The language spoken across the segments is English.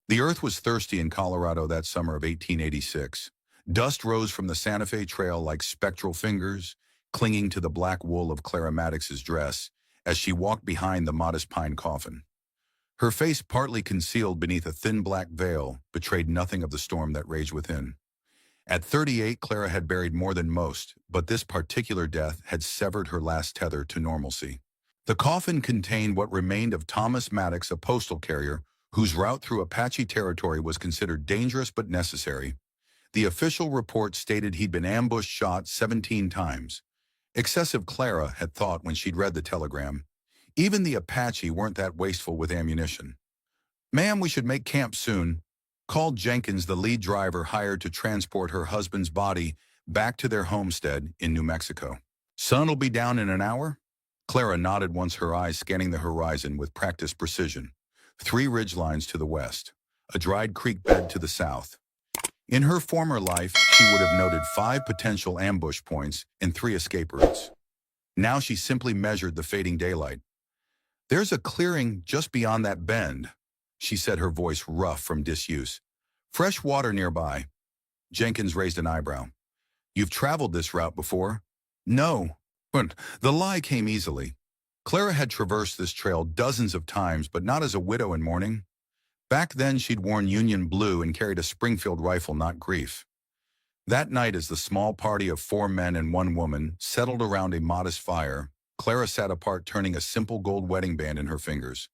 The earth was thirsty in Colorado that summer of 1886. Dust rose from the Santa Fe Trail like spectral fingers, clinging to the black wool of Clara Maddox's dress as she walked behind the modest pine coffin. Her face, partly concealed beneath a thin black veil, betrayed nothing of the storm that raged within. At 38, Clara had buried more than most, but this particular death had severed her last tether to normalcy. The coffin contained what remained of Thomas Maddox, a postal carrier whose route through Apache territory was considered dangerous but necessary. The official report stated he'd been ambushed, shot 17 times. Excessive, Clara had thought when she'd read the telegram. Even the Apache weren't that wasteful with ammunition. "Ma'am, we should make camp soon," called Jenkins, the lead driver hired to transport her husband's body back to their homestead in New Mexico. "Sun'll be down in an hour?" Clara nodded once, her eyes scanning the horizon with practiced precision. 3 ridgelines to the west, a dried creek bed to the south. In her former life, she would have noted 5 potential ambush points and 3 escape routes. Now she simply measured the fading daylight. "There's a clearing just beyond that bend," she said, her voice rough from disuse. "Fresh water nearby." Jenkins raised an eyebrow. "You've traveled this route before?" "No." But the lie came easily. Clara had traversed this trail dozens of times, but not as a widow in mourning. Back then, she'd worn Union blue and carried a Springfield rifle, not grief. That night, as the small party of 4 men and 1 woman settled around a modest fire, Clara sat apart, turning a simple gold wedding band in her fingers.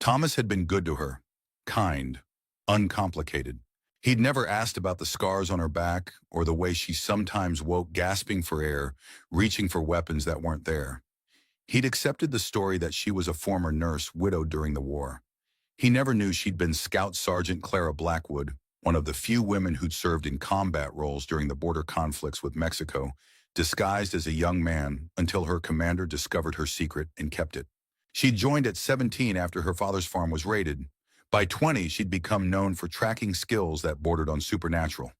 Thomas had been good to her, kind, uncomplicated. He'd never asked about the scars on her back or the way she sometimes woke gasping for air, reaching for weapons that weren't there. He'd accepted the story that she was a former nurse widowed during the war. He never knew she'd been Scout Sergeant Clara Blackwood, one of the few women who'd served in combat roles during the border conflicts with Mexico, disguised as a young man until her commander discovered her secret and kept it. She'd joined at 17 after her father's farm was raided. By 20, she'd become known for tracking skills that bordered on supernatural.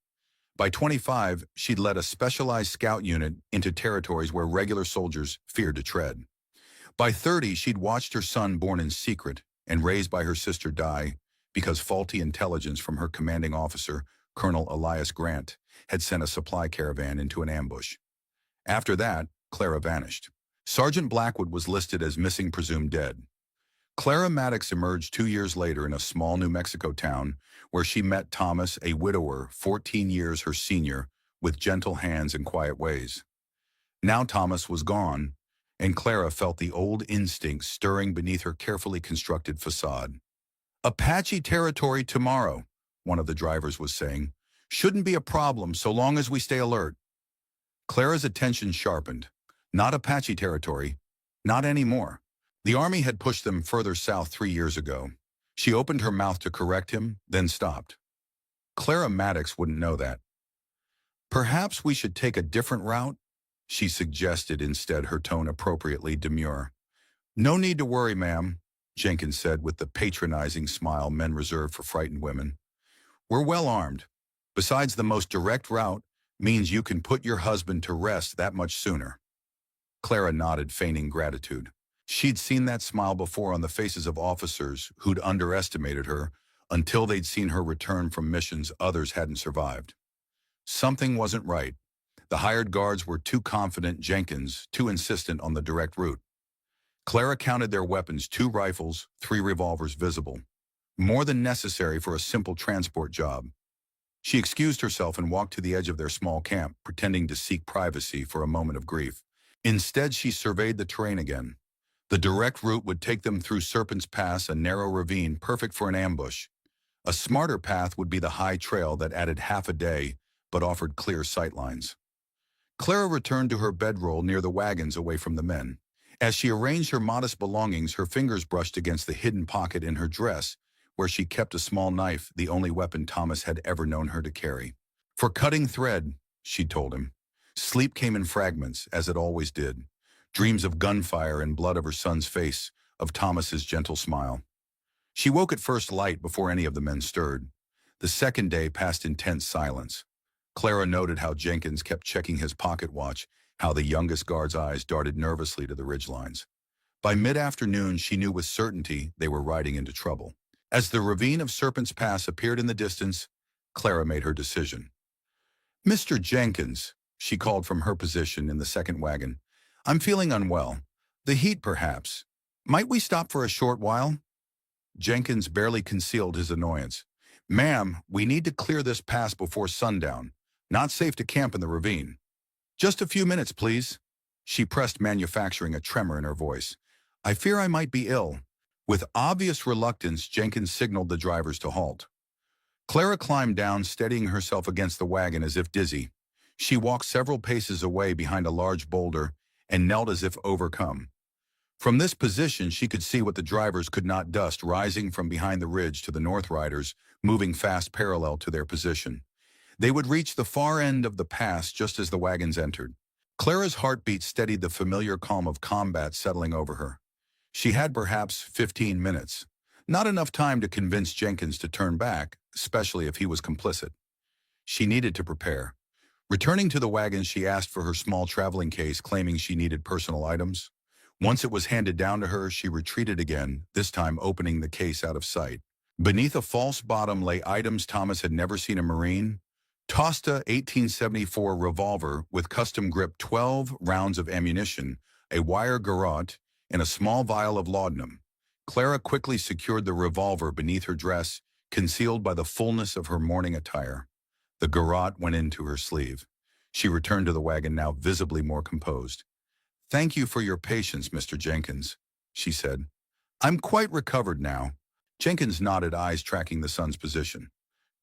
By 25, she'd led a specialized scout unit into territories where regular soldiers feared to tread. By 30, she'd watched her son, born in secret and raised by her sister, die because faulty intelligence from her commanding officer, Colonel Elias Grant, had sent a supply caravan into an ambush. After that, Clara vanished. Sergeant Blackwood was listed as missing, presumed dead. Clara Maddox emerged 2 years later in a small New Mexico town where she met Thomas, a widower 14 years her senior, with gentle hands and quiet ways. Now Thomas was gone, and Clara felt the old instinct stirring beneath her carefully constructed facade. "Apache territory tomorrow," one of the drivers was saying. "Shouldn't be a problem so long as we stay alert." Clara's attention sharpened. Not Apache territory. Not anymore. The Army had pushed them further south 3 years ago. She opened her mouth to correct him, then stopped. Clara Maddox wouldn't know that. "Perhaps we should take a different route," she suggested, instead, her tone appropriately demure. "No need to worry, ma'am," Jenkins said with the patronizing smile men reserve for frightened women. "We're well armed. Besides, the most direct route means you can put your husband to rest that much sooner." Clara nodded, feigning gratitude. She'd seen that smile before on the faces of officers who'd underestimated her until they'd seen her return from missions others hadn't survived. Something wasn't right. The hired guards were too confident, Jenkins too insistent on the direct route. Clara counted their weapons: 2 rifles, 3 revolvers visible. More than necessary for a simple transport job. She excused herself and walked to the edge of their small camp, pretending to seek privacy for a moment of grief. Instead, she surveyed the terrain again. The direct route would take them through Serpent's Pass, a narrow ravine perfect for an ambush. A smarter path would be the high trail that added half a day but offered clear sightlines. Clara returned to her bedroll near the wagons, away from the men. As she arranged her modest belongings, her fingers brushed against the hidden pocket in her dress where she kept a small knife, the only weapon Thomas had ever known her to carry. "For cutting thread," she told him. Sleep came in fragments, as it always did. Dreams of gunfire and blood, of her son's face, of Thomas's gentle smile. She woke at first light before any of the men stirred. The second day passed in tense silence. Clara noted how Jenkins kept checking his pocket watch, how the youngest guard's eyes darted nervously to the ridgelines. By mid-afternoon, she knew with certainty they were riding into trouble. As the ravine of Serpent's Pass appeared in the distance, Clara made her decision. "Mr. Jenkins," she called from her position in the second wagon, "I'm feeling unwell. The heat, perhaps. Might we stop for a short while?" Jenkins barely concealed his annoyance. "Ma'am, we need to clear this pass before sundown. Not safe to camp in the ravine." "Just a few minutes, please." She pressed, manufacturing a tremor in her voice. "I fear I might be ill." With obvious reluctance, Jenkins signaled the drivers to halt. Clara climbed down, steadying herself against the wagon as if dizzy. She walked several paces away behind a large boulder and knelt as if overcome. From this position, she could see what the drivers could not: dust rising from behind the ridge to the North Riders, moving fast parallel to their position. They would reach the far end of the pass just as the wagons entered. Clara's heartbeat steadied, the familiar calm of combat settling over her. She had perhaps 15 minutes. Not enough time to convince Jenkins to turn back, especially if he was complicit. She needed to prepare. Returning to the wagon, she asked for her small traveling case, claiming she needed personal items. Once it was handed down to her, she retreated again, this time opening the case out of sight. Beneath a false bottom lay items Thomas had never seen: a Marine Tosta 1874 revolver with custom grip, 12 rounds of ammunition, a wire garrote, and a small vial of laudanum. Clara quickly secured the revolver beneath her dress, concealed by the fullness of her morning attire. The garrote went into her sleeve. She returned to the wagon, now visibly more composed. "Thank you for your patience, Mr. Jenkins," she said. "I'm quite recovered now." Jenkins nodded, eyes tracking the sun's position.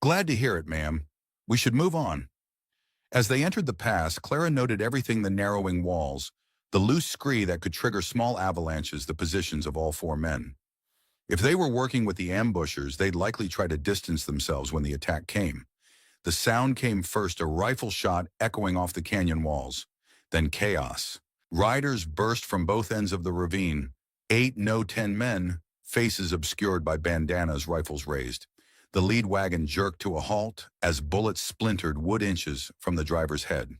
"Glad to hear it, ma'am. We should move on." As they entered the pass, Clara noted everything: the narrowing walls, the loose scree that could trigger small avalanches, the positions of all four men. If they were working with the ambushers, they'd likely try to distance themselves when the attack came. The sound came first, a rifle shot echoing off the canyon walls. Then chaos. Riders burst from both ends of the ravine. 8, no 10 men, faces obscured by bandanas, rifles raised. The lead wagon jerked to a halt as bullets splintered wood inches from the driver's head.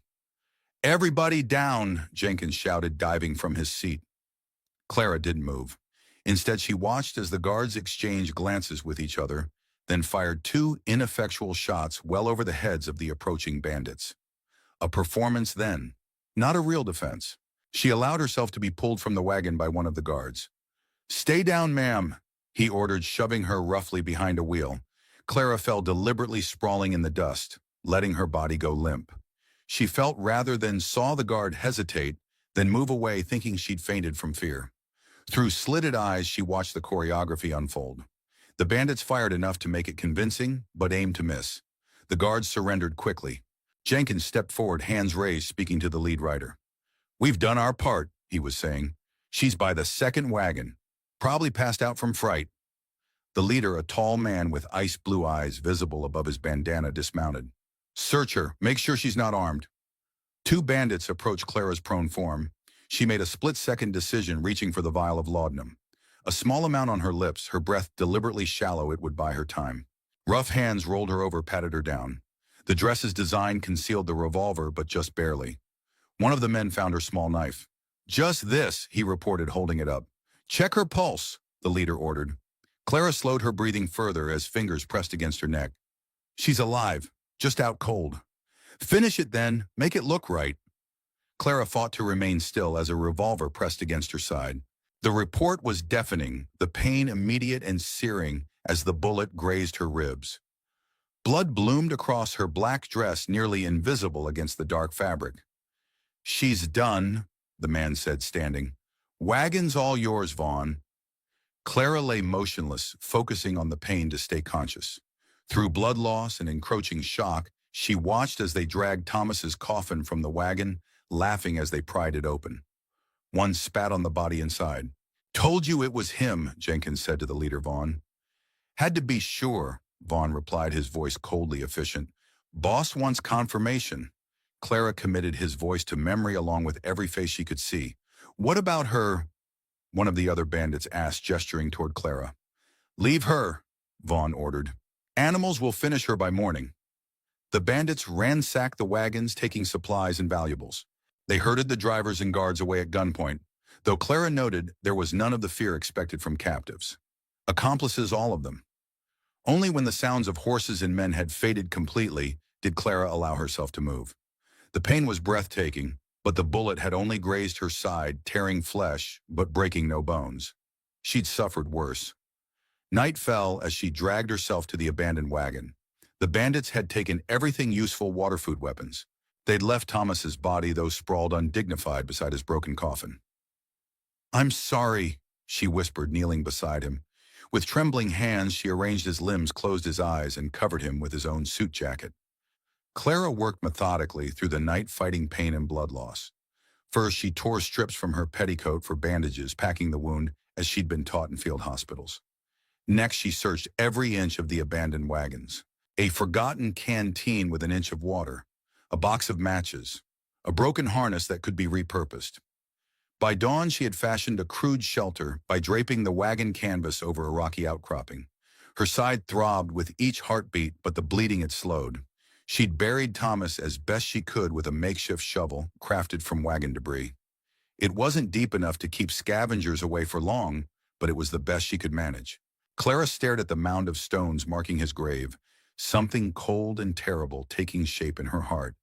"Everybody down," Jenkins shouted, diving from his seat. Clara didn't move. Instead, she watched as the guards exchanged glances with each other, then fired 2 ineffectual shots well over the heads of the approaching bandits. A performance then, not a real defense. She allowed herself to be pulled from the wagon by one of the guards. "Stay down, ma'am," he ordered, shoving her roughly behind a wheel. Clara fell deliberately, sprawling in the dust, letting her body go limp. She felt rather than saw the guard hesitate, then move away, thinking she'd fainted from fear. Through slitted eyes, she watched the choreography unfold. The bandits fired enough to make it convincing, but aimed to miss. The guards surrendered quickly. Jenkins stepped forward, hands raised, speaking to the lead rider. "We've done our part," he was saying. "She's by the second wagon. Probably passed out from fright." The leader, a tall man with ice blue eyes visible above his bandana, dismounted. "Search her. Make sure she's not armed." 2 bandits approached Clara's prone form. She made a split-second decision, reaching for the vial of laudanum. A small amount on her lips, her breath deliberately shallow, it would buy her time. Rough hands rolled her over, patted her down. The dress's design concealed the revolver, but just barely. One of the men found her small knife. "Just this," he reported, holding it up. "Check her pulse," the leader ordered. Clara slowed her breathing further as fingers pressed against her neck. "She's alive, just out cold." "Finish it then, make it look right." Clara fought to remain still as a revolver pressed against her side. The report was deafening, the pain immediate and searing as the bullet grazed her ribs. Blood bloomed across her black dress, nearly invisible against the dark fabric. "She's done," the man said, standing. "Wagon's all yours, Vaughn." Clara lay motionless, focusing on the pain to stay conscious. Through blood loss and encroaching shock, she watched as they dragged Thomas's coffin from the wagon, laughing as they pried it open. One spat on the body inside. "Told you it was him," Jenkins said to the leader, Vaughn. "Had to be sure," Vaughn replied, his voice coldly efficient. "Boss wants confirmation." Clara committed his voice to memory along with every face she could see. "What about her?" one of the other bandits asked, gesturing toward Clara. "Leave her," Vaughn ordered. "Animals will finish her by morning." The bandits ransacked the wagons, taking supplies and valuables. They herded the drivers and guards away at gunpoint, though Clara noted there was none of the fear expected from captives. Accomplices, all of them. Only when the sounds of horses and men had faded completely did Clara allow herself to move. The pain was breathtaking, but the bullet had only grazed her side, tearing flesh, but breaking no bones. She'd suffered worse. Night fell as she dragged herself to the abandoned wagon. The bandits had taken everything useful water-food weapons. They'd left Thomas's body, though sprawled undignified beside his broken coffin. "I'm sorry," she whispered, kneeling beside him. With trembling hands, she arranged his limbs, closed his eyes, and covered him with his own suit jacket. Clara worked methodically through the night, fighting pain and blood loss. First, she tore strips from her petticoat for bandages, packing the wound as she'd been taught in field hospitals. Next, she searched every inch of the abandoned wagons. A forgotten canteen with an inch of water, a box of matches, a broken harness that could be repurposed. By dawn, she had fashioned a crude shelter by draping the wagon canvas over a rocky outcropping. Her side throbbed with each heartbeat, but the bleeding had slowed. She'd buried Thomas as best she could with a makeshift shovel crafted from wagon debris. It wasn't deep enough to keep scavengers away for long, but it was the best she could manage. Clara stared at the mound of stones marking his grave, something cold and terrible taking shape in her heart.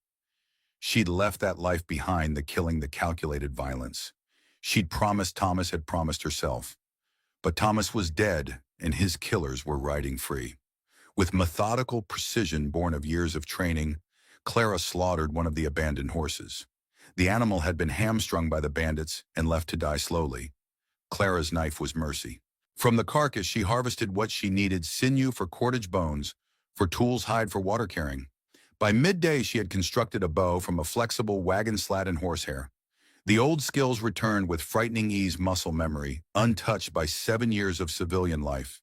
She'd left that life behind, the killing, the calculated violence. She'd promised Thomas, had promised herself. But Thomas was dead, and his killers were riding free. With methodical precision born of years of training, Clara slaughtered one of the abandoned horses. The animal had been hamstrung by the bandits and left to die slowly. Clara's knife was mercy. From the carcass, she harvested what she needed: sinew for cordage bones, for tools, hide for water carrying. By midday, she had constructed a bow from a flexible wagon slat and horsehair. The old skills returned with frightening ease, muscle memory, untouched by 7 years of civilian life.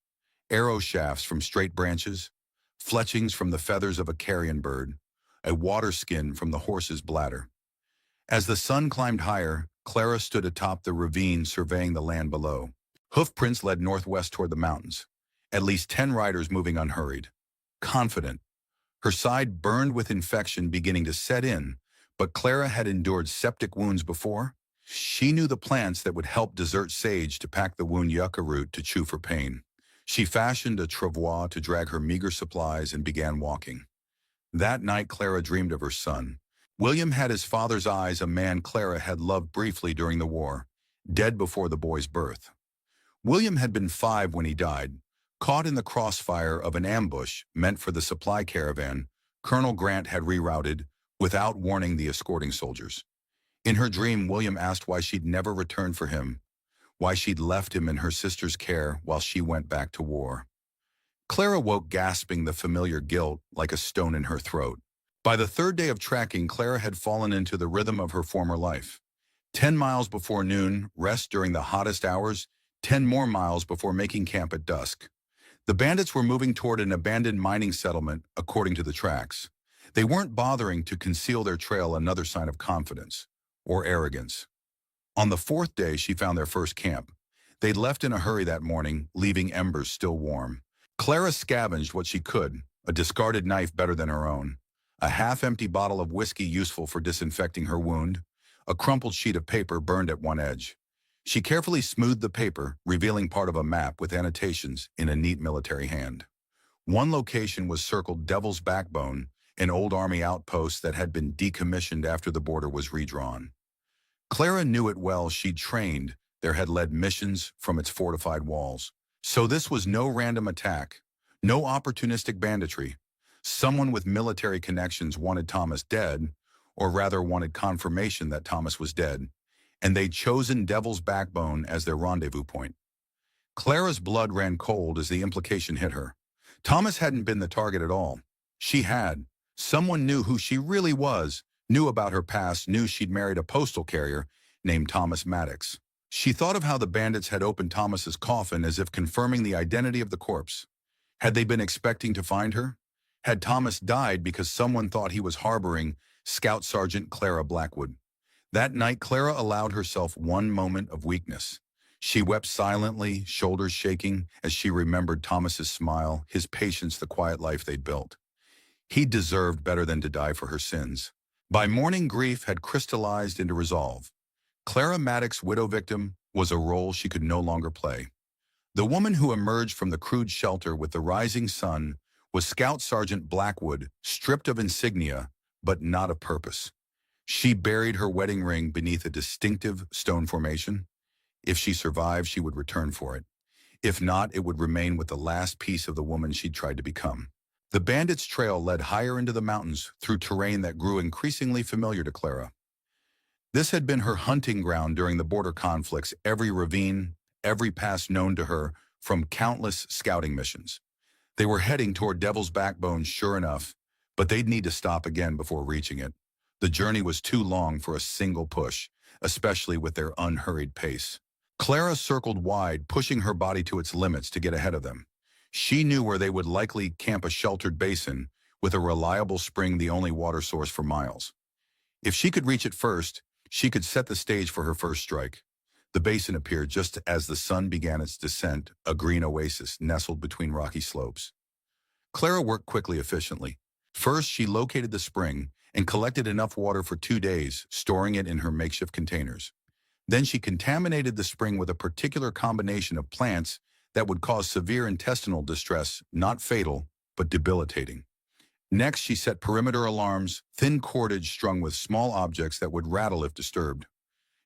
Arrow shafts from straight branches, fletchings from the feathers of a carrion bird, a water skin from the horse's bladder. As the sun climbed higher, Clara stood atop the ravine, surveying the land below. Hoofprints led northwest toward the mountains, at least 10 riders moving unhurried. Confident. Her side burned with infection beginning to set in, but Clara had endured septic wounds before. She knew the plants that would help desert sage to pack the wound, yucca root to chew for pain. She fashioned a travois to drag her meager supplies and began walking. That night, Clara dreamed of her son. William had his father's eyes, a man Clara had loved briefly during the war, dead before the boy's birth. William had been 5 when he died, caught in the crossfire of an ambush meant for the supply caravan Colonel Grant had rerouted without warning the escorting soldiers. In her dream, William asked why she'd never returned for him, why she'd left him in her sister's care while she went back to war. Clara woke gasping, the familiar guilt like a stone in her throat. By the 3rd day of tracking, Clara had fallen into the rhythm of her former life. 10 miles before noon, rest during the hottest hours, 10 more miles before making camp at dusk. The bandits were moving toward an abandoned mining settlement, according to the tracks. They weren't bothering to conceal their trail, another sign of confidence or arrogance. On the 4th day, she found their first camp. They'd left in a hurry that morning, leaving embers still warm. Clara scavenged what she could: a discarded knife better than her own, a half-empty bottle of whiskey useful for disinfecting her wound, a crumpled sheet of paper burned at one edge. She carefully smoothed the paper, revealing part of a map with annotations in a neat military hand. One location was circled Devil's Backbone, an old army outpost that had been decommissioned after the border was redrawn. Clara knew it well. She'd trained there, had led missions from its fortified walls. So this was no random attack, no opportunistic banditry. Someone with military connections wanted Thomas dead, or rather wanted confirmation that Thomas was dead, and they'd chosen Devil's Backbone as their rendezvous point. Clara's blood ran cold as the implication hit her. Thomas hadn't been the target at all. She had. Someone knew who she really was, knew about her past, knew she'd married a postal carrier named Thomas Maddox. She thought of how the bandits had opened Thomas's coffin, as if confirming the identity of the corpse. Had they been expecting to find her? Had Thomas died because someone thought he was harboring Scout Sergeant Clara Blackwood? That night, Clara allowed herself one moment of weakness. She wept silently, shoulders shaking, as she remembered Thomas's smile, his patience, the quiet life they'd built. He deserved better than to die for her sins. By morning, grief had crystallized into resolve. Clara Maddox's widow victim was a role she could no longer play. The woman who emerged from the crude shelter with the rising sun was Scout Sergeant Blackwood, stripped of insignia, but not of purpose. She buried her wedding ring beneath a distinctive stone formation. If she survived, she would return for it. If not, it would remain with the last piece of the woman she'd tried to become. The bandits' trail led higher into the mountains through terrain that grew increasingly familiar to Clara. This had been her hunting ground during the border conflicts, every ravine, every pass known to her from countless scouting missions. They were heading toward Devil's Backbone, sure enough, but they'd need to stop again before reaching it. The journey was too long for a single push, especially with their unhurried pace. Clara circled wide, pushing her body to its limits to get ahead of them. She knew where they would likely camp, a sheltered basin, with a reliable spring the only water source for miles. If she could reach it first, she could set the stage for her first strike. The basin appeared just as the sun began its descent, a green oasis nestled between rocky slopes. Clara worked quickly, efficiently. First, she located the spring and collected enough water for 2 days, storing it in her makeshift containers. Then she contaminated the spring with a particular combination of plants that would cause severe intestinal distress, not fatal, but debilitating. Next, she set perimeter alarms, thin cordage strung with small objects that would rattle if disturbed.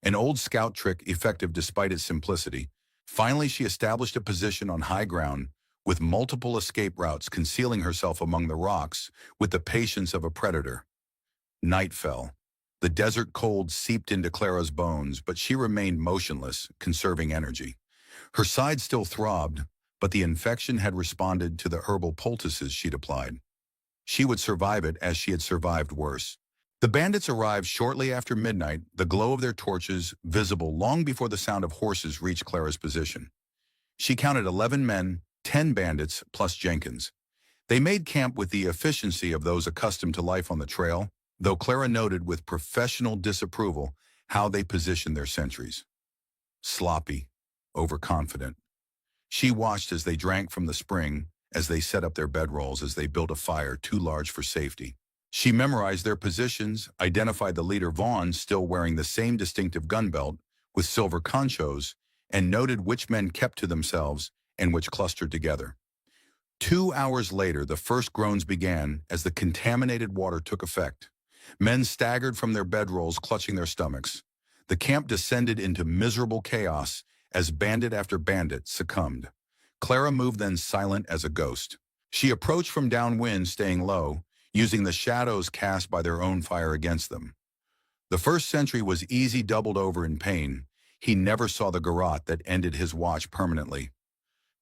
An old scout trick, effective despite its simplicity. Finally, she established a position on high ground, with multiple escape routes, concealing herself among the rocks with the patience of a predator. Night fell. The desert cold seeped into Clara's bones, but she remained motionless, conserving energy. Her side still throbbed, but the infection had responded to the herbal poultices she'd applied. She would survive it as she had survived worse. The bandits arrived shortly after midnight, the glow of their torches visible long before the sound of horses reached Clara's position. She counted 11 men, 10 bandits, plus Jenkins. They made camp with the efficiency of those accustomed to life on the trail, though Clara noted with professional disapproval how they positioned their sentries. Sloppy, overconfident. She watched as they drank from the spring, as they set up their bedrolls, as they built a fire too large for safety. She memorized their positions, identified the leader Vaughn still wearing the same distinctive gun belt with silver conchos, and noted which men kept to themselves and which clustered together. 2 hours later, the first groans began as the contaminated water took effect. Men staggered from their bedrolls, clutching their stomachs. The camp descended into miserable chaos as bandit after bandit succumbed. Clara moved then, silent as a ghost. She approached from downwind, staying low, using the shadows cast by their own fire against them. The first sentry was easy, doubled over in pain. He never saw the garrote that ended his watch permanently.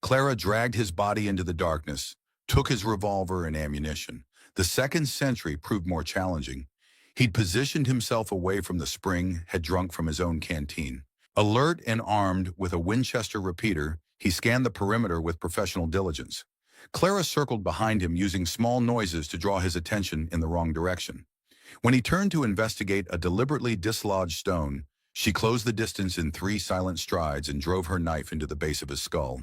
Clara dragged his body into the darkness, took his revolver and ammunition. The second sentry proved more challenging. He'd positioned himself away from the spring, had drunk from his own canteen. Alert and armed with a Winchester repeater, he scanned the perimeter with professional diligence. Clara circled behind him, using small noises to draw his attention in the wrong direction. When he turned to investigate a deliberately dislodged stone, she closed the distance in 3 silent strides and drove her knife into the base of his skull.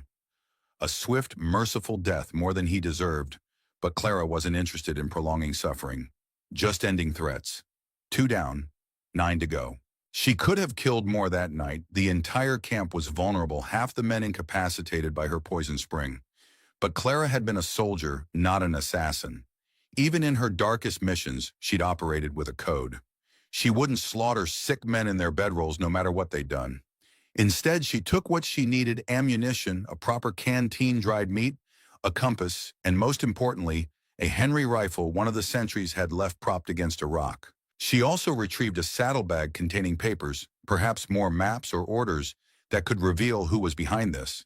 A swift, merciful death, more than he deserved, but Clara wasn't interested in prolonging suffering, just ending threats. 2 down, 9 to go. She could have killed more that night. The entire camp was vulnerable, half the men incapacitated by her poison spring. But Clara had been a soldier, not an assassin. Even in her darkest missions, she'd operated with a code. She wouldn't slaughter sick men in their bedrolls no matter what they'd done. Instead, she took what she needed: ammunition, a proper canteen, dried meat, a compass, and most importantly, a Henry rifle one of the sentries had left propped against a rock. She also retrieved a saddlebag containing papers, perhaps more maps or orders, that could reveal who was behind this.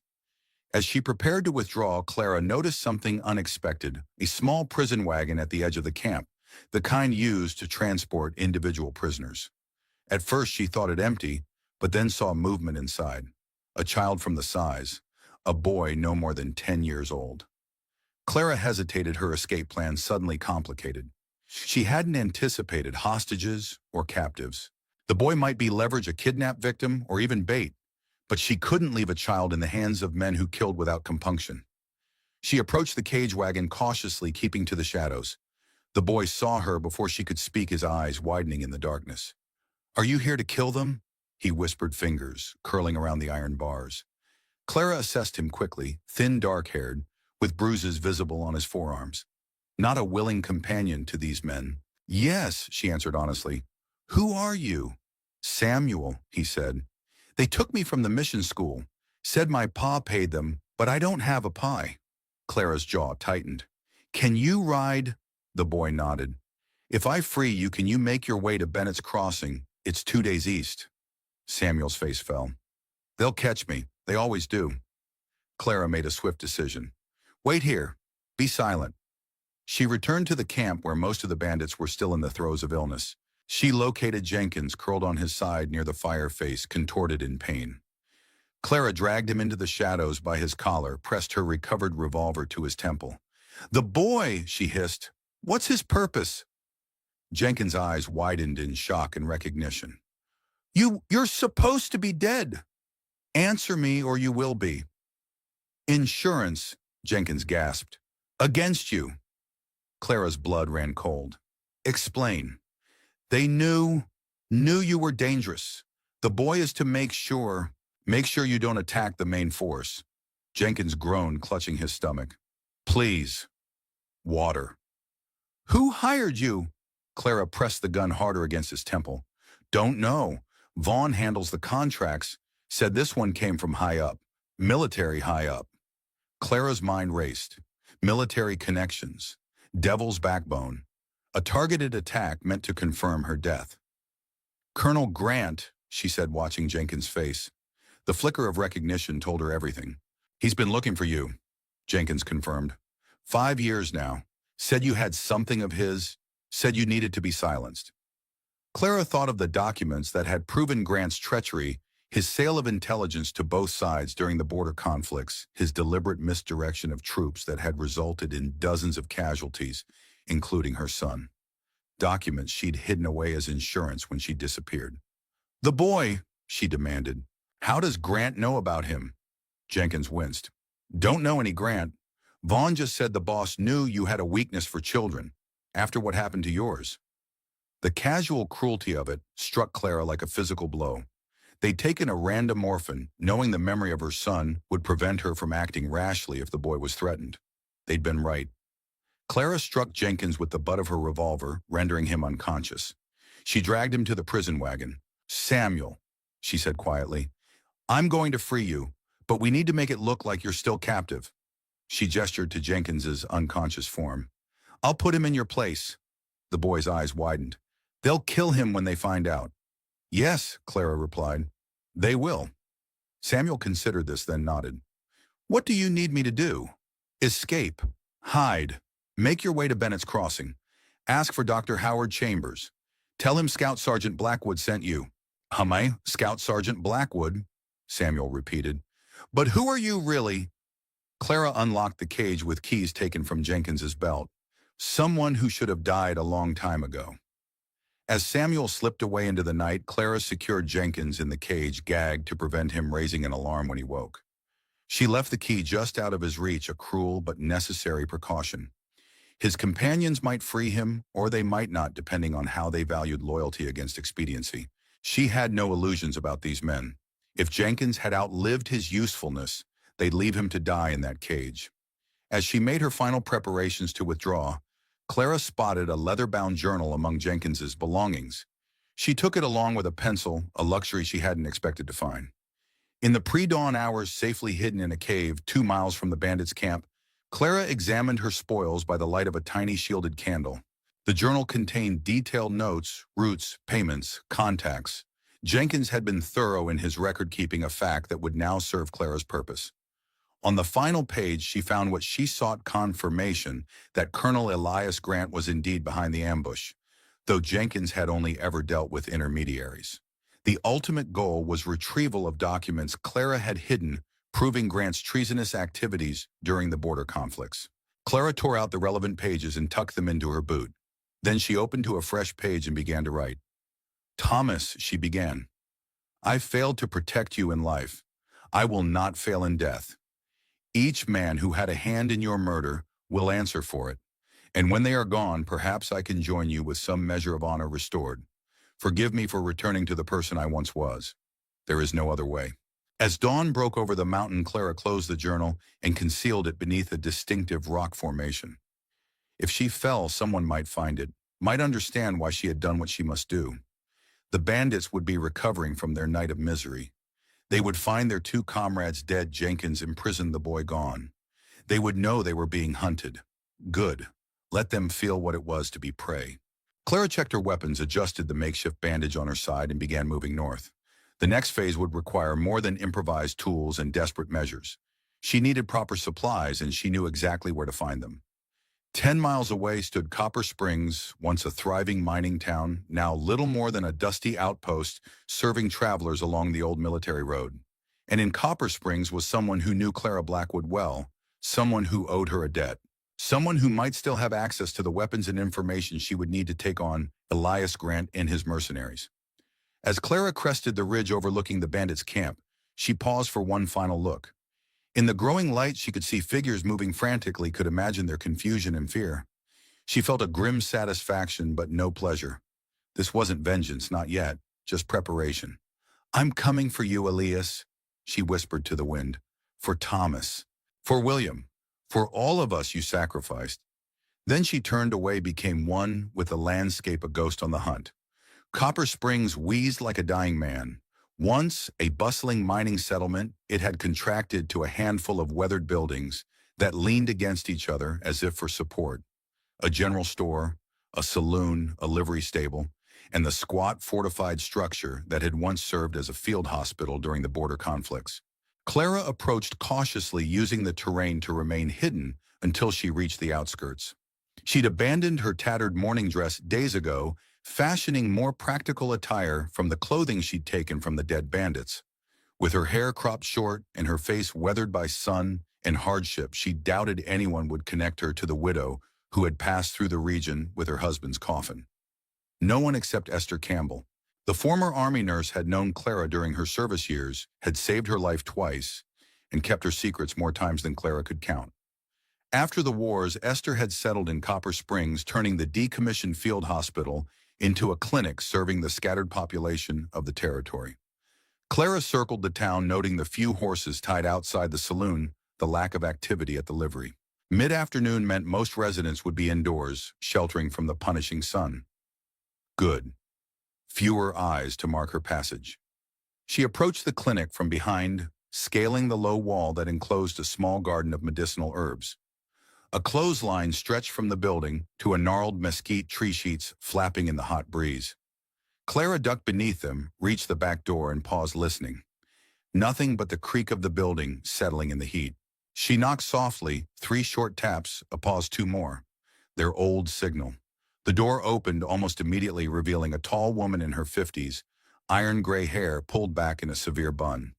As she prepared to withdraw, Clara noticed something unexpected: a small prison wagon at the edge of the camp, the kind used to transport individual prisoners. At first, she thought it empty, but then saw movement inside. A child from the size, a boy no more than 10 years old. Clara hesitated, her escape plan suddenly complicated. She hadn't anticipated hostages or captives. The boy might be leverage, a kidnap victim, or even bait, but she couldn't leave a child in the hands of men who killed without compunction. She approached the cage wagon cautiously, keeping to the shadows. The boy saw her before she could speak, his eyes widening in the darkness. "Are you here to kill them?" he whispered, fingers curling around the iron bars. Clara assessed him quickly, thin, dark-haired, with bruises visible on his forearms. Not a willing companion to these men. Yes, she answered honestly. Who are you? Samuel, he said. They took me from the mission school. Said my pa paid them, but I don't have a pie. Clara's jaw tightened. Can you ride? The boy nodded. If I free you, can you make your way to Bennett's Crossing? It's 2 days east. Samuel's face fell. They'll catch me. They always do. Clara made a swift decision. Wait here. Be silent. She returned to the camp where most of the bandits were still in the throes of illness. She located Jenkins curled on his side near the fire face, contorted in pain. Clara dragged him into the shadows by his collar, pressed her recovered revolver to his temple. The boy, she hissed. What's his purpose? Jenkins' eyes widened in shock and recognition. You're supposed to be dead. Answer me or you will be. Insurance, Jenkins gasped. Against you. Clara's blood ran cold. Explain. They knew you were dangerous. The boy is to make sure you don't attack the main force. Jenkins groaned, clutching his stomach. Please. Water. Who hired you? Clara pressed the gun harder against his temple. Don't know. Vaughn handles the contracts. Said this one came from high up. Military high up. Clara's mind raced. Military connections. Devil's backbone. A targeted attack meant to confirm her death. Colonel Grant, she said, watching Jenkins' face. The flicker of recognition told her everything. He's been looking for you, Jenkins confirmed. 5 years now. Said you had something of his. Said you needed to be silenced. Clara thought of the documents that had proven Grant's treachery, his sale of intelligence to both sides during the border conflicts, his deliberate misdirection of troops that had resulted in dozens of casualties, including her son. Documents she'd hidden away as insurance when she disappeared. The boy, she demanded. How does Grant know about him? Jenkins winced. Don't know any Grant. Vaughn just said the boss knew you had a weakness for children, after what happened to yours. The casual cruelty of it struck Clara like a physical blow. They'd taken a random orphan, knowing the memory of her son would prevent her from acting rashly if the boy was threatened. They'd been right. Clara struck Jenkins with the butt of her revolver, rendering him unconscious. She dragged him to the prison wagon. Samuel, she said quietly, I'm going to free you, but we need to make it look like you're still captive. She gestured to Jenkins's unconscious form. I'll put him in your place. The boy's eyes widened. They'll kill him when they find out. Yes, Clara replied. They will. Samuel considered this, then nodded. What do you need me to do? Escape. Hide. Make your way to Bennett's Crossing. Ask for Dr. Howard Chambers. Tell him Scout Sergeant Blackwood sent you. Scout Sergeant Blackwood, Samuel repeated. But who are you really? Clara unlocked the cage with keys taken from Jenkins's belt. Someone who should have died a long time ago. As Samuel slipped away into the night, Clara secured Jenkins in the cage, gagged to prevent him raising an alarm when he woke. She left the key just out of his reach, a cruel but necessary precaution. His companions might free him, or they might not, depending on how they valued loyalty against expediency. She had no illusions about these men. If Jenkins had outlived his usefulness, they'd leave him to die in that cage. As she made her final preparations to withdraw, Clara spotted a leather-bound journal among Jenkins's belongings. She took it along with a pencil, a luxury she hadn't expected to find. In the pre-dawn hours, safely hidden in a cave 2 miles from the bandits' camp, Clara examined her spoils by the light of a tiny shielded candle. The journal contained detailed notes, routes, payments, contacts. Jenkins had been thorough in his record-keeping, a fact that would now serve Clara's purpose. On the final page, she found what she sought: confirmation that Colonel Elias Grant was indeed behind the ambush, though Jenkins had only ever dealt with intermediaries. The ultimate goal was retrieval of documents Clara had hidden, proving Grant's treasonous activities during the border conflicts. Clara tore out the relevant pages and tucked them into her boot. Then she opened to a fresh page and began to write. Thomas, she began, I failed to protect you in life. I will not fail in death. Each man who had a hand in your murder will answer for it. And when they are gone, perhaps I can join you with some measure of honor restored. Forgive me for returning to the person I once was. There is no other way. As dawn broke over the mountain, Clara closed the journal and concealed it beneath a distinctive rock formation. If she fell, someone might find it, might understand why she had done what she must do. The bandits would be recovering from their night of misery. They would find their two comrades dead, Jenkins imprisoned, the boy gone. They would know they were being hunted. Good. Let them feel what it was to be prey. Clara checked her weapons, adjusted the makeshift bandage on her side, and began moving north. The next phase would require more than improvised tools and desperate measures. She needed proper supplies, and she knew exactly where to find them. 10 miles away stood Copper Springs, once a thriving mining town, now little more than a dusty outpost serving travelers along the old military road. And in Copper Springs was someone who knew Clara Blackwood well, someone who owed her a debt, someone who might still have access to the weapons and information she would need to take on Elias Grant and his mercenaries. As Clara crested the ridge overlooking the bandits' camp, she paused for one final look. In the growing light, she could see figures moving frantically, could imagine their confusion and fear. She felt a grim satisfaction, but no pleasure. This wasn't vengeance, not yet, just preparation. "I'm coming for you, Elias," she whispered to the wind. "For Thomas. For William. For all of us you sacrificed." Then she turned away, became one with the landscape, a ghost on the hunt. Copper Springs wheezed like a dying man. Once a bustling mining settlement, it had contracted to a handful of weathered buildings that leaned against each other as if for support. A general store, a saloon, a livery stable, and the squat fortified structure that had once served as a field hospital during the border conflicts. Clara approached cautiously, using the terrain to remain hidden until she reached the outskirts. She'd abandoned her tattered morning dress days ago, fashioning more practical attire from the clothing she'd taken from the dead bandits. With her hair cropped short and her face weathered by sun and hardship, she doubted anyone would connect her to the widow who had passed through the region with her husband's coffin. No one except Esther Campbell. The former Army nurse had known Clara during her service years, had saved her life twice, and kept her secrets more times than Clara could count. After the wars, Esther had settled in Copper Springs, turning the decommissioned field hospital into a clinic serving the scattered population of the territory. Clara circled the town, noting the few horses tied outside the saloon, the lack of activity at the livery. Mid-afternoon meant most residents would be indoors, sheltering from the punishing sun. Good. Fewer eyes to mark her passage. She approached the clinic from behind, scaling the low wall that enclosed a small garden of medicinal herbs. A clothesline stretched from the building to a gnarled mesquite tree sheets flapping in the hot breeze. Clara ducked beneath them, reached the back door, and paused, listening. Nothing but the creak of the building settling in the heat. She knocked softly, 3 short taps, a pause, 2 more. Their old signal. The door opened almost immediately, revealing a tall woman in her 50s, iron gray hair pulled back in a severe bun.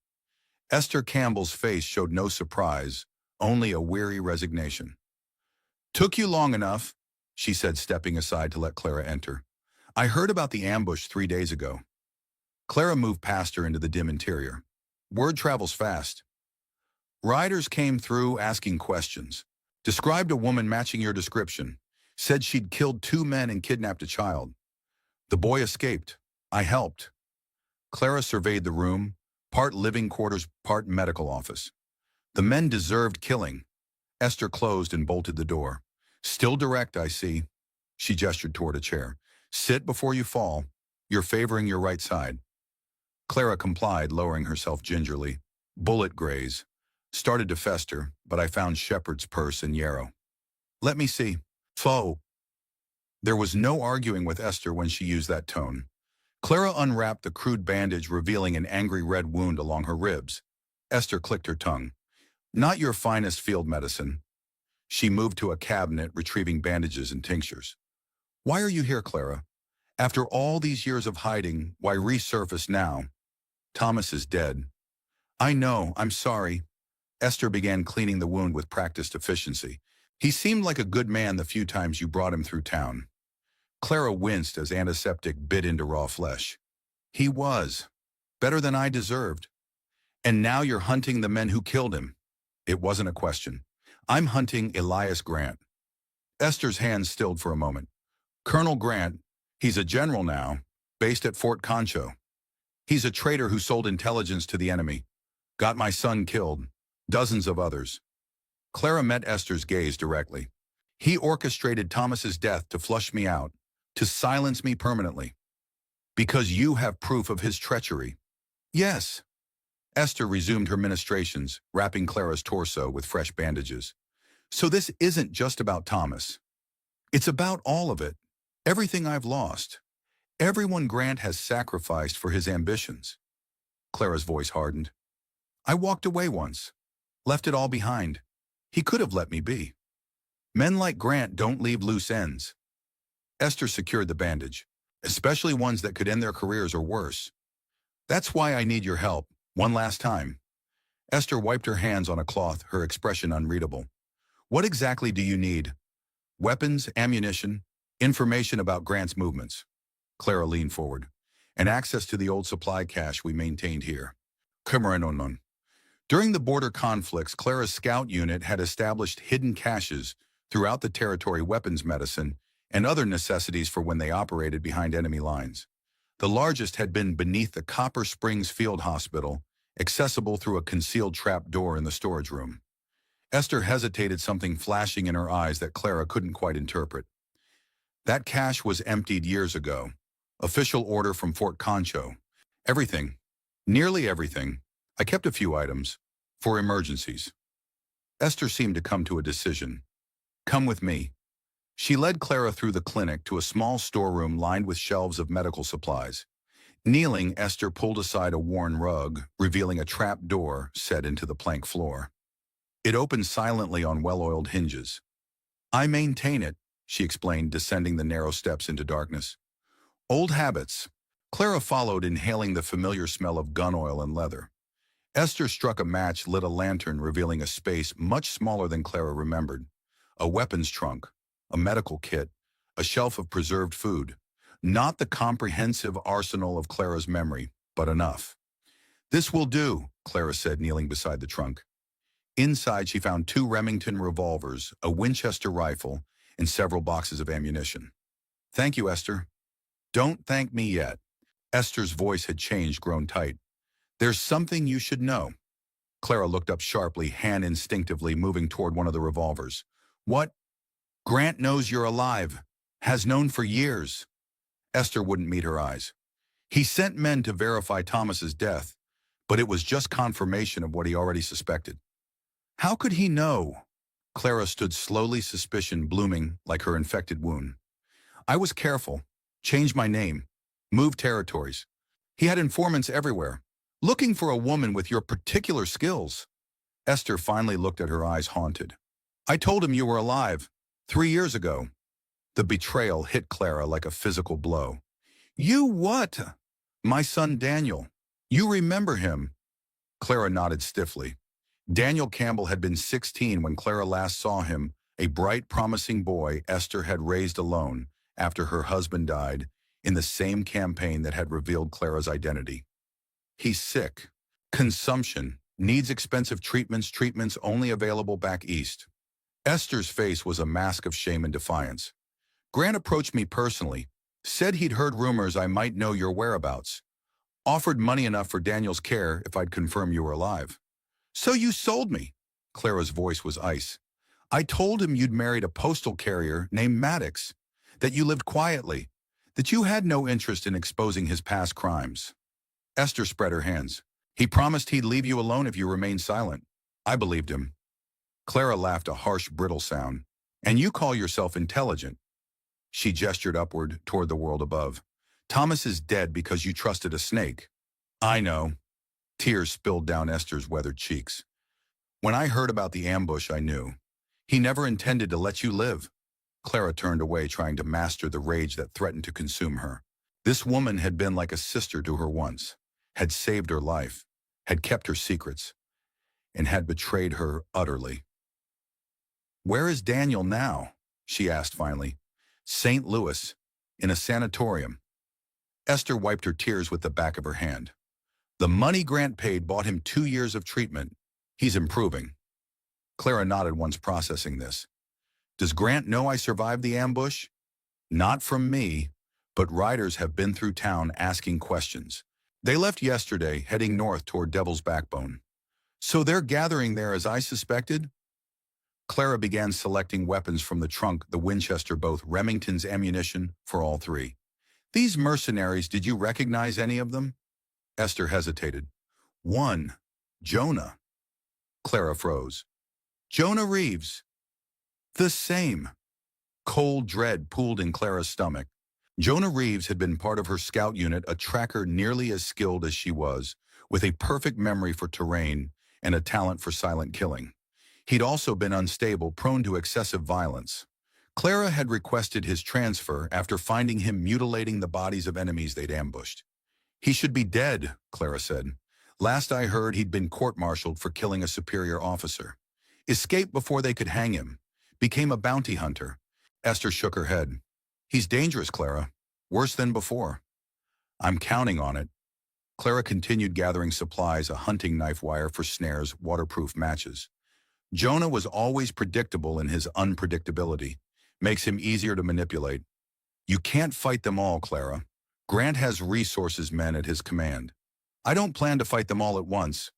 Esther Campbell's face showed no surprise, only a weary resignation. "Took you long enough," she said, stepping aside to let Clara enter. "I heard about the ambush 3 days ago." Clara moved past her into the dim interior. "Word travels fast." "Riders came through asking questions. Described a woman matching your description. Said she'd killed 2 men and kidnapped a child. The boy escaped. I helped." Clara surveyed the room, part living quarters, part medical office. "The men deserved killing." Esther closed and bolted the door. "Still direct, I see." She gestured toward a chair. "Sit before you fall. You're favoring your right side." Clara complied, lowering herself gingerly. "Bullet graze. Started to fester, but I found shepherd's purse and yarrow." "Let me see." "Foe." There was no arguing with Esther when she used that tone. Clara unwrapped the crude bandage, revealing an angry red wound along her ribs. Esther clicked her tongue. "Not your finest field medicine." She moved to a cabinet, retrieving bandages and tinctures. "Why are you here, Clara? After all these years of hiding, why resurface now?" "Thomas is dead." "I know, I'm sorry." Esther began cleaning the wound with practiced efficiency. "He seemed like a good man the few times you brought him through town." Clara winced as antiseptic bit into raw flesh. "He was. Better than I deserved. And now you're hunting the men who killed him." "It wasn't a question. I'm hunting Elias Grant." Esther's hands stilled for a moment. "Colonel Grant, he's a general now, based at Fort Concho. He's a traitor who sold intelligence to the enemy. Got my son killed. Dozens of others. Clara met Esther's gaze directly. He orchestrated Thomas's death to flush me out, to silence me permanently. Because you have proof of his treachery. Yes. Esther resumed her ministrations, wrapping Clara's torso with fresh bandages. So this isn't just about Thomas. It's about all of it. Everything I've lost. Everyone Grant has sacrificed for his ambitions. Clara's voice hardened. I walked away once. Left it all behind. He could have let me be. Men like Grant don't leave loose ends. Esther secured the bandage, especially ones that could end their careers or worse. That's why I need your help, one last time. Esther wiped her hands on a cloth, her expression unreadable. What exactly do you need? Weapons, ammunition, information about Grant's movements. Clara leaned forward. And access to the old supply cache we maintained here. Kumaranon. During the border conflicts, Clara's scout unit had established hidden caches throughout the territory, weapons, medicine, and other necessities for when they operated behind enemy lines. The largest had been beneath the Copper Springs Field Hospital, accessible through a concealed trap door in the storage room. Esther hesitated, something flashing in her eyes that Clara couldn't quite interpret. That cache was emptied years ago. Official order from Fort Concho. Everything. Nearly everything. I kept a few items. For emergencies. Esther seemed to come to a decision. Come with me. She led Clara through the clinic to a small storeroom lined with shelves of medical supplies. Kneeling, Esther pulled aside a worn rug, revealing a trap door set into the plank floor. It opened silently on well-oiled hinges. I maintain it, she explained, descending the narrow steps into darkness. Old habits. Clara followed, inhaling the familiar smell of gun oil and leather. Esther struck a match, lit a lantern, revealing a space much smaller than Clara remembered. A weapons trunk, a medical kit, a shelf of preserved food. Not the comprehensive arsenal of Clara's memory, but enough. This will do, Clara said, kneeling beside the trunk. Inside, she found 2 Remington revolvers, a Winchester rifle, and several boxes of ammunition. Thank you, Esther. Don't thank me yet. Esther's voice had changed, grown tight. There's something you should know. Clara looked up sharply, hand instinctively moving toward one of the revolvers. What? Grant knows you're alive. Has known for years. Esther wouldn't meet her eyes. He sent men to verify Thomas's death, but it was just confirmation of what he already suspected. How could he know? Clara stood slowly, suspicion blooming like her infected wound. I was careful. Changed my name. Moved territories. He had informants everywhere. Looking for a woman with your particular skills. Esther finally looked at her eyes haunted. I told him you were alive 3 years ago. The betrayal hit Clara like a physical blow. You what? My son Daniel. You remember him? Clara nodded stiffly. Daniel Campbell had been 16 when Clara last saw him, a bright, promising boy Esther had raised alone after her husband died in the same campaign that had revealed Clara's identity. He's sick. Consumption. Needs expensive treatments only available back east. Esther's face was a mask of shame and defiance. Grant approached me personally, said he'd heard rumors I might know your whereabouts. Offered money enough for Daniel's care if I'd confirm you were alive. So you sold me. Clara's voice was ice. I told him you'd married a postal carrier named Maddox, that you lived quietly, that you had no interest in exposing his past crimes. Esther spread her hands. He promised he'd leave you alone if you remained silent. I believed him. Clara laughed a harsh, brittle sound. And you call yourself intelligent. She gestured upward toward the world above. Thomas is dead because you trusted a snake. I know. Tears spilled down Esther's weathered cheeks. When I heard about the ambush, I knew. He never intended to let you live. Clara turned away, trying to master the rage that threatened to consume her. This woman had been like a sister to her once, had saved her life, had kept her secrets, and had betrayed her utterly. Where is Daniel now? She asked finally. St. Louis, in a sanatorium. Esther wiped her tears with the back of her hand. The money Grant paid bought him 2 years of treatment. He's improving. Clara nodded, once processing this. Does Grant know I survived the ambush? Not from me, but riders have been through town asking questions. They left yesterday, heading north toward Devil's Backbone. So they're gathering there as I suspected? Clara began selecting weapons from the trunk, the Winchester, both Remington's ammunition for all three. These mercenaries, did you recognize any of them? Esther hesitated. One. Jonah. Clara froze. Jonah Reeves. The same. Cold dread pooled in Clara's stomach. Jonah Reeves had been part of her scout unit, a tracker nearly as skilled as she was, with a perfect memory for terrain and a talent for silent killing. He'd also been unstable, prone to excessive violence. Clara had requested his transfer after finding him mutilating the bodies of enemies they'd ambushed. He should be dead, Clara said. Last I heard, he'd been court-martialed for killing a superior officer. Escaped before they could hang him. Became a bounty hunter. Esther shook her head. He's dangerous, Clara. Worse than before. I'm counting on it. Clara continued gathering supplies, a hunting knife wire for snares, waterproof matches. Jonah was always predictable in his unpredictability. Makes him easier to manipulate. You can't fight them all, Clara. Grant has resources men at his command. I don't plan to fight them all at once.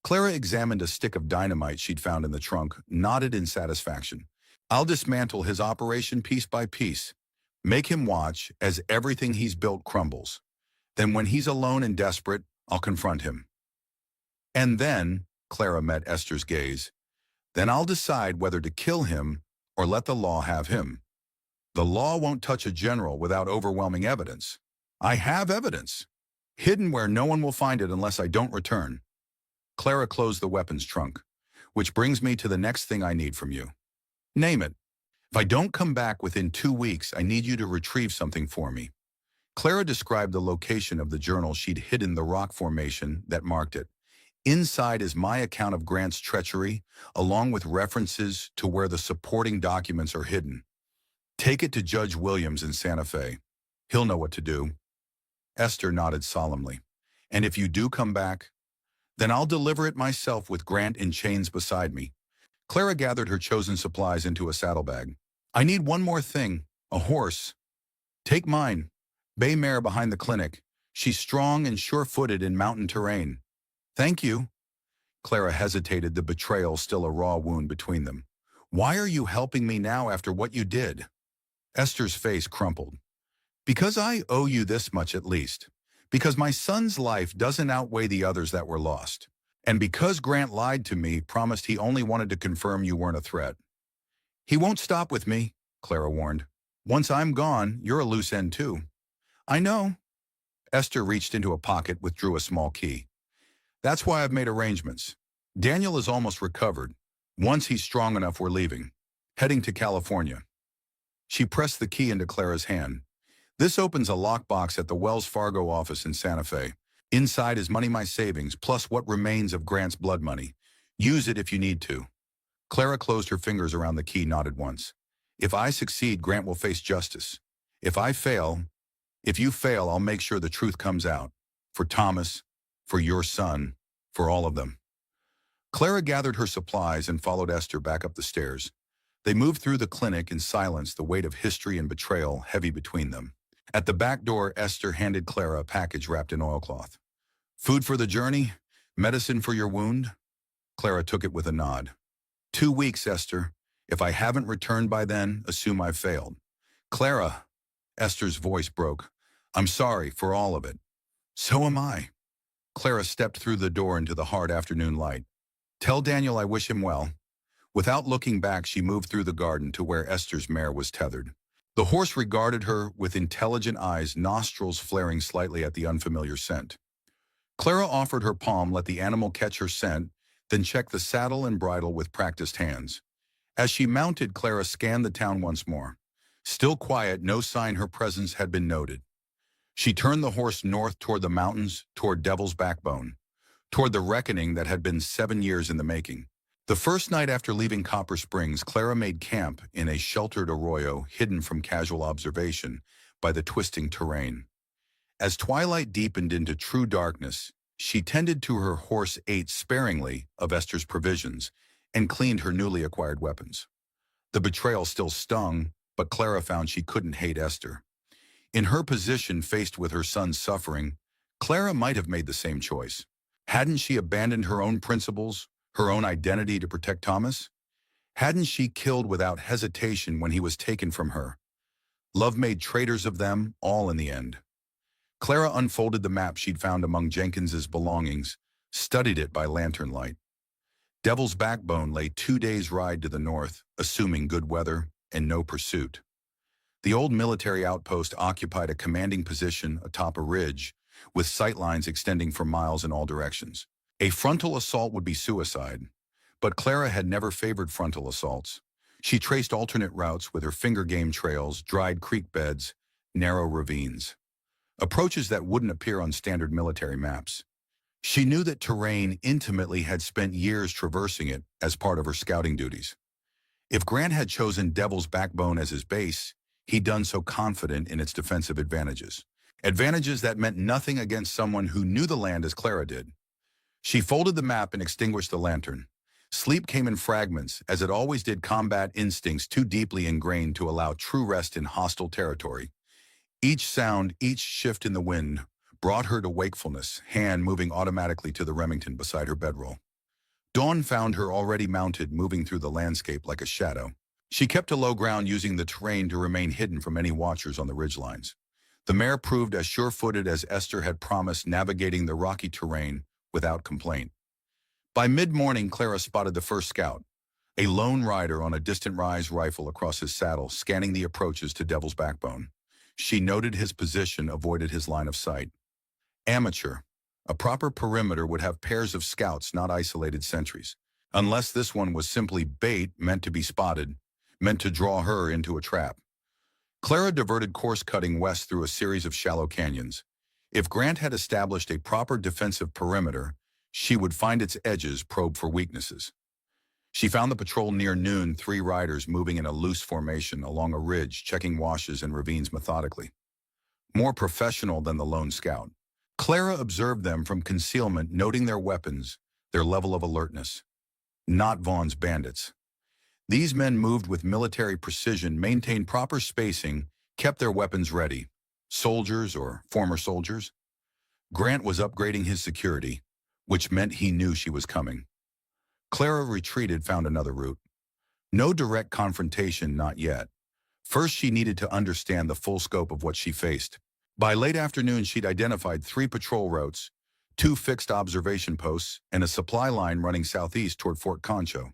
Clara examined a stick of dynamite she'd found in the trunk, nodded in satisfaction. I'll dismantle his operation piece by piece. Make him watch as everything he's built crumbles. Then when he's alone and desperate, I'll confront him. And then, Clara met Esther's gaze, then I'll decide whether to kill him or let the law have him. The law won't touch a general without overwhelming evidence. I have evidence. Hidden where no one will find it unless I don't return. Clara closed the weapons trunk, which brings me to the next thing I need from you. Name it. If I don't come back within 2 weeks, I need you to retrieve something for me. Clara described the location of the journal she'd hidden the rock formation that marked it. Inside is my account of Grant's treachery, along with references to where the supporting documents are hidden. Take it to Judge Williams in Santa Fe. He'll know what to do. Esther nodded solemnly. And if you do come back, then I'll deliver it myself with Grant in chains beside me. Clara gathered her chosen supplies into a saddlebag. I need one more thing, a horse. Take mine. Bay mare behind the clinic. She's strong and sure-footed in mountain terrain. Thank you. Clara hesitated, the betrayal still a raw wound between them. Why are you helping me now after what you did? Esther's face crumpled. Because I owe you this much at least. Because my son's life doesn't outweigh the others that were lost. And because Grant lied to me, promised he only wanted to confirm you weren't a threat. He won't stop with me, Clara warned. Once I'm gone, you're a loose end too. I know. Esther reached into a pocket, withdrew a small key. That's why I've made arrangements. Daniel is almost recovered. Once he's strong enough, we're leaving. Heading to California. She pressed the key into Clara's hand. This opens a lockbox at the Wells Fargo office in Santa Fe. Inside is money, my savings, plus what remains of Grant's blood money. Use it if you need to. Clara closed her fingers around the key, nodded once. If I succeed, Grant will face justice. If you fail, I'll make sure the truth comes out. For Thomas, for your son, for all of them. Clara gathered her supplies and followed Esther back up the stairs. They moved through the clinic in silence, the weight of history and betrayal heavy between them. At the back door, Esther handed Clara a package wrapped in oilcloth. Food for the journey? Medicine for your wound? Clara took it with a nod. 2 weeks, Esther. If I haven't returned by then, assume I've failed. Clara, Esther's voice broke. I'm sorry for all of it. So am I. Clara stepped through the door into the hard afternoon light. Tell Daniel I wish him well. Without looking back, she moved through the garden to where Esther's mare was tethered. The horse regarded her with intelligent eyes, nostrils flaring slightly at the unfamiliar scent. Clara offered her palm, let the animal catch her scent, then checked the saddle and bridle with practiced hands. As she mounted, Clara scanned the town once more. Still quiet, no sign her presence had been noted. She turned the horse north toward the mountains, toward Devil's Backbone, toward the reckoning that had been 7 years in the making. The first night after leaving Copper Springs, Clara made camp in a sheltered arroyo hidden from casual observation by the twisting terrain. As twilight deepened into true darkness, she tended to her horse, ate sparingly of Esther's provisions, and cleaned her newly acquired weapons. The betrayal still stung, but Clara found she couldn't hate Esther. In her position, faced with her son's suffering, Clara might have made the same choice. Hadn't she abandoned her own principles, her own identity to protect Thomas? Hadn't she killed without hesitation when he was taken from her? Love made traitors of them all in the end. Clara unfolded the map she'd found among Jenkins's belongings, studied it by lantern light. Devil's Backbone lay 2 days' ride to the north, assuming good weather and no pursuit. The old military outpost occupied a commanding position atop a ridge, with sightlines extending for miles in all directions. A frontal assault would be suicide, but Clara had never favored frontal assaults. She traced alternate routes with her finger game trails, dried creek beds, narrow ravines. Approaches that wouldn't appear on standard military maps. She knew that terrain intimately, had spent years traversing it as part of her scouting duties. If Grant had chosen Devil's Backbone as his base, he'd done so confident in its defensive advantages. Advantages that meant nothing against someone who knew the land as Clara did. She folded the map and extinguished the lantern. Sleep came in fragments, as it always did, combat instincts too deeply ingrained to allow true rest in hostile territory. Each sound, each shift in the wind, brought her to wakefulness, hand moving automatically to the Remington beside her bedroll. Dawn found her already mounted, moving through the landscape like a shadow. She kept to low ground, using the terrain to remain hidden from any watchers on the ridgelines. The mare proved as sure-footed as Esther had promised, navigating the rocky terrain without complaint. By mid-morning, Clara spotted the first scout, a lone rider on a distant rise rifle across his saddle, scanning the approaches to Devil's Backbone. She noted his position, avoided his line of sight. Amateur. A proper perimeter would have pairs of scouts, not isolated sentries. Unless this one was simply bait, meant to be spotted, meant to draw her into a trap. Clara diverted course, cutting west through a series of shallow canyons. If Grant had established a proper defensive perimeter, she would find its edges, probe for weaknesses. She found the patrol near noon, 3 riders moving in a loose formation along a ridge, checking washes and ravines methodically. More professional than the lone scout. Clara observed them from concealment, noting their weapons, their level of alertness. Not Vaughn's bandits. These men moved with military precision, maintained proper spacing, kept their weapons ready. Soldiers or former soldiers. Grant was upgrading his security, which meant he knew she was coming. Clara retreated, found another route. No direct confrontation, not yet. First, she needed to understand the full scope of what she faced. By late afternoon, she'd identified 3 patrol routes, 2 fixed observation posts, and a supply line running southeast toward Fort Concho.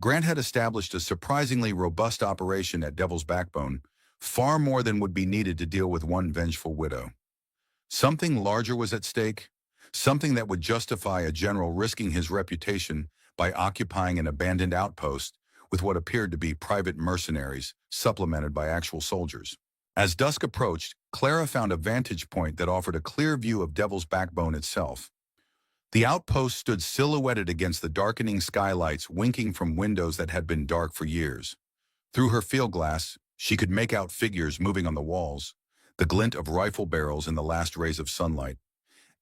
Grant had established a surprisingly robust operation at Devil's Backbone, far more than would be needed to deal with one vengeful widow. Something larger was at stake, something that would justify a general risking his reputation by occupying an abandoned outpost with what appeared to be private mercenaries, supplemented by actual soldiers. As dusk approached, Clara found a vantage point that offered a clear view of Devil's Backbone itself. The outpost stood silhouetted against the darkening skylights, winking from windows that had been dark for years. Through her field glass, she could make out figures moving on the walls, the glint of rifle barrels in the last rays of sunlight.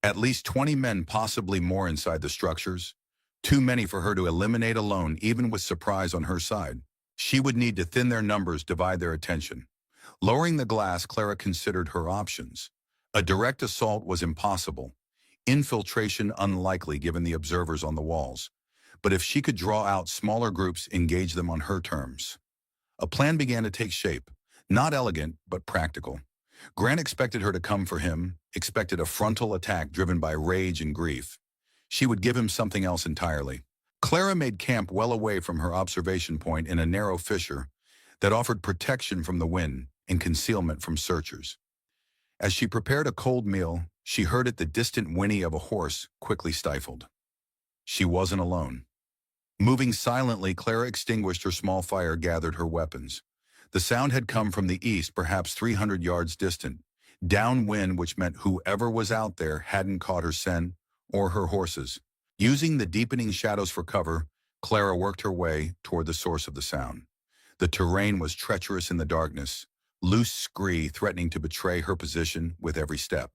At least 20 men, possibly more, inside the structures. Too many for her to eliminate alone, even with surprise on her side. She would need to thin their numbers, divide their attention. Lowering the glass, Clara considered her options. A direct assault was impossible. Infiltration unlikely given the observers on the walls. But if she could draw out smaller groups, engage them on her terms. A plan began to take shape. Not elegant, but practical. Grant expected her to come for him, expected a frontal attack driven by rage and grief. She would give him something else entirely. Clara made camp well away from her observation point in a narrow fissure that offered protection from the wind and concealment from searchers. As she prepared a cold meal, she heard the distant whinny of a horse, quickly stifled. She wasn't alone. Moving silently, Clara extinguished her small fire, gathered her weapons. The sound had come from the east, perhaps 300 yards distant, downwind, which meant whoever was out there hadn't caught her scent or her horses. Using the deepening shadows for cover, Clara worked her way toward the source of the sound. The terrain was treacherous in the darkness, loose scree threatening to betray her position with every step.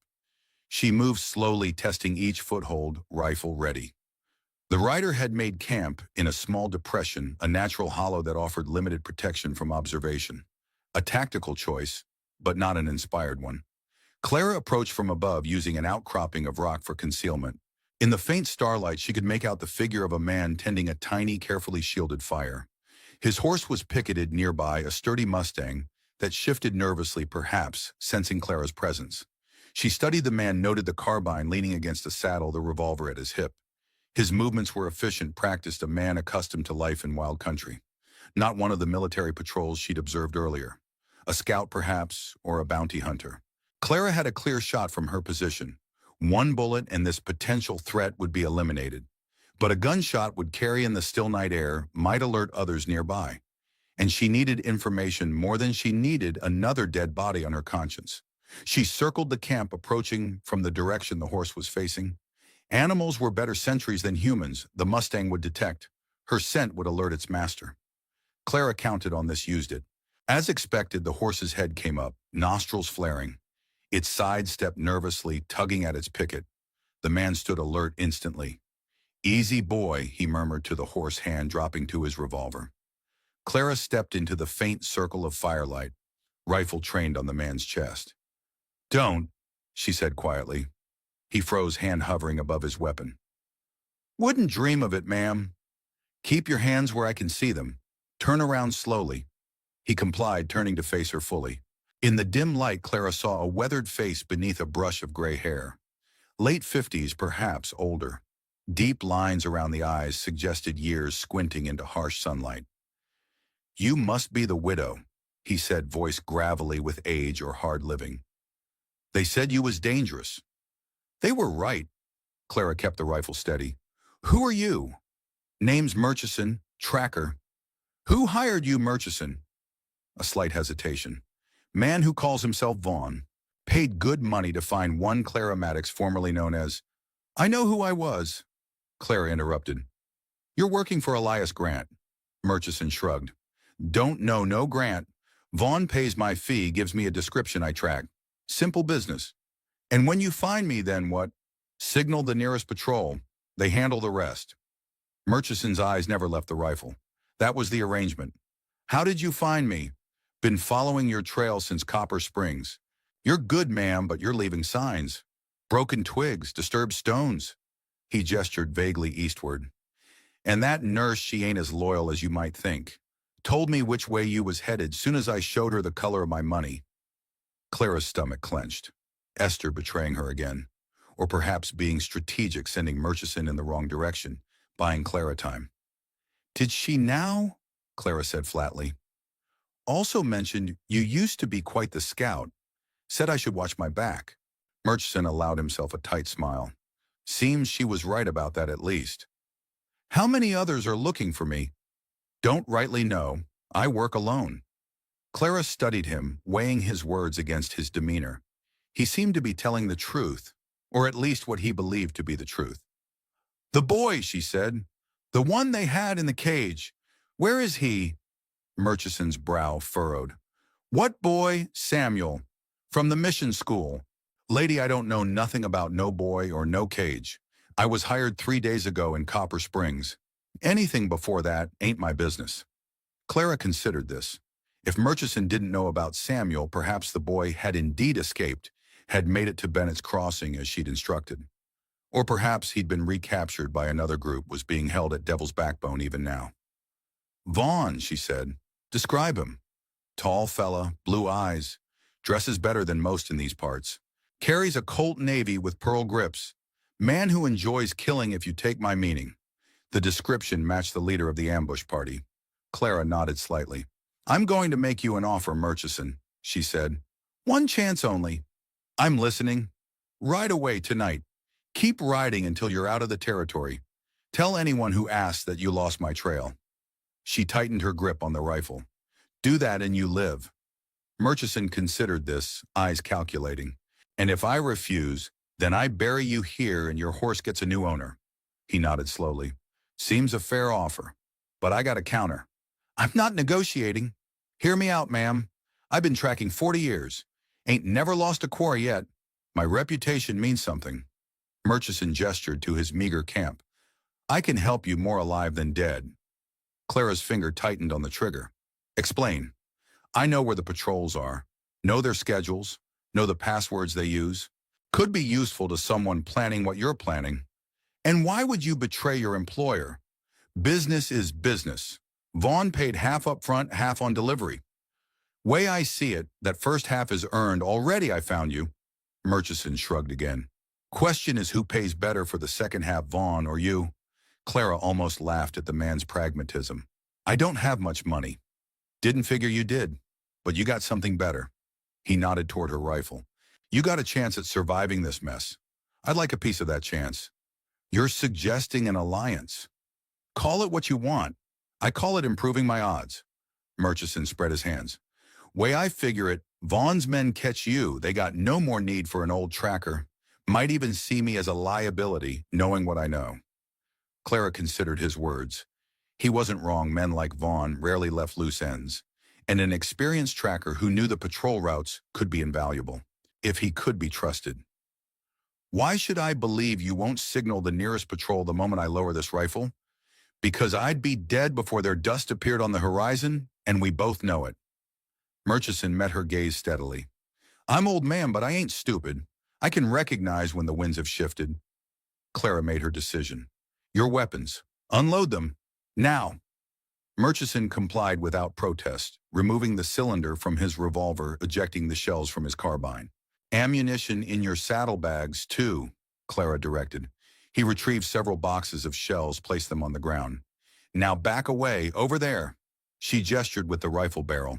She moved slowly, testing each foothold, rifle ready. The rider had made camp in a small depression, a natural hollow that offered limited protection from observation. A tactical choice, but not an inspired one. Clara approached from above, using an outcropping of rock for concealment. In the faint starlight, she could make out the figure of a man tending a tiny, carefully shielded fire. His horse was picketed nearby, a sturdy Mustang that shifted nervously, perhaps sensing Clara's presence. She studied the man, noted the carbine leaning against a saddle, the revolver at his hip. His movements were efficient, practiced, a man accustomed to life in wild country. Not one of the military patrols she'd observed earlier. A scout, perhaps, or a bounty hunter. Clara had a clear shot from her position. One bullet and this potential threat would be eliminated. But a gunshot would carry in the still night air, might alert others nearby. And she needed information more than she needed another dead body on her conscience. She circled the camp, approaching from the direction the horse was facing. Animals were better sentries than humans, the Mustang would detect. Her scent would alert its master. Clara counted on this, used it. As expected, the horse's head came up, nostrils flaring. It sidestepped nervously, tugging at its picket. The man stood alert instantly. "Easy, boy," he murmured to the horse, hand dropping to his revolver. Clara stepped into the faint circle of firelight, rifle trained on the man's chest. "Don't," she said quietly. He froze, hand hovering above his weapon. "Wouldn't dream of it, ma'am. Keep your hands where I can see them. Turn around slowly." He complied, turning to face her fully. In the dim light, Clara saw a weathered face beneath a brush of gray hair. Late 50s, perhaps older. Deep lines around the eyes suggested years squinting into harsh sunlight. "You must be the widow," he said, voice gravelly with age or hard living. "They said you was dangerous." "They were right." Clara kept the rifle steady. "Who are you?" "Name's Murchison, tracker." "Who hired you, Murchison?" A slight hesitation. "Man who calls himself Vaughn. Paid good money to find one Clara Maddox, formerly known as—" "I know who I was," Clara interrupted. "You're working for Elias Grant." Murchison shrugged. "Don't know no Grant. Vaughn pays my fee, gives me a description I track. Simple business. And when you find me, then what? Signal the nearest patrol. They handle the rest." Murchison's eyes never left the rifle. "That was the arrangement." "How did you find me?" "Been following your trail since Copper Springs." "You're good, ma'am, but you're leaving signs. Broken twigs, disturbed stones." He gestured vaguely eastward. "And that nurse, she ain't as loyal as you might think. Told me which way you was headed soon as I showed her the color of my money." Clara's stomach clenched. Esther betraying her again. Or perhaps being strategic, sending Murchison in the wrong direction, buying Clara time. "Did she now?" Clara said flatly. "Also mentioned you used to be quite the scout. Said I should watch my back." Murchison allowed himself a tight smile. "Seems she was right about that at least." "How many others are looking for me?" "Don't rightly know. I work alone." Clara studied him, weighing his words against his demeanor. He seemed to be telling the truth, or at least what he believed to be the truth. "The boy," she said. "The one they had in the cage. Where is he?" Murchison's brow furrowed. "What boy?" "Samuel. From the mission school." "Lady, I don't know nothing about no boy or no cage. I was hired 3 days ago in Copper Springs. Anything before that ain't my business." Clara considered this. If Murchison didn't know about Samuel, perhaps the boy had indeed escaped, had made it to Bennett's Crossing as she'd instructed. Or perhaps he'd been recaptured by another group, was being held at Devil's Backbone even now. "Vaughn," she said. "Describe him." "Tall fella, blue eyes. Dresses better than most in these parts. Carries a Colt Navy with pearl grips. Man who enjoys killing, if you take my meaning." The description matched the leader of the ambush party. Clara nodded slightly. "I'm going to make you an offer, Murchison," she said. "One chance only." "I'm listening." "Ride away tonight. Keep riding until you're out of the territory. Tell anyone who asks that you lost my trail." She tightened her grip on the rifle. "Do that and you live." Murchison considered this, eyes calculating. "And if I refuse, then I bury you here and your horse gets a new owner." He nodded slowly. "Seems a fair offer. But I got a counter." "I'm not negotiating." "Hear me out, ma'am. I've been tracking 40 years. Ain't never lost a quarry yet. My reputation means something." Murchison gestured to his meager camp. "I can help you more alive than dead." Clara's finger tightened on the trigger. "Explain." "I know where the patrols are. Know their schedules. Know the passwords they use. Could be useful to someone planning what you're planning. And why would you betray your employer? Business is business. Vaughn paid half up front, half on delivery. Way I see it, that first half is earned. Already I found you. Murchison shrugged again. Question is who pays better for the second half, Vaughn or you? Clara almost laughed at the man's pragmatism. I don't have much money. Didn't figure you did, but you got something better. He nodded toward her rifle. You got a chance at surviving this mess. I'd like a piece of that chance. You're suggesting an alliance. Call it what you want. I call it improving my odds. Murchison spread his hands. Way I figure it, Vaughn's men catch you. They got no more need for an old tracker. Might even see me as a liability, knowing what I know. Clara considered his words. He wasn't wrong. Men like Vaughn rarely left loose ends, and an experienced tracker who knew the patrol routes could be invaluable, if he could be trusted. Why should I believe you won't signal the nearest patrol the moment I lower this rifle? Because I'd be dead before their dust appeared on the horizon, and we both know it. Murchison met her gaze steadily. I'm old man, but I ain't stupid. I can recognize when the winds have shifted. Clara made her decision. Your weapons. Unload them. Now. Murchison complied without protest, removing the cylinder from his revolver, ejecting the shells from his carbine. Ammunition in your saddlebags, too, Clara directed. He retrieved several boxes of shells, placed them on the ground. Now back away, over there. She gestured with the rifle barrel.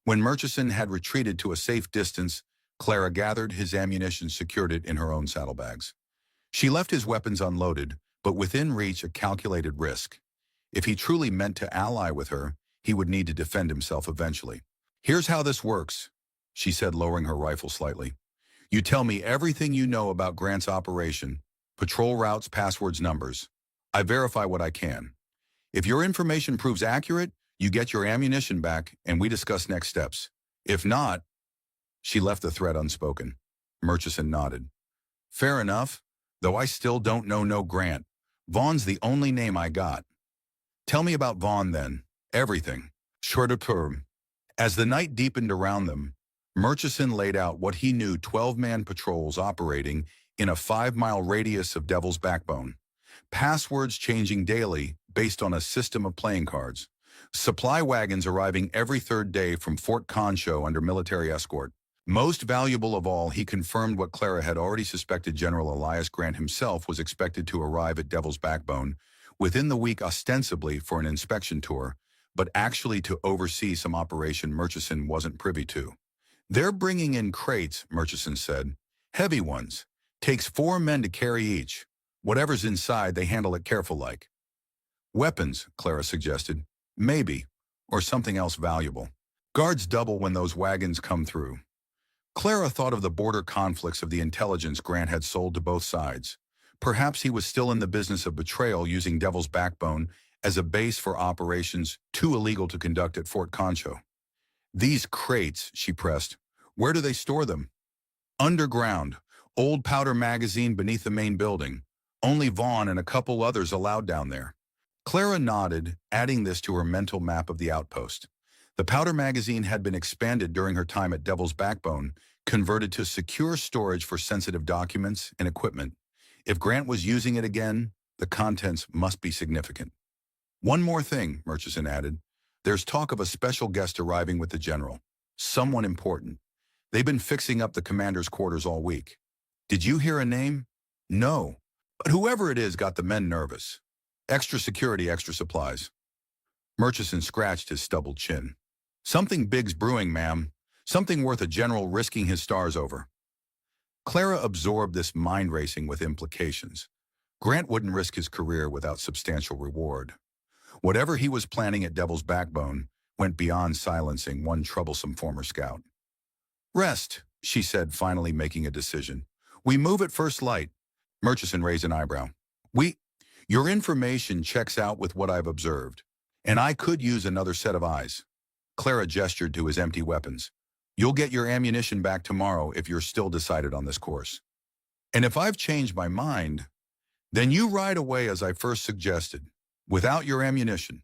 When Murchison had retreated to a safe distance, Clara gathered his ammunition, secured it in her own saddlebags. She left his weapons unloaded, but within reach a calculated risk. If he truly meant to ally with her, he would need to defend himself eventually. Here's how this works, she said, lowering her rifle slightly. You tell me everything you know about Grant's operation, patrol routes, passwords, numbers. I verify what I can. If your information proves accurate, you get your ammunition back and we discuss next steps. If not, she left the threat unspoken. Murchison nodded. Fair enough, though I still don't know no Grant. Vaughn's the only name I got. Tell me about Vaughn then. Everything. Short of term. As the night deepened around them, Murchison laid out what he knew: 12-man patrols operating in a 5-mile radius of Devil's Backbone. Passwords changing daily based on a system of playing cards. Supply wagons arriving every third day from Fort Concho under military escort. Most valuable of all, he confirmed what Clara had already suspected: General Elias Grant himself was expected to arrive at Devil's Backbone within the week, ostensibly for an inspection tour, but actually to oversee some operation Murchison wasn't privy to. They're bringing in crates, Murchison said. Heavy ones. Takes 4 men to carry each. Whatever's inside, they handle it careful like. Weapons, Clara suggested. Maybe. Or something else valuable. Guards double when those wagons come through. Clara thought of the border conflicts of the intelligence Grant had sold to both sides. Perhaps he was still in the business of betrayal, using Devil's Backbone as a base for operations too illegal to conduct at Fort Concho. These crates, she pressed, where do they store them? Underground. Old powder magazine beneath the main building. Only Vaughn and a couple others allowed down there. Clara nodded, adding this to her mental map of the outpost. The powder magazine had been expanded during her time at Devil's Backbone, converted to secure storage for sensitive documents and equipment. If Grant was using it again, the contents must be significant. One more thing, Murchison added. There's talk of a special guest arriving with the general. Someone important. They've been fixing up the commander's quarters all week. Did you hear a name? No. But whoever it is got the men nervous. Extra security, extra supplies. Murchison scratched his stubbled chin. Something big's brewing, ma'am. Something worth a general risking his stars over. Clara absorbed this mind racing with implications. Grant wouldn't risk his career without substantial reward. Whatever he was planning at Devil's Backbone went beyond silencing one troublesome former scout. Rest, she said, finally making a decision. We move at first light. Murchison raised an eyebrow. Your information checks out with what I've observed, and I could use another set of eyes. Clara gestured to his empty weapons. You'll get your ammunition back tomorrow if you're still decided on this course. And if I've changed my mind, then you ride away as I first suggested, without your ammunition.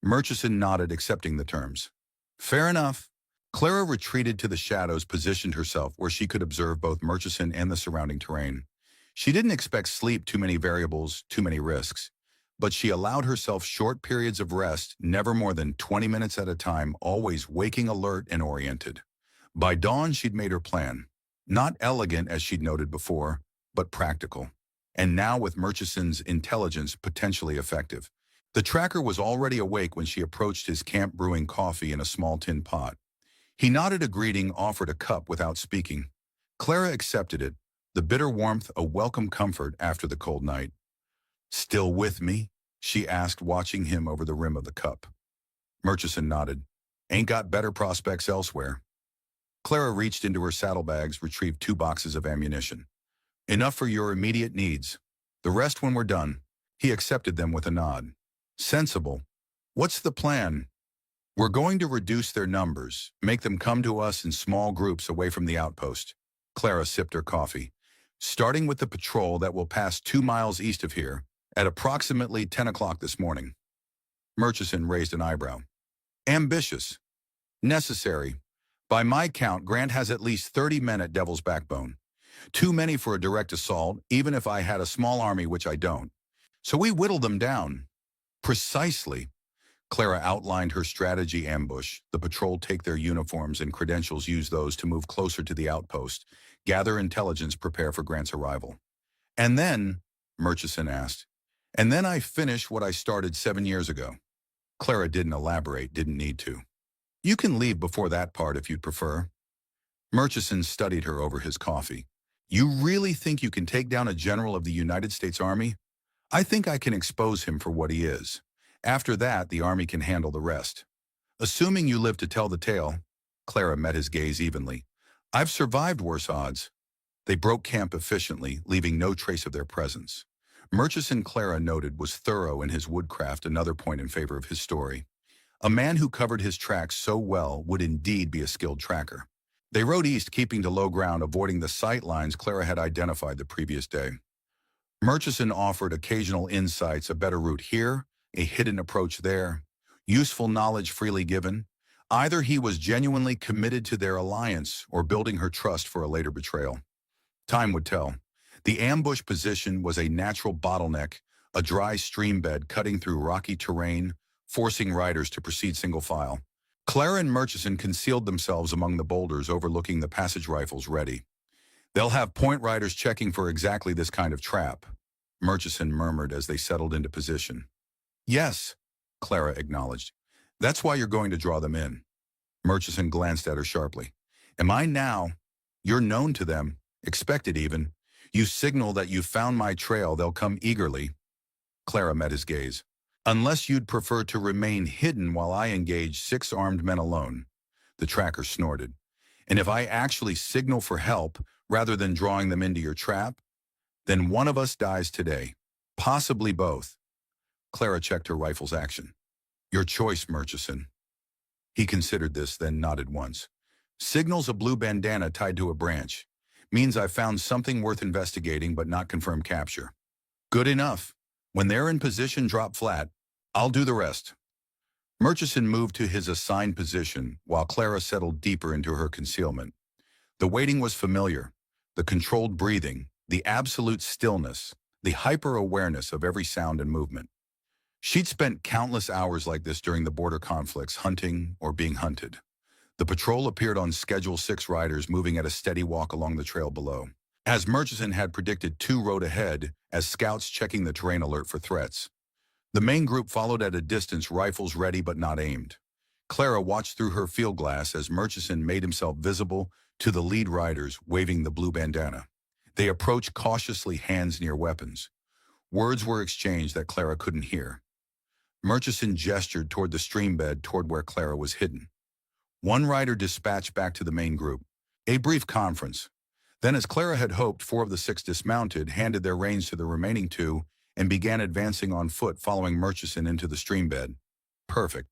Murchison nodded, accepting the terms. Fair enough. Clara retreated to the shadows, positioned herself where she could observe both Murchison and the surrounding terrain. She didn't expect sleep, too many variables, too many risks. But she allowed herself short periods of rest, never more than 20 minutes at a time, always waking alert and oriented. By dawn, she'd made her plan. Not elegant, as she'd noted before, but practical. And now, with Murchison's intelligence, potentially effective. The tracker was already awake when she approached his camp, brewing coffee in a small tin pot. He nodded a greeting, offered a cup without speaking. Clara accepted it, the bitter warmth a welcome comfort after the cold night. "Still with me?" she asked, watching him over the rim of the cup. Murchison nodded. "Ain't got better prospects elsewhere." Clara reached into her saddlebags, retrieved 2 boxes of ammunition. "Enough for your immediate needs. The rest when we're done." He accepted them with a nod. "Sensible. What's the plan?" "We're going to reduce their numbers, make them come to us in small groups away from the outpost." Clara sipped her coffee. "Starting with the patrol that will pass 2 miles east of here, at approximately 10 o'clock this morning." Murchison raised an eyebrow. "Ambitious. Necessary. By my count, Grant has at least 30 men at Devil's Backbone. Too many for a direct assault, even if I had a small army, which I don't. So we whittled them down." "Precisely." Clara outlined her strategy: ambush. The patrol take their uniforms and credentials, use those to move closer to the outpost, gather intelligence, prepare for Grant's arrival. "And then," Murchison asked, "and then I finish what I started 7 years ago." Clara didn't elaborate, didn't need to. "You can leave before that part if you'd prefer." Murchison studied her over his coffee. "You really think you can take down a general of the United States Army?" "I think I can expose him for what he is. After that, the Army can handle the rest. Assuming you live to tell the tale." Clara met his gaze evenly. "I've survived worse odds." They broke camp efficiently, leaving no trace of their presence. Murchison, Clara noted, was thorough in his woodcraft, another point in favor of his story. A man who covered his tracks so well would indeed be a skilled tracker. They rode east, keeping to low ground, avoiding the sight lines Clara had identified the previous day. Murchison offered occasional insights: a better route here, a hidden approach there, useful knowledge freely given. Either he was genuinely committed to their alliance or building her trust for a later betrayal. Time would tell. The ambush position was a natural bottleneck, a dry stream bed cutting through rocky terrain, forcing riders to proceed single file. Clara and Murchison concealed themselves among the boulders, overlooking the passage rifles ready. "They'll have point riders checking for exactly this kind of trap," Murchison murmured as they settled into position. "Yes," Clara acknowledged. "That's why you're going to draw them in." Murchison glanced at her sharply. "Am I now? You're known to them, expected even. You signal that you've found my trail, they'll come eagerly." Clara met his gaze. "Unless you'd prefer to remain hidden while I engage 6 armed men alone." The tracker snorted. "And if I actually signal for help, rather than drawing them into your trap, then one of us dies today. Possibly both." Clara checked her rifle's action. "Your choice, Murchison." He considered this, then nodded once. "Signals a blue bandana tied to a branch. Means I've found something worth investigating, but not confirmed capture." "Good enough. When they're in position, drop flat. I'll do the rest." Murchison moved to his assigned position, while Clara settled deeper into her concealment. The waiting was familiar. The controlled breathing, the absolute stillness, the hyper-awareness of every sound and movement. She'd spent countless hours like this during the border conflicts, hunting or being hunted. The patrol appeared on schedule, 6 riders moving at a steady walk along the trail below. As Murchison had predicted, 2 rode ahead, as scouts checking the terrain, alert for threats. The main group followed at a distance, rifles ready but not aimed. Clara watched through her field glass as Murchison made himself visible to the lead riders, waving the blue bandana. They approached cautiously, hands near weapons. Words were exchanged that Clara couldn't hear. Murchison gestured toward the stream bed, toward where Clara was hidden. One rider dispatched back to the main group. A brief conference. Then, as Clara had hoped, 4 of the 6 dismounted, handed their reins to the remaining 2, and began advancing on foot, following Murchison into the stream bed. Perfect.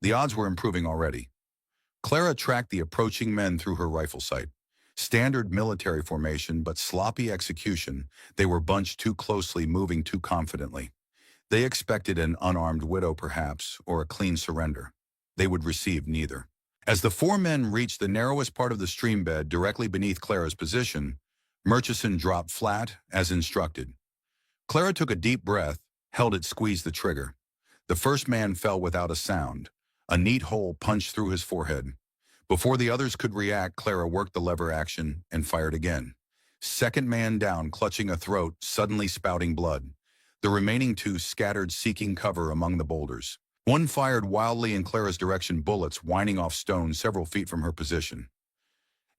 The odds were improving already. Clara tracked the approaching men through her rifle sight. Standard military formation, but sloppy execution. They were bunched too closely, moving too confidently. They expected an unarmed widow, perhaps, or a clean surrender. They would receive neither. As the 4 men reached the narrowest part of the stream bed directly beneath Clara's position, Murchison dropped flat, as instructed. Clara took a deep breath, held it, squeezed the trigger. The first man fell without a sound. A neat hole punched through his forehead. Before the others could react, Clara worked the lever action and fired again. Second man down, clutching a throat, suddenly spouting blood. The remaining two scattered, seeking cover among the boulders. One fired wildly in Clara's direction, bullets whining off stone several feet from her position.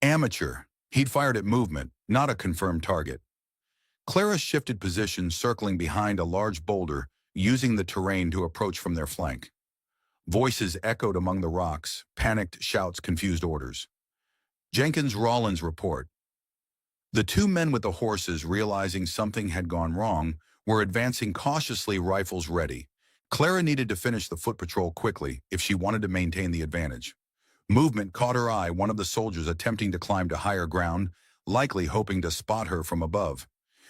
Amateur. He'd fired at movement, not a confirmed target. Clara shifted position, circling behind a large boulder, using the terrain to approach from their flank. Voices echoed among the rocks, panicked shouts, confused orders. Jenkins Rawlins report. The two men with the horses, realizing something had gone wrong, were advancing cautiously, rifles ready. Clara needed to finish the foot patrol quickly if she wanted to maintain the advantage. Movement caught her eye, one of the soldiers attempting to climb to higher ground, likely hoping to spot her from above.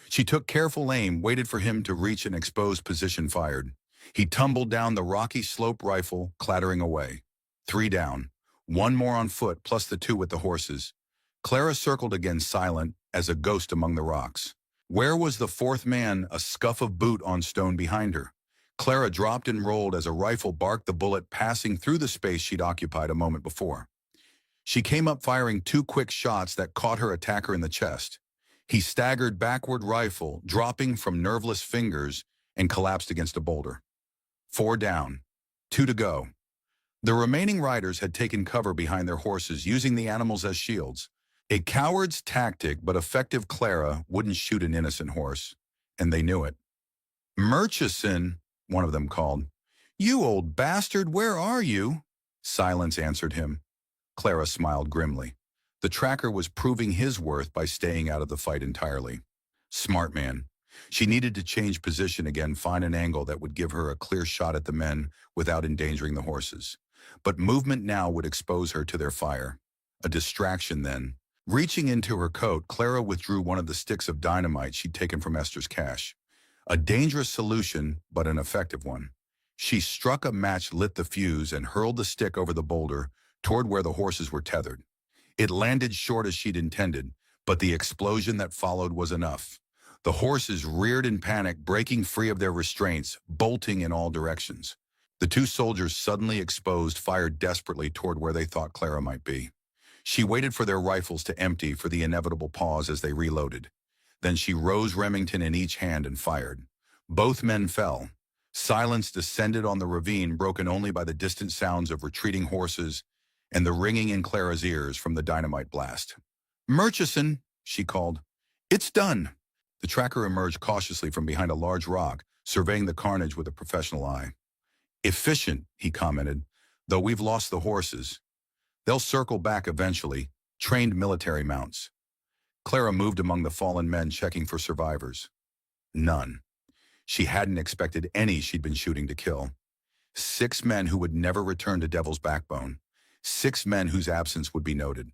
She took careful aim, waited for him to reach an exposed position, fired. He tumbled down the rocky slope, rifle clattering away. 3 down. 1 more on foot, plus the 2 with the horses. Clara circled again, silent as a ghost among the rocks. Where was the 4th man? A scuff of boot on stone behind her. Clara dropped and rolled as a rifle barked, the bullet passing through the space she'd occupied a moment before. She came up, firing 2 quick shots that caught her attacker in the chest. He staggered backward, rifle dropping from nerveless fingers, and collapsed against a boulder. 4 down. 2 to go. The remaining riders had taken cover behind their horses, using the animals as shields. A coward's tactic, but effective. Clara wouldn't shoot an innocent horse, and they knew it. "Murchison," one of them called. "You old bastard, where are you?" Silence answered him. Clara smiled grimly. The tracker was proving his worth by staying out of the fight entirely. Smart man. She needed to change position again, find an angle that would give her a clear shot at the men without endangering the horses. But movement now would expose her to their fire. A distraction then. Reaching into her coat, Clara withdrew one of the sticks of dynamite she'd taken from Esther's cache. A dangerous solution, but an effective one. She struck a match, lit the fuse, and hurled the stick over the boulder toward where the horses were tethered. It landed short as she'd intended, but the explosion that followed was enough. The horses reared in panic, breaking free of their restraints, bolting in all directions. The 2 soldiers, suddenly exposed, fired desperately toward where they thought Clara might be. She waited for their rifles to empty for the inevitable pause as they reloaded. Then she rose, Remington in each hand, and fired. Both men fell. Silence descended on the ravine, broken only by the distant sounds of retreating horses and the ringing in Clara's ears from the dynamite blast. "Murchison," she called. "It's done." The tracker emerged cautiously from behind a large rock, surveying the carnage with a professional eye. "Efficient," he commented, "though we've lost the horses. They'll circle back eventually, trained military mounts." Clara moved among the fallen men, checking for survivors. None. She hadn't expected any she'd been shooting to kill. 6 men who would never return to Devil's Backbone. 6 men whose absence would be noted.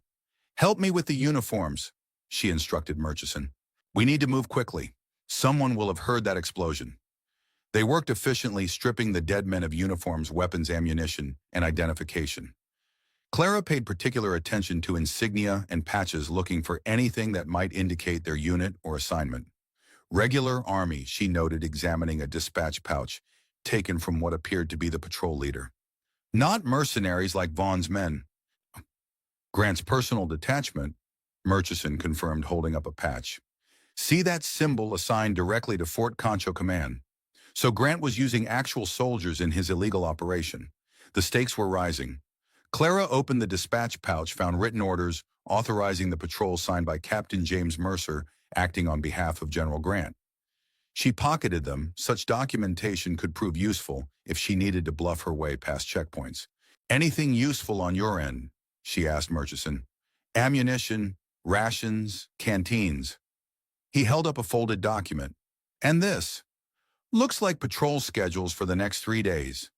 "Help me with the uniforms," she instructed Murchison. "We need to move quickly. Someone will have heard that explosion." They worked efficiently, stripping the dead men of uniforms, weapons, ammunition, and identification. Clara paid particular attention to insignia and patches, looking for anything that might indicate their unit or assignment. Regular Army, she noted, examining a dispatch pouch taken from what appeared to be the patrol leader. Not mercenaries like Vaughn's men. "Grant's personal detachment," Murchison confirmed, holding up a patch. "See that symbol assigned directly to Fort Concho Command? So Grant was using actual soldiers in his illegal operation." The stakes were rising. Clara opened the dispatch pouch, found written orders authorizing the patrol signed by Captain James Mercer, acting on behalf of General Grant. She pocketed them. Such documentation could prove useful if she needed to bluff her way past checkpoints. "Anything useful on your end?" she asked Murchison. "Ammunition, rations, canteens." He held up a folded document. "And this? Looks like patrol schedules for the next 3 days."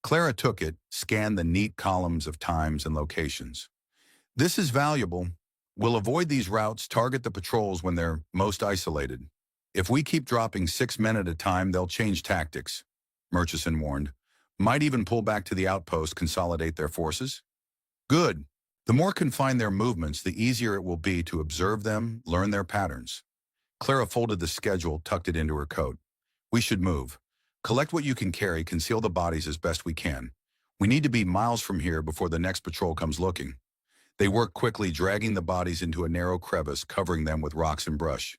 Clara took it, scanned the neat columns of times and locations. "This is valuable. We'll avoid these routes, target the patrols when they're most isolated. If we keep dropping 6 men at a time, they'll change tactics," Murchison warned. "Might even pull back to the outpost, consolidate their forces." "Good." The more confined their movements, the easier it will be to observe them, learn their patterns. Clara folded the schedule, tucked it into her coat. We should move. Collect what you can carry, conceal the bodies as best we can. We need to be miles from here before the next patrol comes looking. They worked quickly, dragging the bodies into a narrow crevice, covering them with rocks and brush.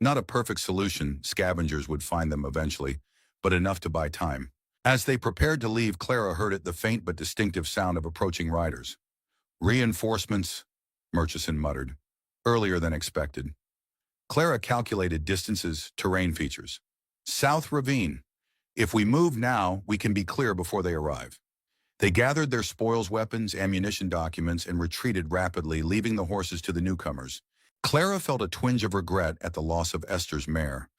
Not a perfect solution, scavengers would find them eventually, but enough to buy time. As they prepared to leave, Clara heard the faint but distinctive sound of approaching riders. Reinforcements, Murchison muttered. Earlier than expected. Clara calculated distances, terrain features. South ravine. If we move now, we can be clear before they arrive. They gathered their spoils, weapons, ammunition, documents, and retreated rapidly, leaving the horses to the newcomers. Clara felt a twinge of regret at the loss of Esther's mare,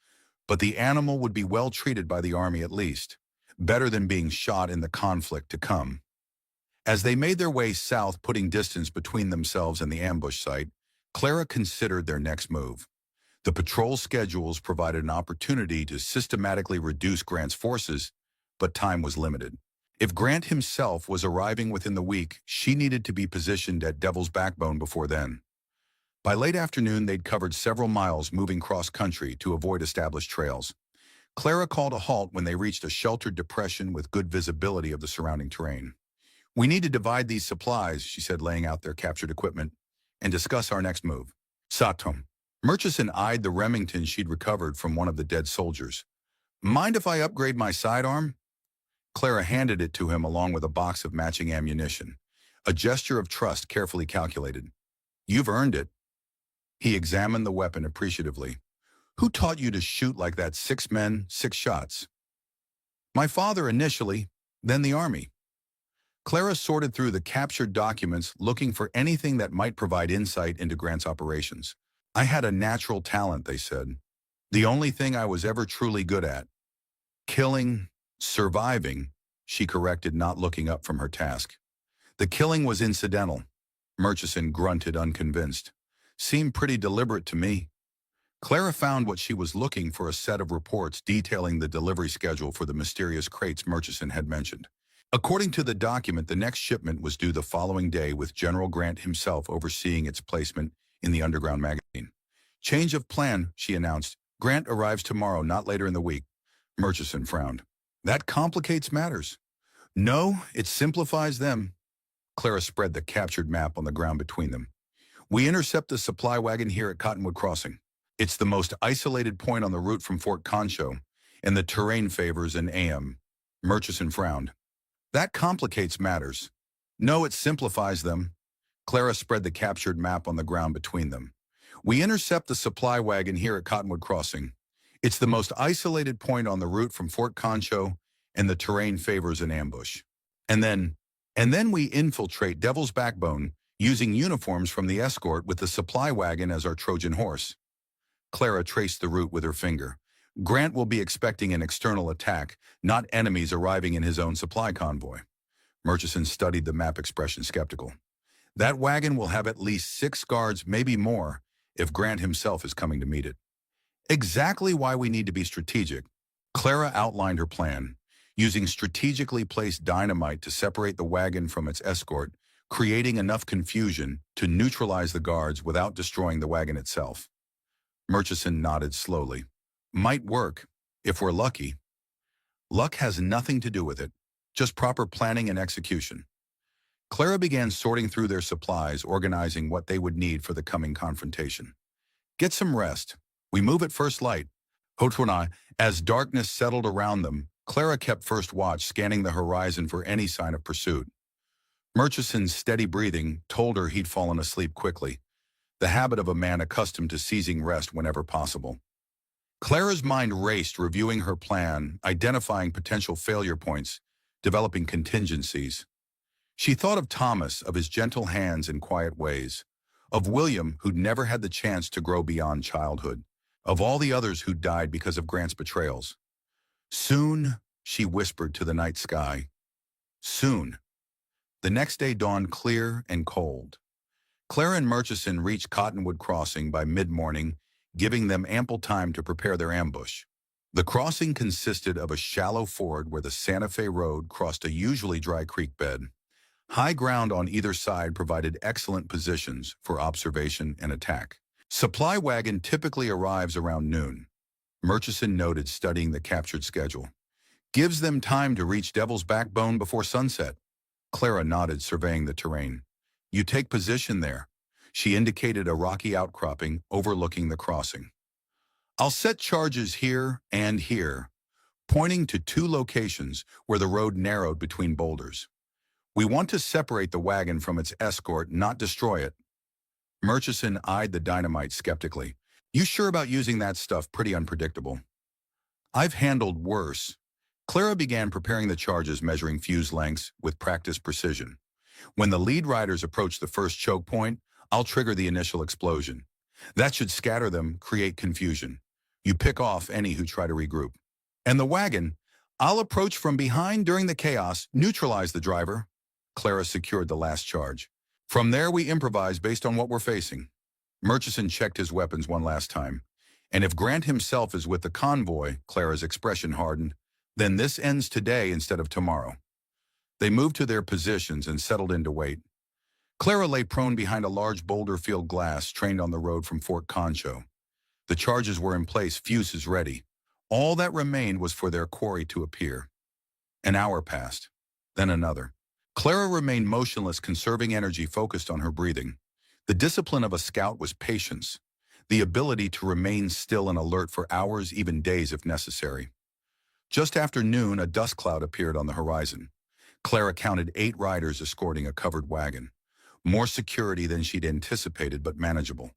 but the animal would be well treated by the army at least, better than being shot in the conflict to come. As they made their way south, putting distance between themselves and the ambush site, Clara considered their next move. The patrol schedules provided an opportunity to systematically reduce Grant's forces, but time was limited. If Grant himself was arriving within the week, she needed to be positioned at Devil's Backbone before then. By late afternoon, they'd covered several miles, moving cross-country to avoid established trails. Clara called a halt when they reached a sheltered depression with good visibility of the surrounding terrain. We need to divide these supplies, she said, laying out their captured equipment, and discuss our next move. Satom. Murchison eyed the Remington she'd recovered from one of the dead soldiers. Mind if I upgrade my sidearm? Clara handed it to him along with a box of matching ammunition, a gesture of trust carefully calculated. You've earned it. He examined the weapon appreciatively. Who taught you to shoot like that? 6 men, 6 shots. My father initially, then the army. Clara sorted through the captured documents, looking for anything that might provide insight into Grant's operations. I had a natural talent, they said. The only thing I was ever truly good at. Killing, surviving, she corrected, not looking up from her task. The killing was incidental. Murchison grunted, unconvinced. Seemed pretty deliberate to me. Clara found what she was looking for, a set of reports detailing the delivery schedule for the mysterious crates Murchison had mentioned. According to the document, the next shipment was due the following day, with General Grant himself overseeing its placement in the underground magazine. Change of plan, she announced. Grant arrives tomorrow, not later in the week. Murchison frowned. That complicates matters. No, it simplifies them. Clara spread the captured map on the ground between them. We intercept the supply wagon here at Cottonwood Crossing. It's the most isolated point on the route from Fort Concho, and the terrain favors an AM. Murchison frowned. That complicates matters. No, it simplifies them. Clara spread the captured map on the ground between them. We intercept the supply wagon here at Cottonwood Crossing. It's the most isolated point on the route from Fort Concho, and the terrain favors an ambush. And then we infiltrate Devil's Backbone, using uniforms from the escort with the supply wagon as our Trojan horse. Clara traced the route with her finger. Grant will be expecting an external attack, not enemies arriving in his own supply convoy. Murchison studied the map, expression skeptical. That wagon will have at least 6 guards, maybe more, if Grant himself is coming to meet it. Exactly why we need to be strategic. Clara outlined her plan, using strategically placed dynamite to separate the wagon from its escort, creating enough confusion to neutralize the guards without destroying the wagon itself. Murchison nodded slowly. Might work, if we're lucky. Luck has nothing to do with it, just proper planning and execution. Clara began sorting through their supplies, organizing what they would need for the coming confrontation. Get some rest. We move at first light. Hotwana, as darkness settled around them, Clara kept first watch, scanning the horizon for any sign of pursuit. Murchison's steady breathing told her he'd fallen asleep quickly, the habit of a man accustomed to seizing rest whenever possible. Clara's mind raced, reviewing her plan, identifying potential failure points, developing contingencies. She thought of Thomas, of his gentle hands and quiet ways, of William, who'd never had the chance to grow beyond childhood, of all the others who'd died because of Grant's betrayals. Soon, she whispered to the night sky. Soon. The next day dawned clear and cold. Clara and Murchison reached Cottonwood Crossing by mid-morning, giving them ample time to prepare their ambush. The crossing consisted of a shallow ford where the Santa Fe Road crossed a usually dry creek bed. High ground on either side provided excellent positions for observation and attack. Supply wagon typically arrives around noon. Murchison noted, studying the captured schedule. Gives them time to reach Devil's Backbone before sunset. Clara nodded, surveying the terrain. You take position there. She indicated a rocky outcropping overlooking the crossing. I'll set charges here and here, pointing to two locations where the road narrowed between boulders. We want to separate the wagon from its escort, not destroy it. Murchison eyed the dynamite skeptically. You sure about using that stuff? Pretty unpredictable. I've handled worse. Clara began preparing the charges, measuring fuse lengths with practiced precision. When the lead riders approach the first choke point, I'll trigger the initial explosion. That should scatter them, create confusion. You pick off any who try to regroup. And the wagon, I'll approach from behind during the chaos, neutralize the driver. Clara secured the last charge. From there, we improvise based on what we're facing. Murchison checked his weapons one last time. And if Grant himself is with the convoy, Clara's expression hardened, then this ends today instead of tomorrow. They moved to their positions and settled in to wait. Clara lay prone behind a large boulder-filled glass trained on the road from Fort Concho. The charges were in place, fuses ready. All that remained was for their quarry to appear. An hour passed, then another. Clara remained motionless, conserving energy, focused on her breathing. The discipline of a scout was patience, the ability to remain still and alert for hours, even days if necessary. Just after noon, a dust cloud appeared on the horizon. Clara counted 8 riders escorting a covered wagon. More security than she'd anticipated, but manageable.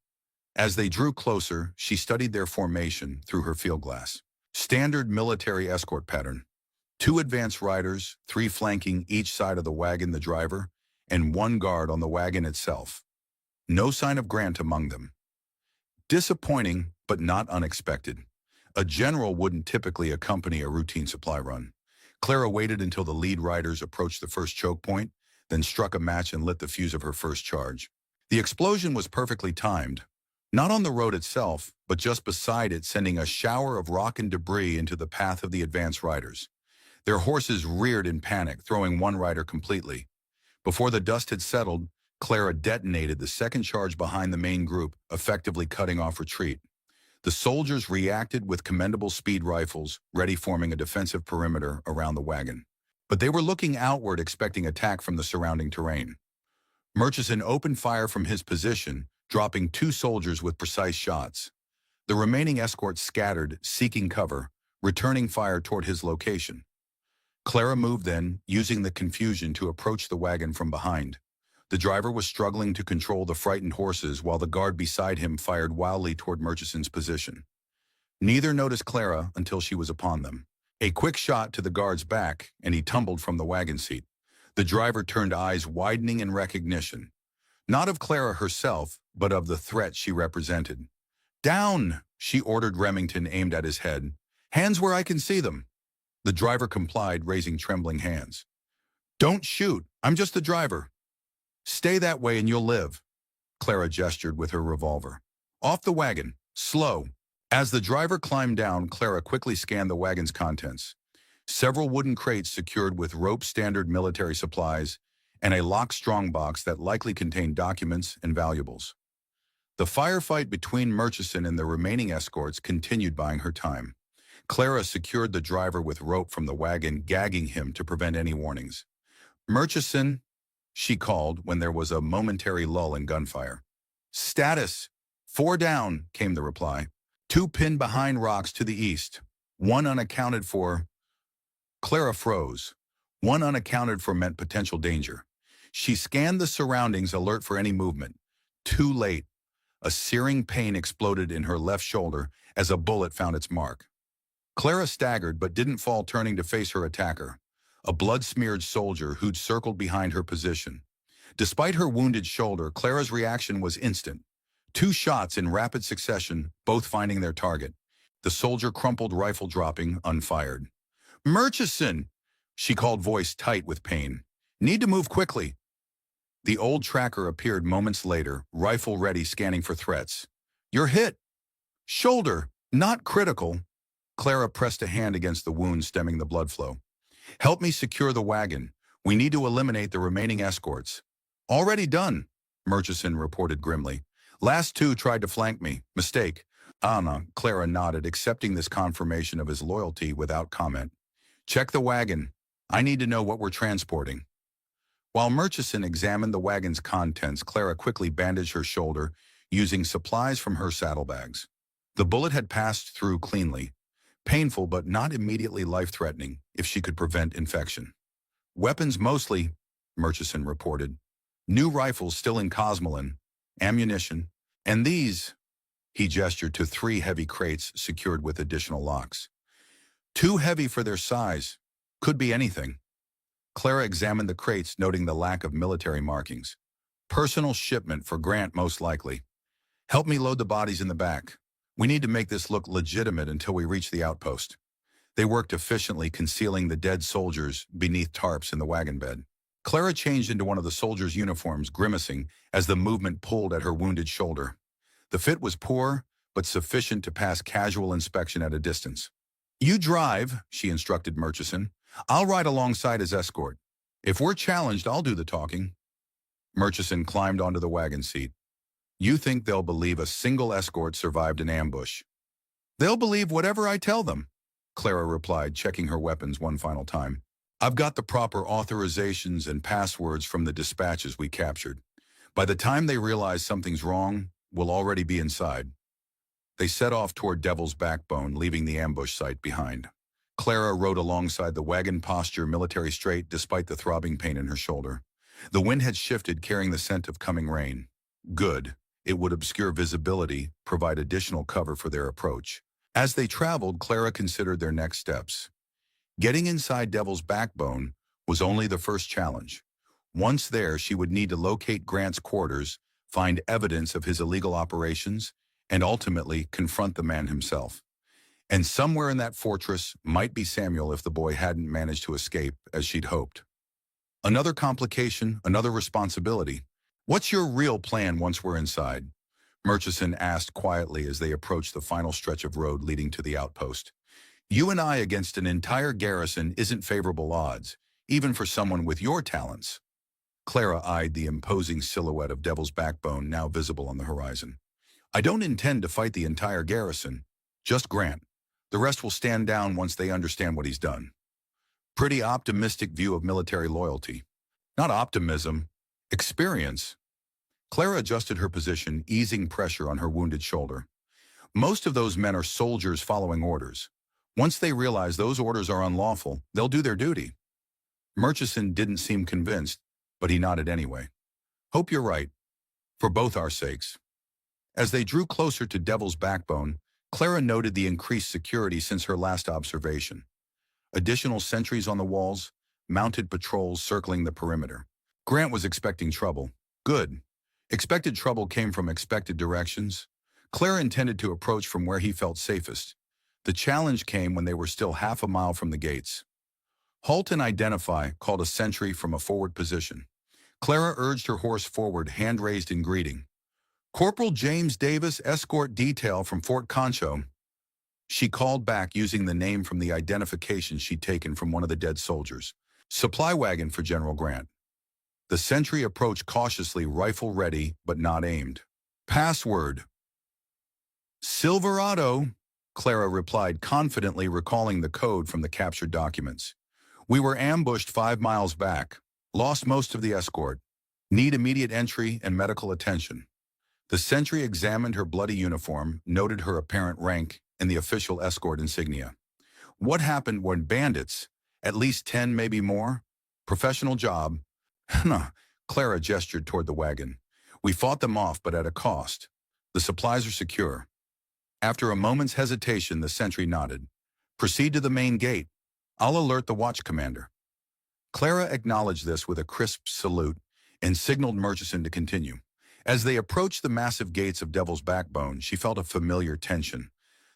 As they drew closer, she studied their formation through her field glass. Standard military escort pattern. 2 advance riders, 3 flanking each side of the wagon, the driver, and 1 guard on the wagon itself. No sign of Grant among them. Disappointing, but not unexpected. A general wouldn't typically accompany a routine supply run. Clara waited until the lead riders approached the first choke point, then struck a match and lit the fuse of her first charge. The explosion was perfectly timed, not on the road itself, but just beside it, sending a shower of rock and debris into the path of the advance riders. Their horses reared in panic, throwing one rider completely. Before the dust had settled, Clara detonated the second charge behind the main group, effectively cutting off retreat. The soldiers reacted with commendable speed, rifles ready, forming a defensive perimeter around the wagon. But they were looking outward, expecting attack from the surrounding terrain. Murchison opened fire from his position, dropping 2 soldiers with precise shots. The remaining escort scattered, seeking cover, returning fire toward his location. Clara moved then, using the confusion to approach the wagon from behind. The driver was struggling to control the frightened horses while the guard beside him fired wildly toward Murchison's position. Neither noticed Clara until she was upon them. A quick shot to the guard's back, and he tumbled from the wagon seat. The driver turned, eyes widening in recognition. Not of Clara herself, but of the threat she represented. "Down!" she ordered. Remington aimed at his head. "Hands where I can see them." The driver complied, raising trembling hands. "Don't shoot. I'm just the driver." "Stay that way and you'll live." Clara gestured with her revolver. "Off the wagon. Slow." As the driver climbed down, Clara quickly scanned the wagon's contents. Several wooden crates secured with rope, standard military supplies, and a locked strongbox that likely contained documents and valuables. The firefight between Murchison and the remaining escorts continued, buying her time. Clara secured the driver with rope from the wagon, gagging him to prevent any warnings. "Murchison," she called when there was a momentary lull in gunfire. "Status. 4 down," came the reply. 2 pinned behind rocks to the east. 1 unaccounted for. Clara froze. 1 unaccounted for meant potential danger. She scanned the surroundings, alert for any movement. Too late. A searing pain exploded in her left shoulder as a bullet found its mark. Clara staggered but didn't fall, turning to face her attacker, a blood-smeared soldier who'd circled behind her position. Despite her wounded shoulder, Clara's reaction was instant. 2 shots in rapid succession, both finding their target. The soldier crumpled, rifle dropping, unfired. "Murchison!" she called, voice tight with pain. "Need to move quickly." The old tracker appeared moments later, rifle ready, scanning for threats. "You're hit. Shoulder, not critical." Clara pressed a hand against the wound, stemming the blood flow. "Help me secure the wagon. We need to eliminate the remaining escorts. Already done, Murchison reported grimly. Last two tried to flank me. Mistake. Anna, Clara nodded, accepting this confirmation of his loyalty without comment. Check the wagon. I need to know what we're transporting. While Murchison examined the wagon's contents, Clara quickly bandaged her shoulder using supplies from her saddlebags. The bullet had passed through cleanly, painful but not immediately life-threatening if she could prevent infection. Weapons mostly, Murchison reported. New rifles still in Cosmoline, ammunition, and these, he gestured to 3 heavy crates secured with additional locks. Too heavy for their size. Could be anything. Clara examined the crates, noting the lack of military markings. Personal shipment for Grant, most likely. Help me load the bodies in the back. We need to make this look legitimate until we reach the outpost. They worked efficiently, concealing the dead soldiers beneath tarps in the wagon bed. Clara changed into one of the soldiers' uniforms, grimacing as the movement pulled at her wounded shoulder. The fit was poor, but sufficient to pass casual inspection at a distance. You drive, she instructed Murchison. I'll ride alongside as escort. If we're challenged, I'll do the talking. Murchison climbed onto the wagon seat. You think they'll believe a single escort survived an ambush? They'll believe whatever I tell them, Clara replied, checking her weapons one final time. I've got the proper authorizations and passwords from the dispatches we captured. By the time they realize something's wrong, we'll already be inside. They set off toward Devil's Backbone, leaving the ambush site behind. Clara rode alongside the wagon, posture military straight despite the throbbing pain in her shoulder. The wind had shifted, carrying the scent of coming rain. Good. It would obscure visibility, provide additional cover for their approach. As they traveled, Clara considered their next steps. Getting inside Devil's Backbone was only the first challenge. Once there, she would need to locate Grant's quarters, find evidence of his illegal operations, and ultimately confront the man himself. And somewhere in that fortress might be Samuel if the boy hadn't managed to escape as she'd hoped. Another complication, another responsibility. What's your real plan once we're inside? Murchison asked quietly as they approached the final stretch of road leading to the outpost. You and I against an entire garrison isn't favorable odds, even for someone with your talents. Clara eyed the imposing silhouette of Devil's Backbone now visible on the horizon. I don't intend to fight the entire garrison, just Grant. The rest will stand down once they understand what he's done. Pretty optimistic view of military loyalty. Not optimism, experience. Clara adjusted her position, easing pressure on her wounded shoulder. Most of those men are soldiers following orders. Once they realize those orders are unlawful, they'll do their duty. Murchison didn't seem convinced, but he nodded anyway. Hope you're right, for both our sakes. As they drew closer to Devil's Backbone, Clara noted the increased security since her last observation. Additional sentries on the walls, mounted patrols circling the perimeter. Grant was expecting trouble. Good. Expected trouble came from expected directions. Clara intended to approach from where he felt safest. The challenge came when they were still half a mile from the gates. Halt and identify, called a sentry from a forward position. Clara urged her horse forward, hand raised in greeting. Corporal James Davis, escort detail from Fort Concho. She called back using the name from the identification she'd taken from one of the dead soldiers. Supply wagon for General Grant. The sentry approached cautiously, rifle ready, but not aimed. Password. Silverado, Clara replied confidently, recalling the code from the captured documents. We were ambushed 5 miles back. Lost most of the escort. Need immediate entry and medical attention. The sentry examined her bloody uniform, noted her apparent rank, and the official escort insignia. What happened when bandits, at least 10, maybe more? Professional job. Clara gestured toward the wagon. We fought them off, but at a cost. The supplies are secure. After a moment's hesitation, the sentry nodded. Proceed to the main gate. I'll alert the watch commander. Clara acknowledged this with a crisp salute and signaled Murchison to continue. As they approached the massive gates of Devil's Backbone, she felt a familiar tension.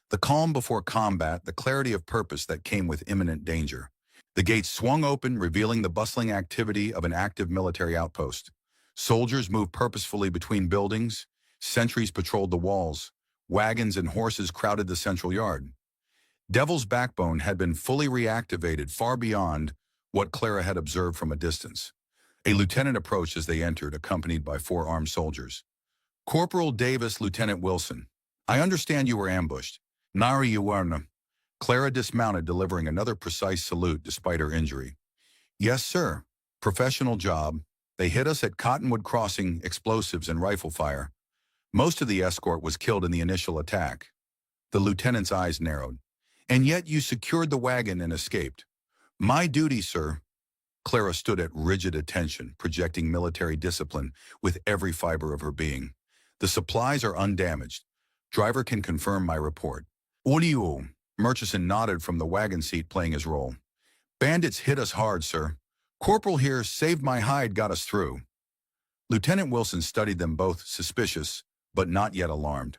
The calm before combat, the clarity of purpose that came with imminent danger. The gates swung open, revealing the bustling activity of an active military outpost. Soldiers moved purposefully between buildings. Sentries patrolled the walls. Wagons and horses crowded the central yard. Devil's Backbone had been fully reactivated far beyond what Clara had observed from a distance. A lieutenant approached as they entered, accompanied by 4 armed soldiers. Corporal Davis, Lieutenant Wilson. I understand you were ambushed. Nari Yuwarna. Clara dismounted, delivering another precise salute despite her injury. Yes, sir. Professional job. They hit us at Cottonwood Crossing, explosives and rifle fire. Most of the escort was killed in the initial attack. The lieutenant's eyes narrowed. And yet you secured the wagon and escaped. My duty, sir. Clara stood at rigid attention, projecting military discipline with every fiber of her being. The supplies are undamaged. Driver can confirm my report. Uliu. Murchison nodded from the wagon seat, playing his role. Bandits hit us hard, sir. Corporal here saved my hide, got us through. Lieutenant Wilson studied them both, suspicious, but not yet alarmed.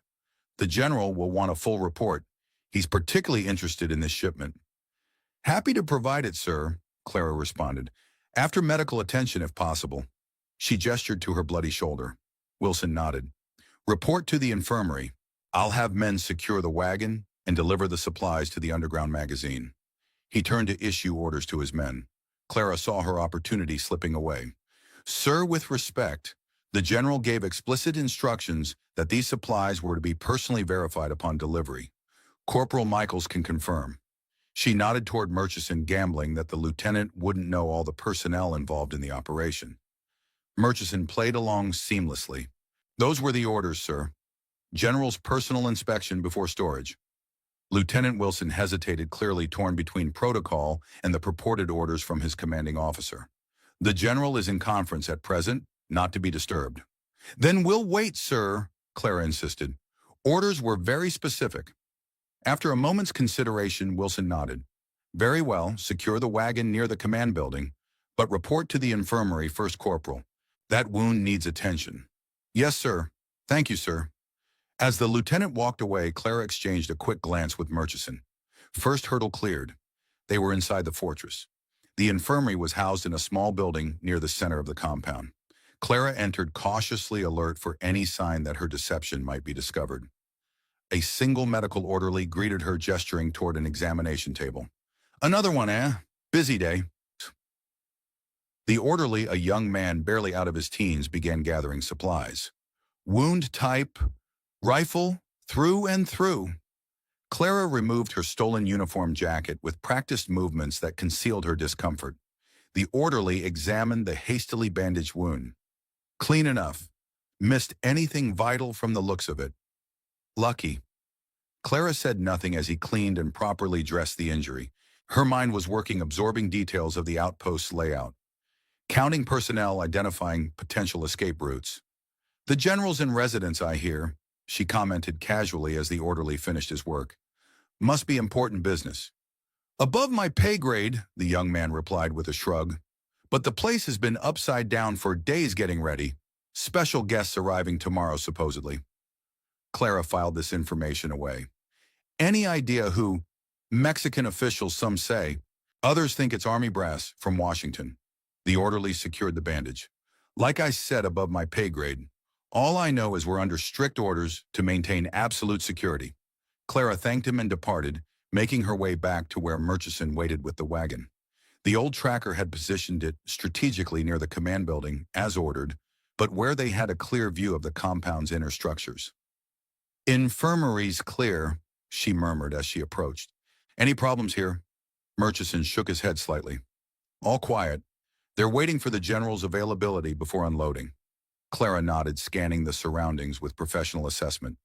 The general will want a full report. He's particularly interested in this shipment. Happy to provide it, sir, Clara responded. After medical attention, if possible. She gestured to her bloody shoulder. Wilson nodded. Report to the infirmary. I'll have men secure the wagon and deliver the supplies to the underground magazine. He turned to issue orders to his men. Clara saw her opportunity slipping away. Sir, with respect, the general gave explicit instructions that these supplies were to be personally verified upon delivery. Corporal Michaels can confirm. She nodded toward Murchison, gambling that the lieutenant wouldn't know all the personnel involved in the operation. Murchison played along seamlessly. Those were the orders, sir. General's personal inspection before storage. Lieutenant Wilson hesitated, clearly torn between protocol and the purported orders from his commanding officer. The general is in conference at present, not to be disturbed. Then we'll wait, sir, Clara insisted. Orders were very specific. After a moment's consideration, Wilson nodded. Very well, secure the wagon near the command building, but report to the infirmary first, Corporal. That wound needs attention. Yes, sir. Thank you, sir. As the lieutenant walked away, Clara exchanged a quick glance with Murchison. First hurdle cleared. They were inside the fortress. The infirmary was housed in a small building near the center of the compound. Clara entered, cautiously alert for any sign that her deception might be discovered. A single medical orderly greeted her, gesturing toward an examination table. Another one, eh? Busy day. The orderly, a young man barely out of his teens, began gathering supplies. Wound type, rifle, through and through. Clara removed her stolen uniform jacket with practiced movements that concealed her discomfort. The orderly examined the hastily bandaged wound. Clean enough. Missed anything vital from the looks of it. Lucky. Clara said nothing as he cleaned and properly dressed the injury. Her mind was working, absorbing details of the outpost's layout. Counting personnel, identifying potential escape routes. The general's in residence, I hear, she commented casually as the orderly finished his work. Must be important business. Above my pay grade, the young man replied with a shrug. But the place has been upside down for days getting ready. Special guests arriving tomorrow, supposedly. Clara filed this information away. Any idea who? Mexican officials, some say. Others think it's Army brass from Washington. The orderly secured the bandage. Like I said, above my pay grade. All I know is we're under strict orders to maintain absolute security. Clara thanked him and departed, making her way back to where Murchison waited with the wagon. The old tracker had positioned it strategically near the command building, as ordered, but where they had a clear view of the compound's inner structures. Infirmary's clear, she murmured as she approached. Any problems here? Murchison shook his head slightly. All quiet. They're waiting for the general's availability before unloading. Clara nodded, scanning the surroundings with professional assessment.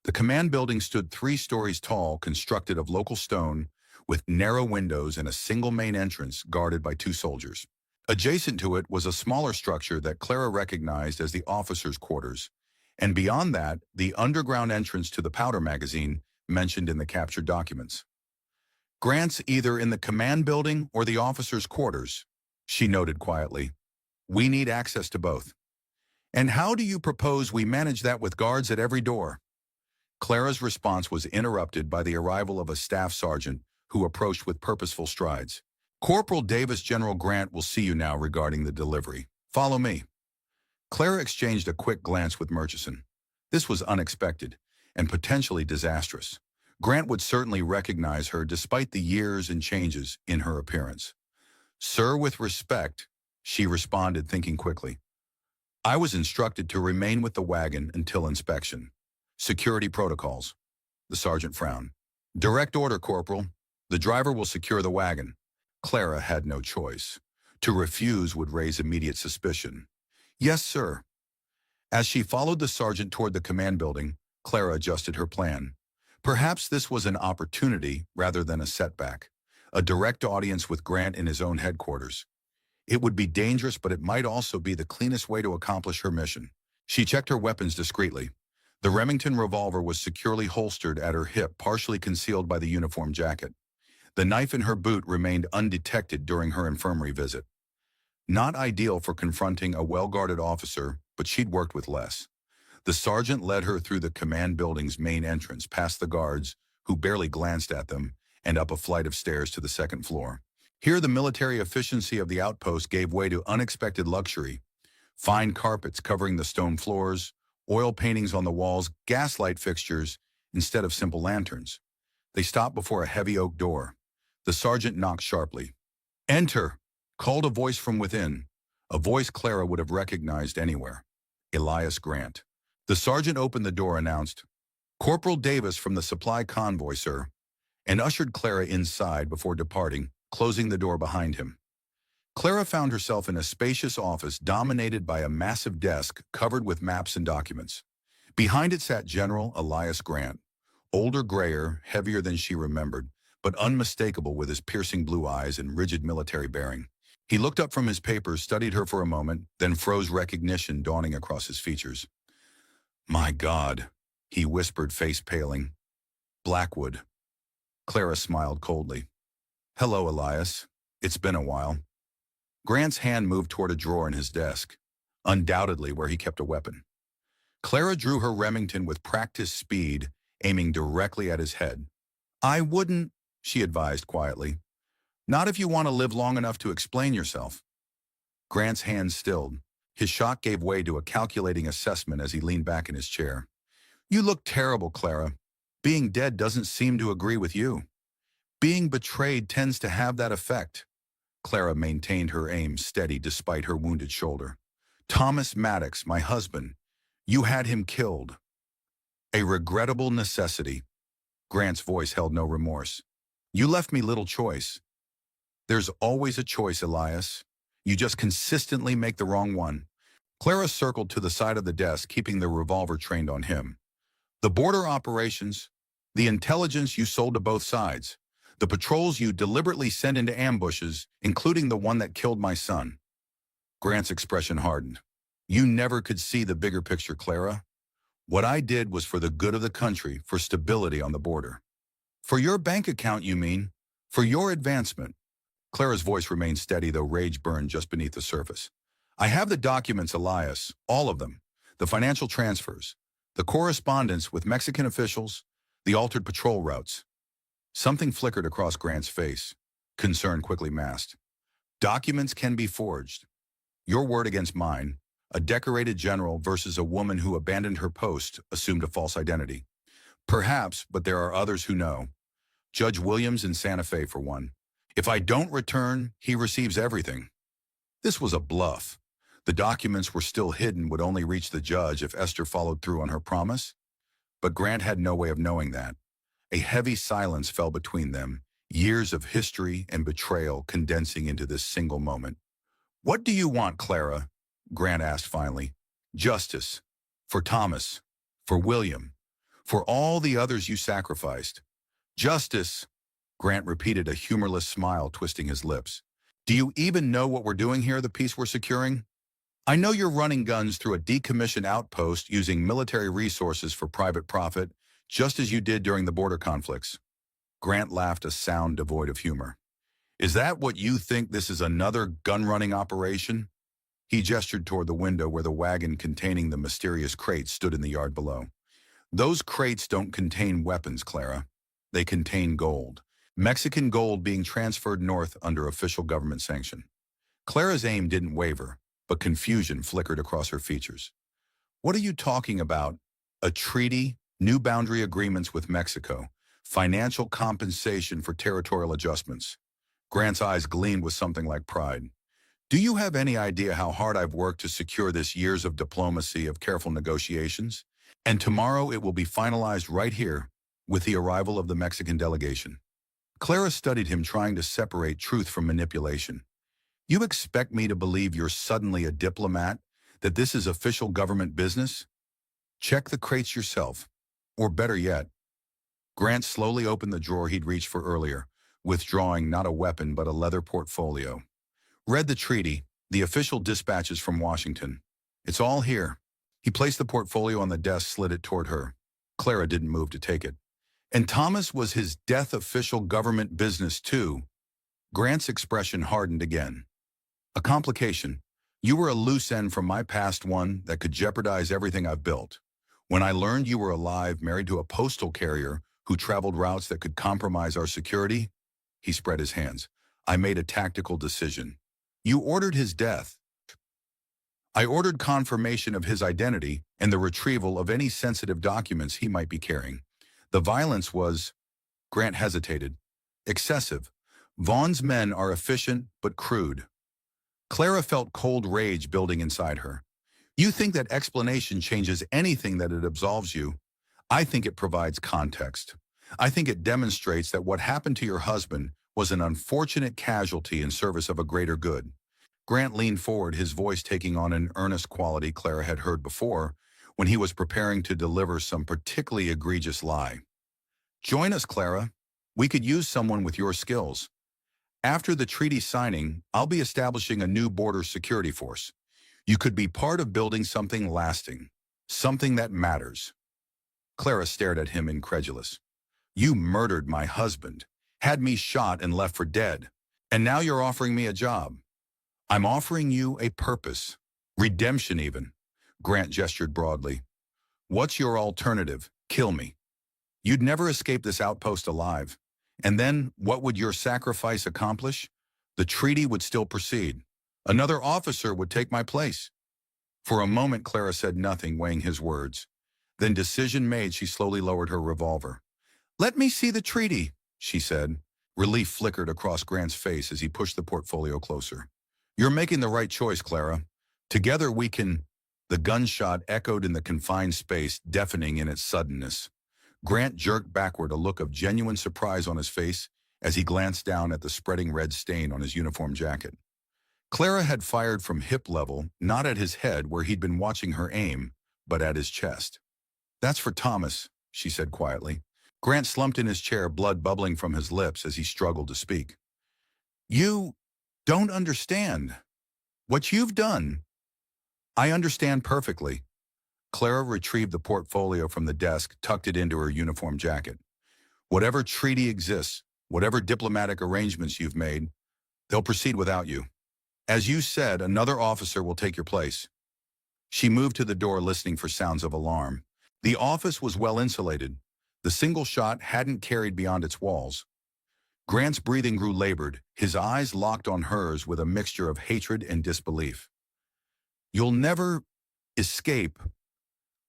The command building stood 3 stories tall, constructed of local stone, with narrow windows and a single main entrance guarded by 2 soldiers. Adjacent to it was a smaller structure that Clara recognized as the officers' quarters, and beyond that, the underground entrance to the powder magazine mentioned in the captured documents. Grant's either in the command building or the officers' quarters, she noted quietly. We need access to both. And how do you propose we manage that with guards at every door? Clara's response was interrupted by the arrival of a staff sergeant who approached with purposeful strides. Corporal Davis, General Grant will see you now regarding the delivery. Follow me. Clara exchanged a quick glance with Murchison. This was unexpected and potentially disastrous. Grant would certainly recognize her despite the years and changes in her appearance. "Sir, with respect," she responded, thinking quickly. "I was instructed to remain with the wagon until inspection. Security protocols." The sergeant frowned. "Direct order, Corporal. The driver will secure the wagon." Clara had no choice. To refuse would raise immediate suspicion. "Yes, sir." As she followed the sergeant toward the command building, Clara adjusted her plan. Perhaps this was an opportunity rather than a setback. A direct audience with Grant in his own headquarters. It would be dangerous, but it might also be the cleanest way to accomplish her mission. She checked her weapons discreetly. The Remington revolver was securely holstered at her hip, partially concealed by the uniform jacket. The knife in her boot remained undetected during her infirmary visit. Not ideal for confronting a well-guarded officer, but she'd worked with less. The sergeant led her through the command building's main entrance, past the guards, who barely glanced at them, and up a flight of stairs to the second floor. Here, the military efficiency of the outpost gave way to unexpected luxury. Fine carpets covering the stone floors, oil paintings on the walls, gaslight fixtures instead of simple lanterns. They stopped before a heavy oak door. The sergeant knocked sharply. "Enter," called a voice from within, a voice Clara would have recognized anywhere. Elias Grant. The sergeant opened the door, announced, "Corporal Davis from the supply convoy, sir," and ushered Clara inside before departing, closing the door behind him. Clara found herself in a spacious office dominated by a massive desk covered with maps and documents. Behind it sat General Elias Grant, older, grayer, heavier than she remembered, but unmistakable with his piercing blue eyes and rigid military bearing. He looked up from his papers, studied her for a moment, then froze, recognition dawning across his features. "My God," he whispered, face paling. "Blackwood." Clara smiled coldly. "Hello, Elias. It's been a while." Grant's hand moved toward a drawer in his desk, undoubtedly where he kept a weapon. Clara drew her Remington with practiced speed, aiming directly at his head. "I wouldn't," she advised quietly. "Not if you want to live long enough to explain yourself." Grant's hand stilled. His shock gave way to a calculating assessment as he leaned back in his chair. "You look terrible, Clara. Being dead doesn't seem to agree with you. Being betrayed tends to have that effect." Clara maintained her aim steady despite her wounded shoulder. "Thomas Maddox, my husband. You had him killed." "A regrettable necessity." Grant's voice held no remorse. "You left me little choice." "There's always a choice, Elias. You just consistently make the wrong one." Clara circled to the side of the desk, keeping the revolver trained on him. "The border operations, the intelligence you sold to both sides, the patrols you deliberately sent into ambushes, including the one that killed my son." Grant's expression hardened. "You never could see the bigger picture, Clara. What I did was for the good of the country, for stability on the border." "For your bank account, you mean? For your advancement." Clara's voice remained steady, though rage burned just beneath the surface. "I have the documents, Elias, all of them. The financial transfers, the correspondence with Mexican officials, the altered patrol routes." Something flickered across Grant's face. Concern quickly masked. "Documents can be forged. Your word against mine. A decorated general versus a woman who abandoned her post, assumed a false identity. Perhaps, but there are others who know. Judge Williams in Santa Fe, for one. If I don't return, he receives everything." This was a bluff. The documents were still hidden, would only reach the judge if Esther followed through on her promise. But Grant had no way of knowing that. A heavy silence fell between them, years of history and betrayal condensing into this single moment. "What do you want, Clara?" Grant asked finally. "Justice. For Thomas. For William. For all the others you sacrificed." "Justice," Grant repeated, a humorless smile twisting his lips. "Do you even know what we're doing here, the peace we're securing? I know you're running guns through a decommissioned outpost using military resources for private profit, just as you did during the border conflicts." Grant laughed, a sound devoid of humor. "Is that what you think this is, another gun-running operation?" He gestured toward the window where the wagon containing the mysterious crates stood in the yard below. "Those crates don't contain weapons, Clara. They contain gold. Mexican gold being transferred north under official government sanction." Clara's aim didn't waver, but confusion flickered across her features. "What are you talking about? A treaty, new boundary agreements with Mexico, financial compensation for territorial adjustments?" Grant's eyes gleamed with something like pride. Do you have any idea how hard I've worked to secure this years of diplomacy, of careful negotiations? And tomorrow it will be finalized right here with the arrival of the Mexican delegation. Clara studied him, trying to separate truth from manipulation. You expect me to believe you're suddenly a diplomat? That this is official government business? Check the crates yourself. Or better yet, Grant slowly opened the drawer he'd reached for earlier, withdrawing not a weapon but a leather portfolio. Read the treaty, the official dispatches from Washington. It's all here. He placed the portfolio on the desk, slid it toward her. Clara didn't move to take it. And Thomas was his death official government business too. Grant's expression hardened again. A complication. You were a loose end from my past, one that could jeopardize everything I've built. When I learned you were alive, married to a postal carrier who traveled routes that could compromise our security, he spread his hands. I made a tactical decision. You ordered his death. I ordered confirmation of his identity and the retrieval of any sensitive documents he might be carrying. The violence was, Grant hesitated, excessive. Vaughn's men are efficient but crude. Clara felt cold rage building inside her. You think that explanation changes anything, that it absolves you? I think it provides context. I think it demonstrates that what happened to your husband was an unfortunate casualty in service of a greater good. Grant leaned forward, his voice taking on an earnest quality Clara had heard before when he was preparing to deliver some particularly egregious lie. Join us, Clara. We could use someone with your skills. After the treaty signing, I'll be establishing a new border security force. You could be part of building something lasting, something that matters. Clara stared at him, incredulous. You murdered my husband, had me shot and left for dead, and now you're offering me a job. I'm offering you a purpose, redemption even. Grant gestured broadly. What's your alternative? Kill me. You'd never escape this outpost alive. And then, what would your sacrifice accomplish? The treaty would still proceed. Another officer would take my place. For a moment, Clara said nothing, weighing his words. Then, decision made, she slowly lowered her revolver. Let me see the treaty, she said. Relief flickered across Grant's face as he pushed the portfolio closer. You're making the right choice, Clara. Together we can... The gunshot echoed in the confined space, deafening in its suddenness. Grant jerked backward, a look of genuine surprise on his face as he glanced down at the spreading red stain on his uniform jacket. Clara had fired from hip level, not at his head where he'd been watching her aim, but at his chest. That's for Thomas, she said quietly. Grant slumped in his chair, blood bubbling from his lips as he struggled to speak. You don't understand. What you've done. I understand perfectly. Clara retrieved the portfolio from the desk, tucked it into her uniform jacket. Whatever treaty exists, whatever diplomatic arrangements you've made, they'll proceed without you. As you said, another officer will take your place. She moved to the door, listening for sounds of alarm. The office was well insulated. The single shot hadn't carried beyond its walls. Grant's breathing grew labored, his eyes locked on hers with a mixture of hatred and disbelief. You'll never escape.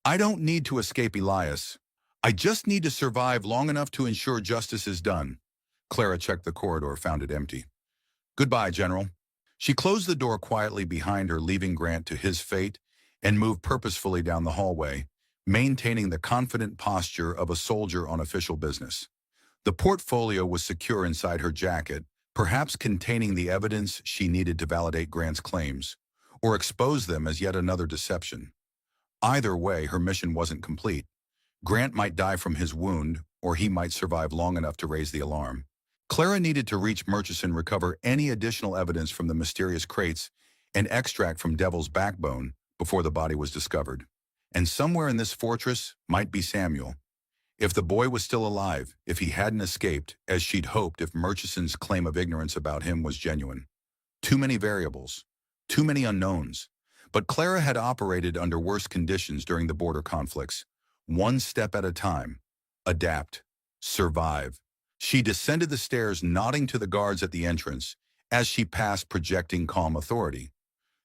I don't need to escape, Elias. I just need to survive long enough to ensure justice is done. Clara checked the corridor, found it empty. Goodbye, General. She closed the door quietly behind her, leaving Grant to his fate, and moved purposefully down the hallway, maintaining the confident posture of a soldier on official business. The portfolio was secure inside her jacket, perhaps containing the evidence she needed to validate Grant's claims, or expose them as yet another deception. Either way, her mission wasn't complete. Grant might die from his wound, or he might survive long enough to raise the alarm. Clara needed to reach Murchison, recover any additional evidence from the mysterious crates, and extract from Devil's backbone before the body was discovered. And somewhere in this fortress might be Samuel. If the boy was still alive, if he hadn't escaped, as she'd hoped, if Murchison's claim of ignorance about him was genuine. Too many variables, too many unknowns. But Clara had operated under worse conditions during the border conflicts. One step at a time. Adapt. Survive. She descended the stairs, nodding to the guards at the entrance as she passed, projecting calm authority.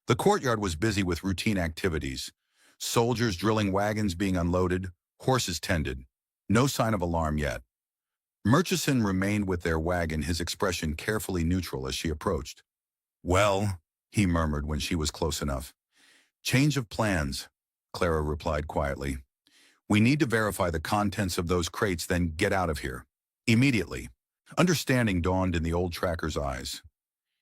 The courtyard was busy with routine activities. Soldiers drilling, wagons being unloaded, horses tended. No sign of alarm yet. Murchison remained with their wagon, his expression carefully neutral as she approached. "Well," he murmured when she was close enough. "Change of plans," Clara replied quietly. "We need to verify the contents of those crates, then get out of here. Immediately." Understanding dawned in the old tracker's eyes.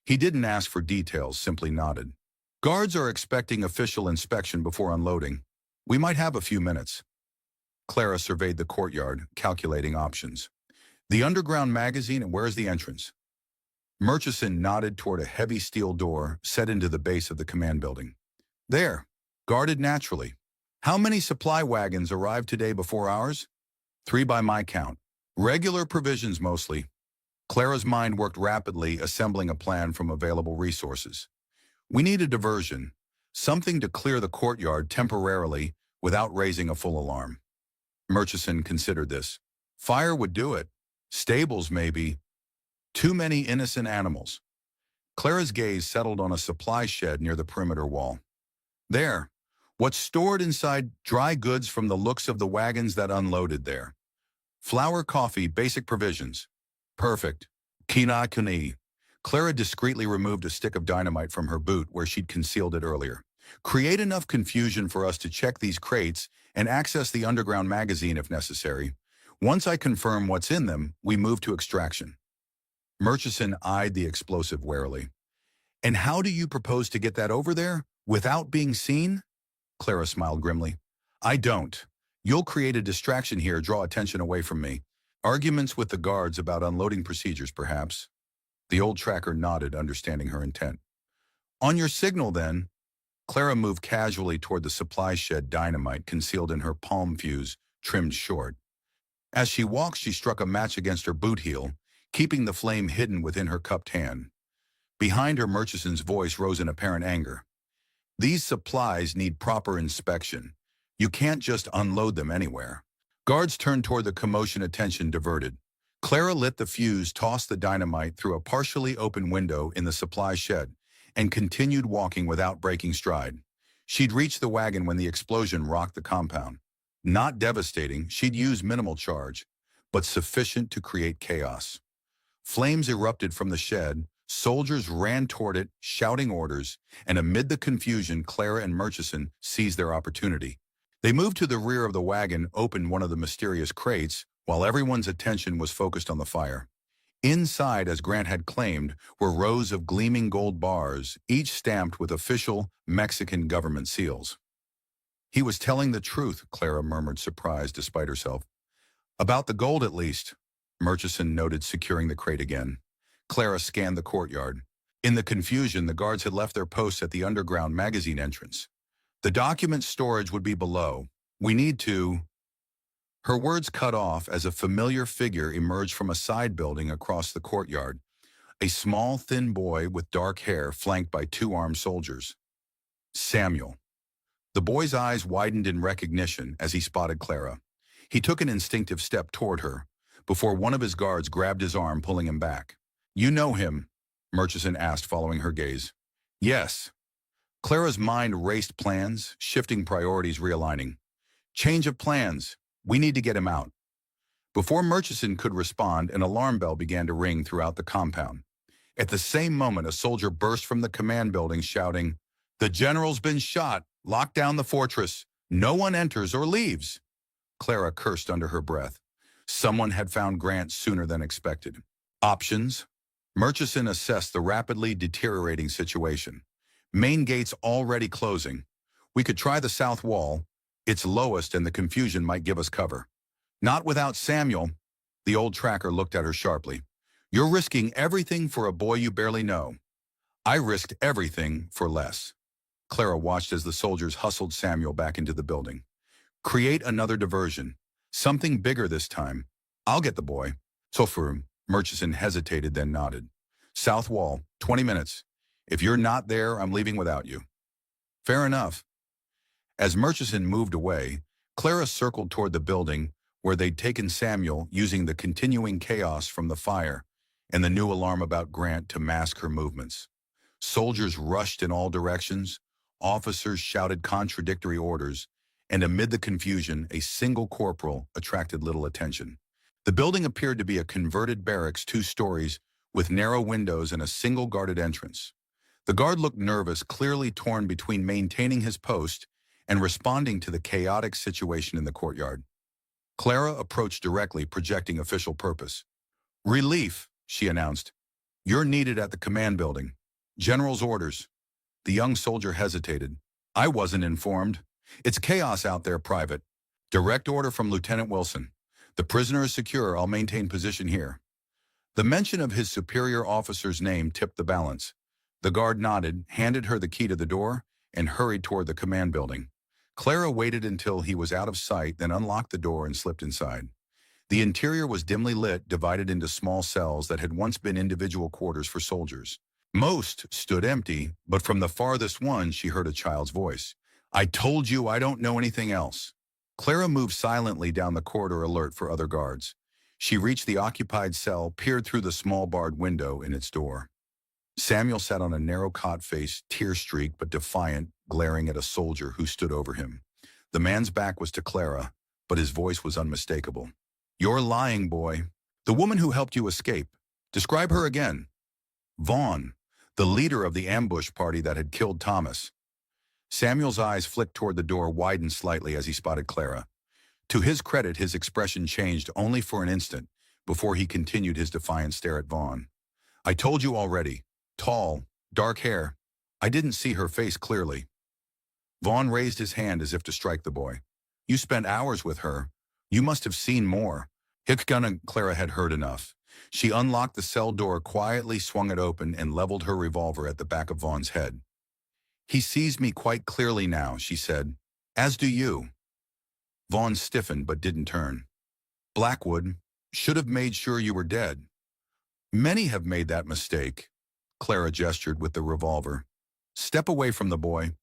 He didn't ask for details, simply nodded. "Guards are expecting official inspection before unloading. We might have a few minutes." Clara surveyed the courtyard, calculating options. "The underground magazine, and where's the entrance?" Murchison nodded toward a heavy steel door set into the base of the command building. "There, guarded naturally. How many supply wagons arrived today before ours?" "3 by my count. Regular provisions mostly." Clara's mind worked rapidly, assembling a plan from available resources. "We need a diversion, something to clear the courtyard temporarily without raising a full alarm." Murchison considered this. "Fire would do it. Stables, maybe. Too many innocent animals." Clara's gaze settled on a supply shed near the perimeter wall. "There. What's stored inside? Dry goods from the looks of the wagons that unloaded there. Flour, coffee, basic provisions." "Perfect. Kina kuni." Clara discreetly removed a stick of dynamite from her boot where she'd concealed it earlier. "Create enough confusion for us to check these crates and access the underground magazine if necessary. Once I confirm what's in them, we move to extraction." Murchison eyed the explosive warily. "And how do you propose to get that over there? Without being seen?" Clara smiled grimly. "I don't. You'll create a distraction here, draw attention away from me. Arguments with the guards about unloading procedures, perhaps." The old tracker nodded, understanding her intent. "On your signal, then." Clara moved casually toward the supply shed, dynamite concealed in her palm fuse, trimmed short. As she walked, she struck a match against her boot heel, keeping the flame hidden within her cupped hand. Behind her, Murchison's voice rose in apparent anger. "These supplies need proper inspection. You can't just unload them anywhere." Guards turned toward the commotion, attention diverted. Clara lit the fuse, tossed the dynamite through a partially open window in the supply shed, and continued walking without breaking stride. She'd reached the wagon when the explosion rocked the compound. Not devastating, she'd used minimal charge, but sufficient to create chaos. Flames erupted from the shed, soldiers ran toward it, shouting orders, and amid the confusion, Clara and Murchison seized their opportunity. They moved to the rear of the wagon, opened one of the mysterious crates, while everyone's attention was focused on the fire. Inside, as Grant had claimed, were rows of gleaming gold bars, each stamped with official Mexican government seals. "He was telling the truth," Clara murmured, surprised despite herself. "About the gold, at least," Murchison noted, securing the crate again. Clara scanned the courtyard. In the confusion, the guards had left their posts at the underground magazine entrance. "The document storage would be below. We need to—" Her words cut off as a familiar figure emerged from a side building across the courtyard. A small, thin boy with dark hair flanked by 2 armed soldiers. Samuel. The boy's eyes widened in recognition as he spotted Clara. He took an instinctive step toward her, before one of his guards grabbed his arm, pulling him back. "You know him?" Murchison asked, following her gaze. "Yes." Clara's mind raced plans, shifting priorities, realigning. "Change of plans. We need to get him out." Before Murchison could respond, an alarm bell began to ring throughout the compound. At the same moment, a soldier burst from the command building, shouting, "The general's been shot! Lock down the fortress! No one enters or leaves!" Clara cursed under her breath. Someone had found Grant sooner than expected. Options? Murchison assessed the rapidly deteriorating situation. Main gates already closing. We could try the south wall. It's lowest and the confusion might give us cover. Not without Samuel. The old tracker looked at her sharply. "You're risking everything for a boy you barely know." "I risked everything for less." Clara watched as the soldiers hustled Samuel back into the building. "Create another diversion. Something bigger this time. I'll get the boy." "Tofur." Murchison hesitated, then nodded. "South wall, 20 minutes. If you're not there, I'm leaving without you." "Fair enough." As Murchison moved away, Clara circled toward the building where they'd taken Samuel, using the continuing chaos from the fire and the new alarm about Grant to mask her movements. Soldiers rushed in all directions, officers shouted contradictory orders, and amid the confusion, a single corporal attracted little attention. The building appeared to be a converted barracks, 2 stories, with narrow windows and a single guarded entrance. The guard looked nervous, clearly torn between maintaining his post and responding to the chaotic situation in the courtyard. Clara approached directly, projecting official purpose. "Relief," she announced. "You're needed at the command building. General's orders." The young soldier hesitated. "I wasn't informed. It's chaos out there, Private. Direct order from Lieutenant Wilson. The prisoner is secure. I'll maintain position here." The mention of his superior officer's name tipped the balance. The guard nodded, handed her the key to the door, and hurried toward the command building. Clara waited until he was out of sight, then unlocked the door and slipped inside. The interior was dimly lit, divided into small cells that had once been individual quarters for soldiers. Most stood empty, but from the farthest one she heard a child's voice. "I told you I don't know anything else." Clara moved silently down the corridor, alert for other guards. She reached the occupied cell, peered through the small barred window in its door. Samuel sat on a narrow cot, face tear-streaked but defiant, glaring at a soldier who stood over him. The man's back was to Clara, but his voice was unmistakable. "You're lying, boy. The woman who helped you escape. Describe her again." "Vaughn, the leader of the ambush party that had killed Thomas." Samuel's eyes flicked toward the door, widened slightly as he spotted Clara. To his credit, his expression changed only for an instant before he continued his defiant stare at Vaughn. "I told you already. Tall, dark hair. I didn't see her face clearly." Vaughn raised his hand as if to strike the boy. "You spent hours with her. You must have seen more." Hickgun. Clara had heard enough. She unlocked the cell door, quietly swung it open, and leveled her revolver at the back of Vaughn's head. "He sees me quite clearly now," she said. "As do you." Vaughn stiffened but didn't turn. "Blackwood, should have made sure you were dead." "Many have made that mistake." Clara gestured with the revolver. "Step away from the boy."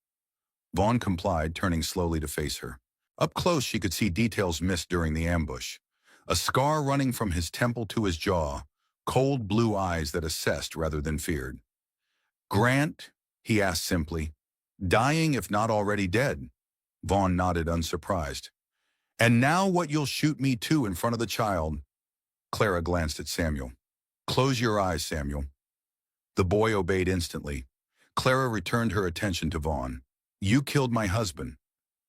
Vaughn complied, turning slowly to face her. Up close, she could see details missed during the ambush. A scar running from his temple to his jaw, cold blue eyes that assessed rather than feared. "Grant?" he asked simply. "Dying if not already dead." Vaughn nodded, unsurprised. "And now what you'll shoot me too in front of the child." Clara glanced at Samuel. "Close your eyes, Samuel." The boy obeyed instantly. Clara returned her attention to Vaughn. "You killed my husband.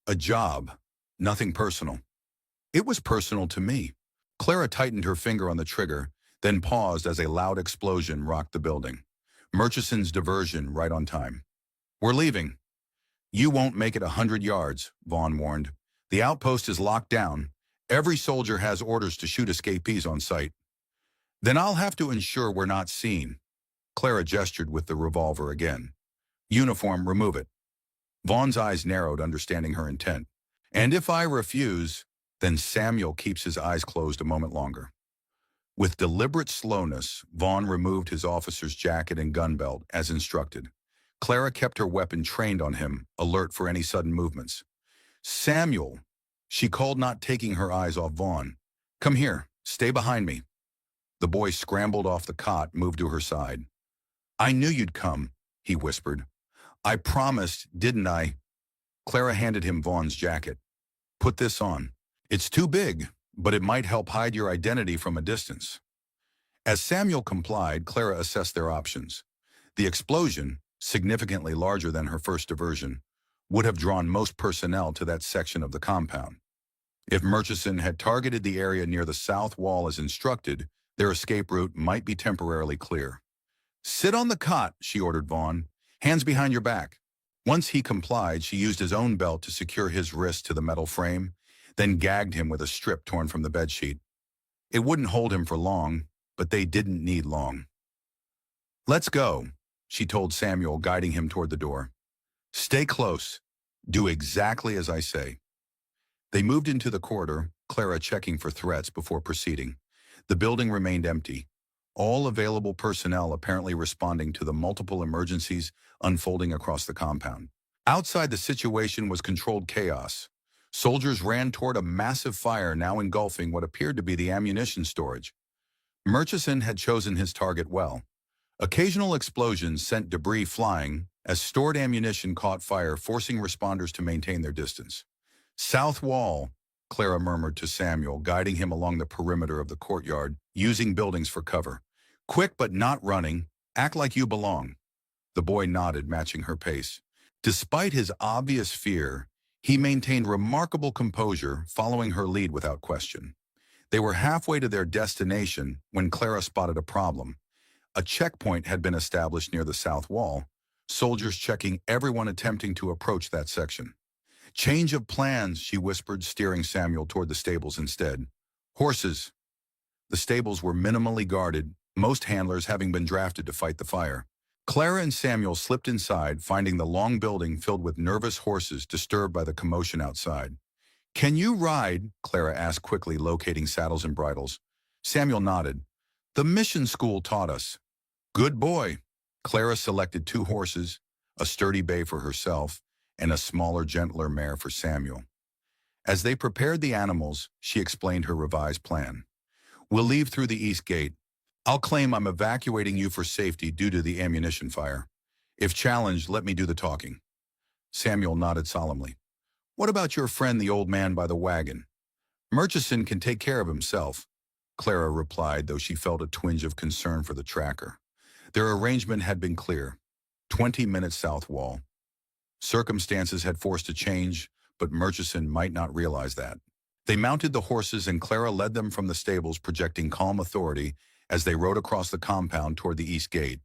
A job. Nothing personal." "It was personal to me." Clara tightened her finger on the trigger, then paused as a loud explosion rocked the building. Murchison's diversion right on time. "We're leaving." "You won't make it 100 yards, Vaughn warned. "The outpost is locked down. Every soldier has orders to shoot escapees on sight." "Then I'll have to ensure we're not seen." Clara gestured with the revolver again. "Uniform, remove it." Vaughn's eyes narrowed, understanding her intent. "And if I refuse," then Samuel keeps his eyes closed a moment longer. With deliberate slowness, Vaughn removed his officer's jacket and gun belt, as instructed. Clara kept her weapon trained on him, alert for any sudden movements. "Samuel," she called, not taking her eyes off Vaughn. "Come here. Stay behind me." The boy scrambled off the cot, moved to her side. "I knew you'd come," he whispered. "I promised, didn't I?" Clara handed him Vaughn's jacket. "Put this on. It's too big, but it might help hide your identity from a distance." As Samuel complied, Clara assessed their options. The explosion, significantly larger than her first diversion, would have drawn most personnel to that section of the compound. If Murchison had targeted the area near the south wall as instructed, their escape route might be temporarily clear. "Sit on the cot," she ordered Vaughn. "Hands behind your back." Once he complied, she used his own belt to secure his wrist to the metal frame, then gagged him with a strip torn from the bedsheet. It wouldn't hold him for long, but they didn't need long. "Let's go," she told Samuel, guiding him toward the door. "Stay close. Do exactly as I say." They moved into the corridor, Clara checking for threats before proceeding. The building remained empty, all available personnel apparently responding to the multiple emergencies unfolding across the compound. Outside, the situation was controlled chaos. Soldiers ran toward a massive fire now engulfing what appeared to be the ammunition storage. Murchison had chosen his target well. Occasional explosions sent debris flying as stored ammunition caught fire, forcing responders to maintain their distance. "South wall," Clara murmured to Samuel, guiding him along the perimeter of the courtyard, using buildings for cover. Quick but not running. Act like you belong. The boy nodded, matching her pace. Despite his obvious fear, he maintained remarkable composure, following her lead without question. They were halfway to their destination when Clara spotted a problem. A checkpoint had been established near the south wall, soldiers checking everyone attempting to approach that section. Change of plans, she whispered, steering Samuel toward the stables instead. Horses. The stables were minimally guarded, most handlers having been drafted to fight the fire. Clara and Samuel slipped inside, finding the long building filled with nervous horses disturbed by the commotion outside. Can you ride? Clara asked quickly, locating saddles and bridles. Samuel nodded. The mission school taught us. Good boy. Clara selected 2 horses, a sturdy bay for herself, and a smaller, gentler mare for Samuel. As they prepared the animals, she explained her revised plan. We'll leave through the east gate. I'll claim I'm evacuating you for safety due to the ammunition fire. If challenged, let me do the talking. Samuel nodded solemnly. What about your friend, the old man by the wagon? Murchison can take care of himself, Clara replied, though she felt a twinge of concern for the tracker. Their arrangement had been clear. 20 minutes south wall. Circumstances had forced a change, but Murchison might not realize that. They mounted the horses and Clara led them from the stables, projecting calm authority as they rode across the compound toward the east gate.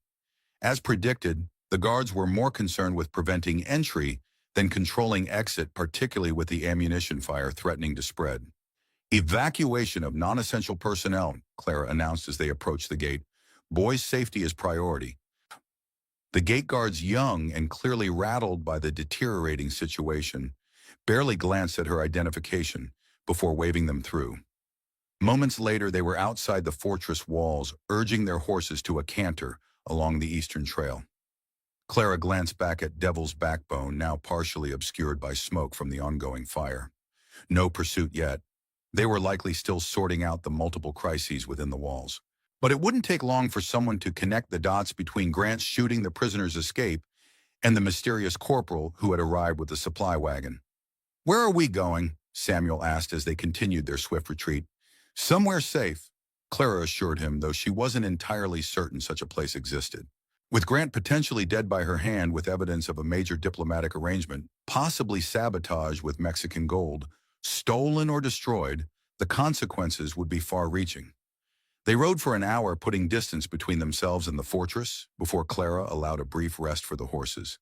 As predicted, the guards were more concerned with preventing entry than controlling exit, particularly with the ammunition fire threatening to spread. Evacuation of non-essential personnel, Clara announced as they approached the gate. Boys' safety is priority. The gate guards, young and clearly rattled by the deteriorating situation, barely glanced at her identification before waving them through. Moments later, they were outside the fortress walls, urging their horses to a canter along the eastern trail. Clara glanced back at Devil's Backbone, now partially obscured by smoke from the ongoing fire. No pursuit yet. They were likely still sorting out the multiple crises within the walls. But it wouldn't take long for someone to connect the dots between Grant's shooting the prisoner's escape and the mysterious corporal who had arrived with the supply wagon. Where are we going? Samuel asked as they continued their swift retreat. Somewhere safe, Clara assured him, though she wasn't entirely certain such a place existed. With Grant potentially dead by her hand with evidence of a major diplomatic arrangement, possibly sabotage with Mexican gold, stolen or destroyed, the consequences would be far-reaching. They rode for an hour, putting distance between themselves and the fortress, before Clara allowed a brief rest for the horses.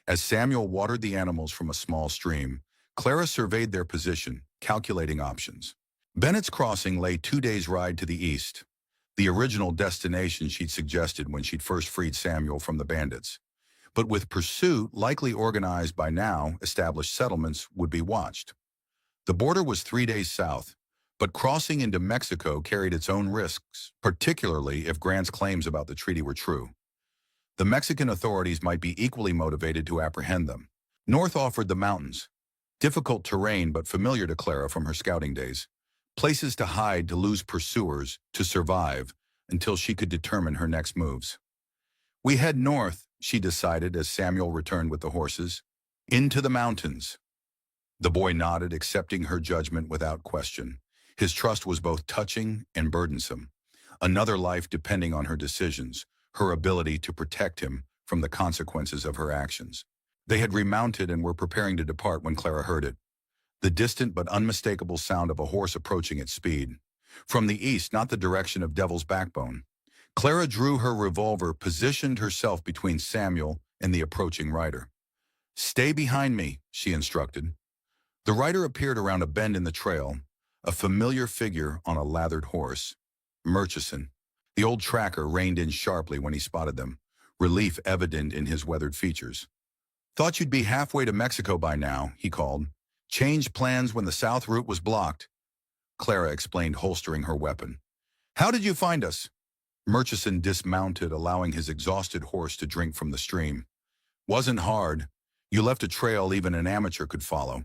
As Samuel watered the animals from a small stream, Clara surveyed their position, calculating options. Bennett's Crossing lay 2 days' ride to the east, the original destination she'd suggested when she'd first freed Samuel from the bandits. But with pursuit likely organized by now, established settlements would be watched. The border was 3 days south, but crossing into Mexico carried its own risks, particularly if Grant's claims about the treaty were true. The Mexican authorities might be equally motivated to apprehend them. North offered the mountains, difficult terrain but familiar to Clara from her scouting days. Places to hide, to lose pursuers, to survive, until she could determine her next moves. We head north, she decided as Samuel returned with the horses. Into the mountains. The boy nodded, accepting her judgment without question. His trust was both touching and burdensome. Another life depending on her decisions, her ability to protect him from the consequences of her actions. They had remounted and were preparing to depart when Clara heard it. The distant but unmistakable sound of a horse approaching at speed. From the east, not the direction of Devil's Backbone. Clara drew her revolver, positioned herself between Samuel and the approaching rider. Stay behind me, she instructed. The rider appeared around a bend in the trail, a familiar figure on a lathered horse. Murchison. The old tracker reined in sharply when he spotted them, relief evident in his weathered features. Thought you'd be halfway to Mexico by now, he called. Changed plans when the south route was blocked. Clara explained, holstering her weapon. How did you find us? Murchison dismounted, allowing his exhausted horse to drink from the stream. Wasn't hard. You left a trail even an amateur could follow.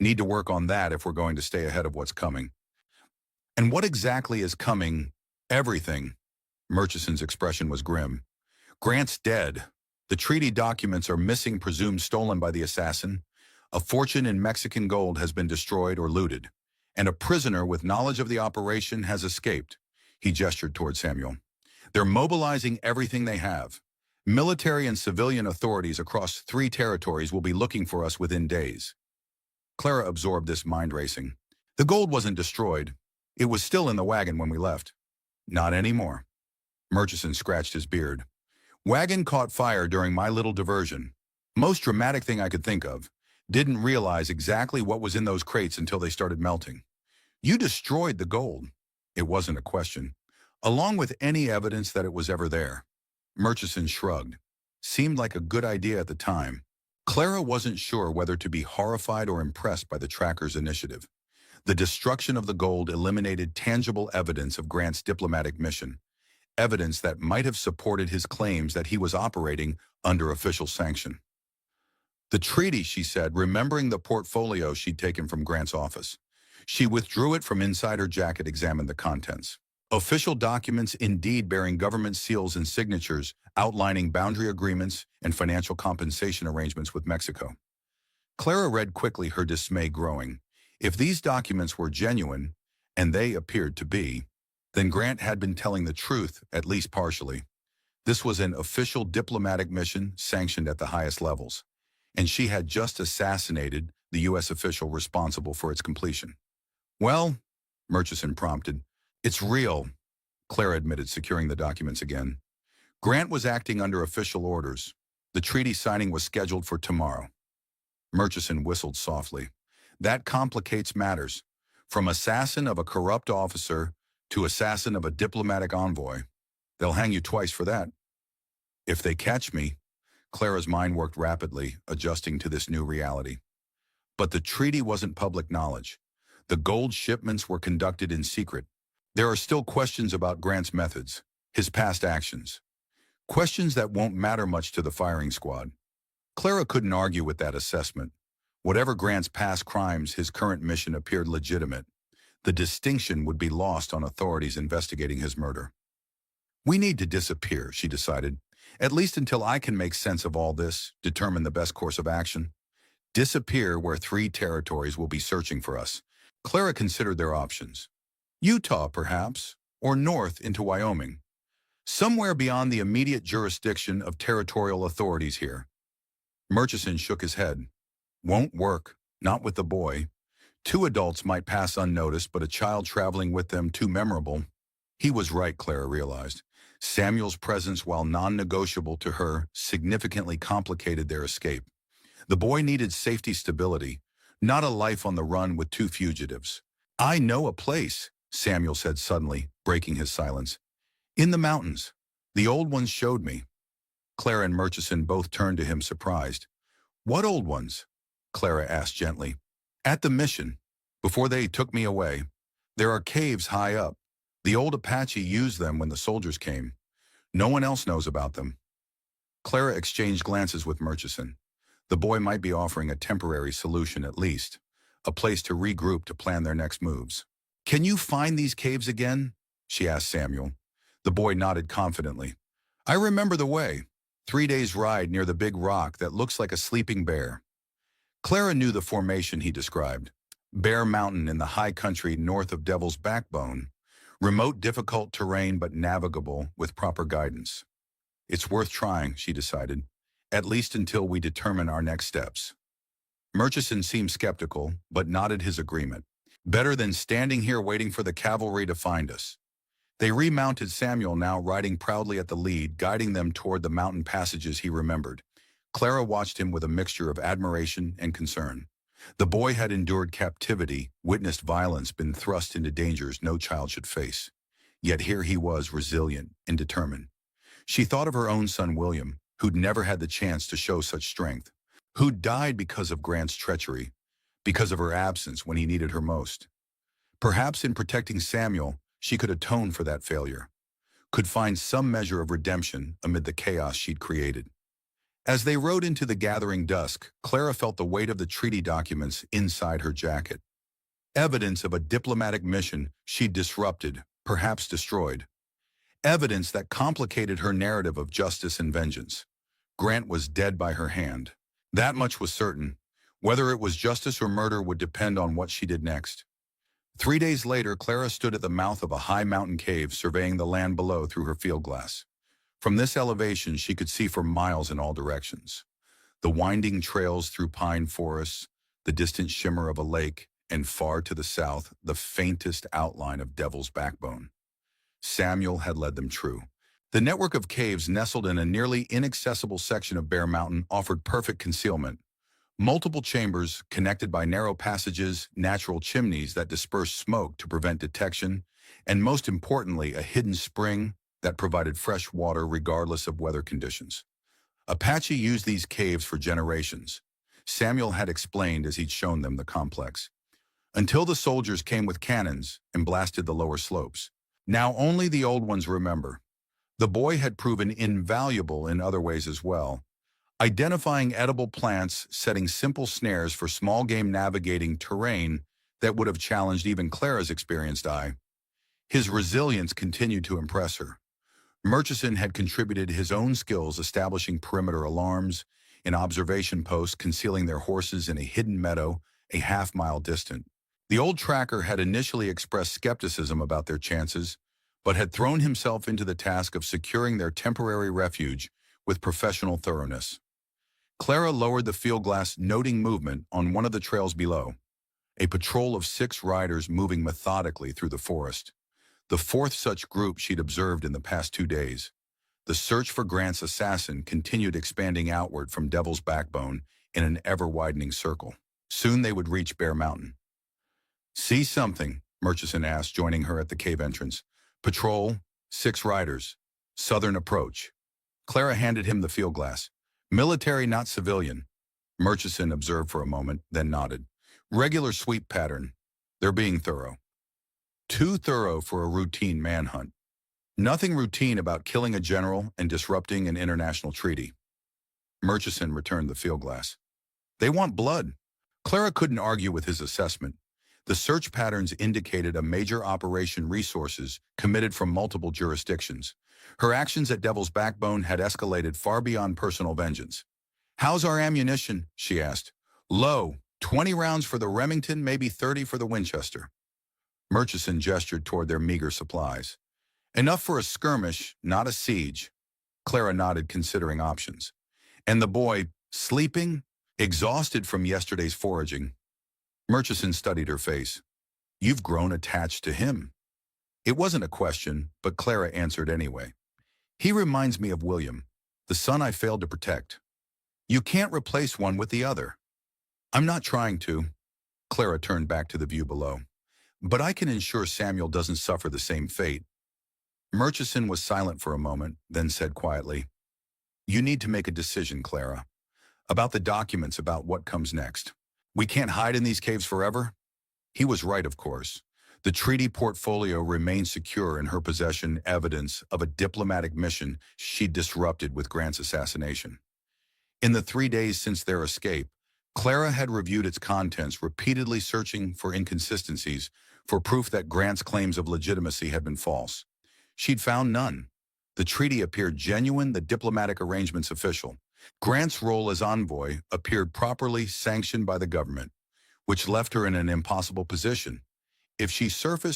Need to work on that if we're going to stay ahead of what's coming. And what exactly is coming? Everything. Murchison's expression was grim. Grant's dead. The treaty documents are missing, presumed stolen by the assassin. A fortune in Mexican gold has been destroyed or looted. and a prisoner with knowledge of the operation has escaped. He gestured toward Samuel. They're mobilizing everything they have. Military and civilian authorities across 3 territories will be looking for us within days. Clara absorbed this mind racing. The gold wasn't destroyed. It was still in the wagon when we left. Not anymore. Murchison scratched his beard. Wagon caught fire during my little diversion. Most dramatic thing I could think of. Didn't realize exactly what was in those crates until they started melting. You destroyed the gold. It wasn't a question. Along with any evidence that it was ever there. Murchison shrugged. Seemed like a good idea at the time. Clara wasn't sure whether to be horrified or impressed by the tracker's initiative. The destruction of the gold eliminated tangible evidence of Grant's diplomatic mission. Evidence that might have supported his claims that he was operating under official sanction. The treaty, she said, remembering the portfolio she'd taken from Grant's office. She withdrew it from inside her jacket, examined the contents. Official documents indeed bearing government seals and signatures outlining boundary agreements and financial compensation arrangements with Mexico. Clara read quickly, her dismay growing. If these documents were genuine, and they appeared to be, then Grant had been telling the truth, at least partially. This was an official diplomatic mission sanctioned at the highest levels, and she had just assassinated the U.S. official responsible for its completion. Well, Murchison prompted. It's real, Clara admitted, securing the documents again. Grant was acting under official orders. The treaty signing was scheduled for tomorrow. Murchison whistled softly. That complicates matters. From assassin of a corrupt officer to assassin of a diplomatic envoy. They'll hang you twice for that. If they catch me, Clara's mind worked rapidly, adjusting to this new reality. But the treaty wasn't public knowledge. The gold shipments were conducted in secret. There are still questions about Grant's methods, his past actions. Questions that won't matter much to the firing squad. Clara couldn't argue with that assessment. Whatever Grant's past crimes, his current mission appeared legitimate. The distinction would be lost on authorities investigating his murder. We need to disappear, she decided, at least until I can make sense of all this, determine the best course of action. Disappear where 3 territories will be searching for us. Clara considered their options. Utah, perhaps, or north into Wyoming. Somewhere beyond the immediate jurisdiction of territorial authorities here. Murchison shook his head. Won't work, not with the boy. 2 adults might pass unnoticed, but a child traveling with them too memorable. He was right, Clara realized. Samuel's presence, while non-negotiable to her, significantly complicated their escape. The boy needed safety stability, not a life on the run with 2 fugitives. I know a place, Samuel said suddenly, breaking his silence. In the mountains. The old ones showed me. Clara and Murchison both turned to him, surprised. What old ones? Clara asked gently. At the mission, before they took me away. There are caves high up. The old Apache used them when the soldiers came. No one else knows about them. Clara exchanged glances with Murchison. The boy might be offering a temporary solution at least, a place to regroup to plan their next moves. Can you find these caves again? She asked Samuel. The boy nodded confidently. I remember the way. 3 days' ride near the big rock that looks like a sleeping bear. Clara knew the formation he described. Bear Mountain in the high country north of Devil's Backbone. Remote, difficult terrain, but navigable with proper guidance. It's worth trying, she decided, at least until we determine our next steps. Murchison seemed skeptical, but nodded his agreement. Better than standing here waiting for the cavalry to find us. They remounted, Samuel now riding proudly at the lead, guiding them toward the mountain passages he remembered. Clara watched him with a mixture of admiration and concern. The boy had endured captivity, witnessed violence, been thrust into dangers no child should face. Yet here he was, resilient and determined. She thought of her own son William, who'd never had the chance to show such strength, who'd died because of Grant's treachery, because of her absence when he needed her most. Perhaps in protecting Samuel, she could atone for that failure, could find some measure of redemption amid the chaos she'd created. As they rode into the gathering dusk, Clara felt the weight of the treaty documents inside her jacket. Evidence of a diplomatic mission she'd disrupted, perhaps destroyed. Evidence that complicated her narrative of justice and vengeance. Grant was dead by her hand. That much was certain. Whether it was justice or murder would depend on what she did next. 3 days later, Clara stood at the mouth of a high mountain cave surveying the land below through her field glass. From this elevation, she could see for miles in all directions. The winding trails through pine forests, the distant shimmer of a lake, and far to the south, the faintest outline of Devil's Backbone. Samuel had led them true. The network of caves nestled in a nearly inaccessible section of Bear Mountain offered perfect concealment. Multiple chambers, connected by narrow passages, natural chimneys that dispersed smoke to prevent detection, and most importantly, a hidden spring that provided fresh water regardless of weather conditions. Apache used these caves for generations. Samuel had explained as he'd shown them the complex. Until the soldiers came with cannons and blasted the lower slopes. Now only the old ones remember. The boy had proven invaluable in other ways as well. Identifying edible plants, setting simple snares for small game navigating terrain that would have challenged even Clara's experienced eye. His resilience continued to impress her. Murchison had contributed his own skills establishing perimeter alarms, in observation posts concealing their horses in a hidden meadow a half-mile distant. The old tracker had initially expressed skepticism about their chances, but had thrown himself into the task of securing their temporary refuge with professional thoroughness. Clara lowered the field glass, noting movement on one of the trails below, a patrol of 6 riders moving methodically through the forest. The 4th such group she'd observed in the past 2 days. The search for Grant's assassin continued expanding outward from Devil's Backbone in an ever-widening circle. Soon they would reach Bear Mountain. "See something?" Murchison asked, joining her at the cave entrance. "Patrol, 6 riders. Southern approach." Clara handed him the field glass. "Military, not civilian." Murchison observed for a moment, then nodded. "Regular sweep pattern. They're being thorough." Too thorough for a routine manhunt. Nothing routine about killing a general and disrupting an international treaty. Murchison returned the field glass. "They want blood." Clara couldn't argue with his assessment. The search patterns indicated a major operation resources committed from multiple jurisdictions. Her actions at Devil's Backbone had escalated far beyond personal vengeance. "How's our ammunition?" she asked. "Low. 20 rounds for the Remington, maybe 30 for the Winchester." Murchison gestured toward their meager supplies. "Enough for a skirmish, not a siege." Clara nodded, considering options. "And the boy, sleeping? Exhausted from yesterday's foraging?" Murchison studied her face. "You've grown attached to him." It wasn't a question, but Clara answered anyway. "He reminds me of William, the son I failed to protect. You can't replace one with the other." "I'm not trying to." Clara turned back to the view below. "But I can ensure Samuel doesn't suffer the same fate." Murchison was silent for a moment, then said quietly, "You need to make a decision, Clara. About the documents, about what comes next. We can't hide in these caves forever." He was right, of course. The treaty portfolio remained secure in her possession, evidence of a diplomatic mission she'd disrupted with Grant's assassination. In the 3 days since their escape, Clara had reviewed its contents, repeatedly searching for inconsistencies, for proof that Grant's claims of legitimacy had been false. She'd found none. The treaty appeared genuine, the diplomatic arrangements official. Grant's role as envoy appeared properly sanctioned by the government, which left her in an impossible position. If she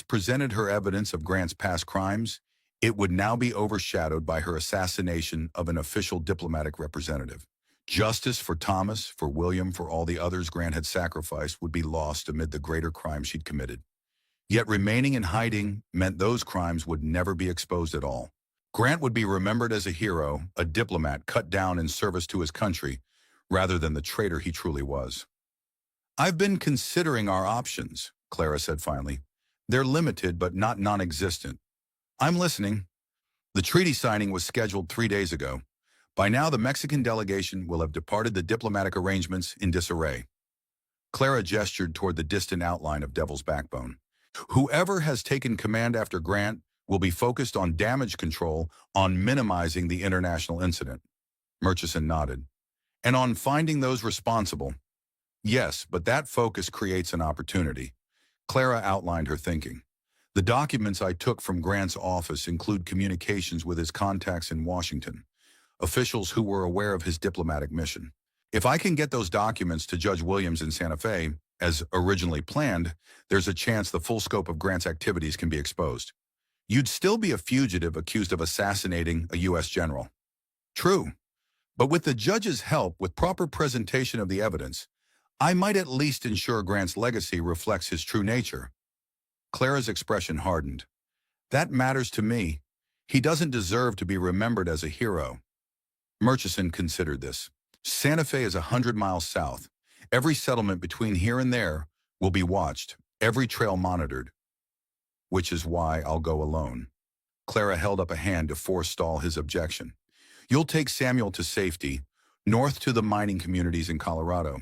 presented her evidence of Grant's past crimes, it would now be overshadowed by her assassination of an official diplomatic representative. Justice for Thomas, for William, for all the others Grant had sacrificed would be lost amid the greater crimes she'd committed. Yet remaining in hiding meant those crimes would never be exposed at all. Grant would be remembered as a hero, a diplomat cut down in service to his country, rather than the traitor he truly was. "I've been considering our options," Clara said finally. "They're limited but not non-existent." "I'm listening." "The treaty signing was scheduled 3 days ago. By now, the Mexican delegation will have departed, the diplomatic arrangements in disarray." Clara gestured toward the distant outline of Devil's Backbone. "Whoever has taken command after Grant will be focused on damage control, on minimizing the international incident." Murchison nodded. "And on finding those responsible." "Yes, but that focus creates an opportunity." Clara outlined her thinking. "The documents I took from Grant's office include communications with his contacts in Washington, officials who were aware of his diplomatic mission. If I can get those documents to Judge Williams in Santa Fe, as originally planned, there's a chance the full scope of Grant's activities can be exposed. You'd still be a fugitive accused of assassinating a U.S. general. True, but with the judge's help with proper presentation of the evidence, I might at least ensure Grant's legacy reflects his true nature. Clara's expression hardened. That matters to me. He doesn't deserve to be remembered as a hero. Murchison considered this. Santa Fe is 100 miles south. Every settlement between here and there will be watched, every trail monitored. Which is why I'll go alone. Clara held up a hand to forestall his objection. You'll take Samuel to safety, north to the mining communities in Colorado.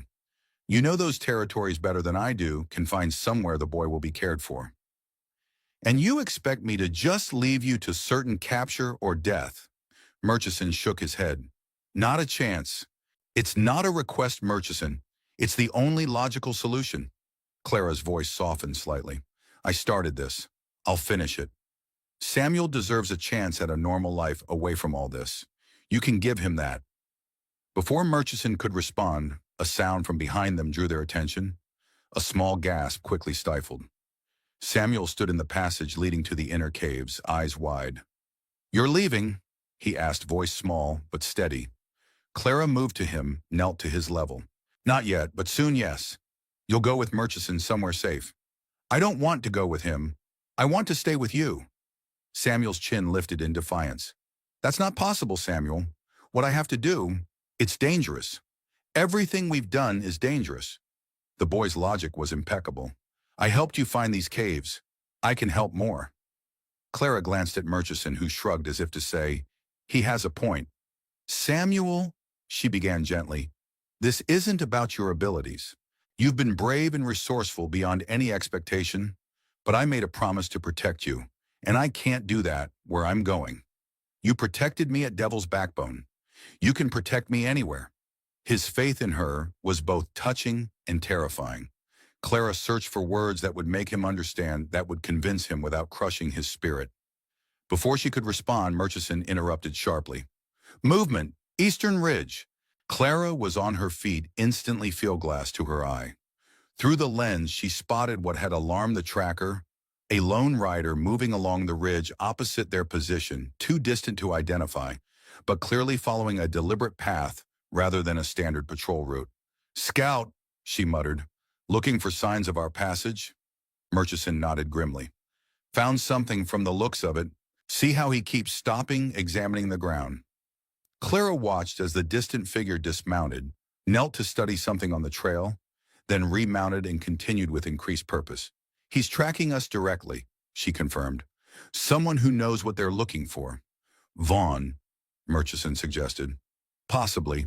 You know those territories better than I do, can find somewhere the boy will be cared for. And you expect me to just leave you to certain capture or death? Murchison shook his head. Not a chance. It's not a request, Murchison. It's the only logical solution. Clara's voice softened slightly. I started this. I'll finish it. Samuel deserves a chance at a normal life away from all this. You can give him that. Before Murchison could respond, a sound from behind them drew their attention. A small gasp quickly stifled. Samuel stood in the passage leading to the inner caves, eyes wide. You're leaving? He asked, voice small but steady. Clara moved to him, knelt to his level. Not yet, but soon, yes. You'll go with Murchison somewhere safe. I don't want to go with him. I want to stay with you. Samuel's chin lifted in defiance. That's not possible, Samuel. What I have to do, it's dangerous. Everything we've done is dangerous. The boy's logic was impeccable. I helped you find these caves. I can help more. Clara glanced at Murchison, who shrugged as if to say, he has a point. Samuel, she began gently, this isn't about your abilities. You've been brave and resourceful beyond any expectation, but I made a promise to protect you, and I can't do that where I'm going. You protected me at Devil's Backbone. You can protect me anywhere. His faith in her was both touching and terrifying. Clara searched for words that would make him understand, that would convince him without crushing his spirit. Before she could respond, Murchison interrupted sharply. Movement, Eastern Ridge. Clara was on her feet, instantly field-glass to her eye. Through the lens, she spotted what had alarmed the tracker, a lone rider moving along the ridge opposite their position, too distant to identify, but clearly following a deliberate path rather than a standard patrol route. Scout, she muttered. Looking for signs of our passage? Murchison nodded grimly. Found something from the looks of it. See how he keeps stopping, examining the ground. Clara watched as the distant figure dismounted, knelt to study something on the trail, then remounted and continued with increased purpose. He's tracking us directly, she confirmed. Someone who knows what they're looking for. Vaughn, Murchison suggested. Possibly.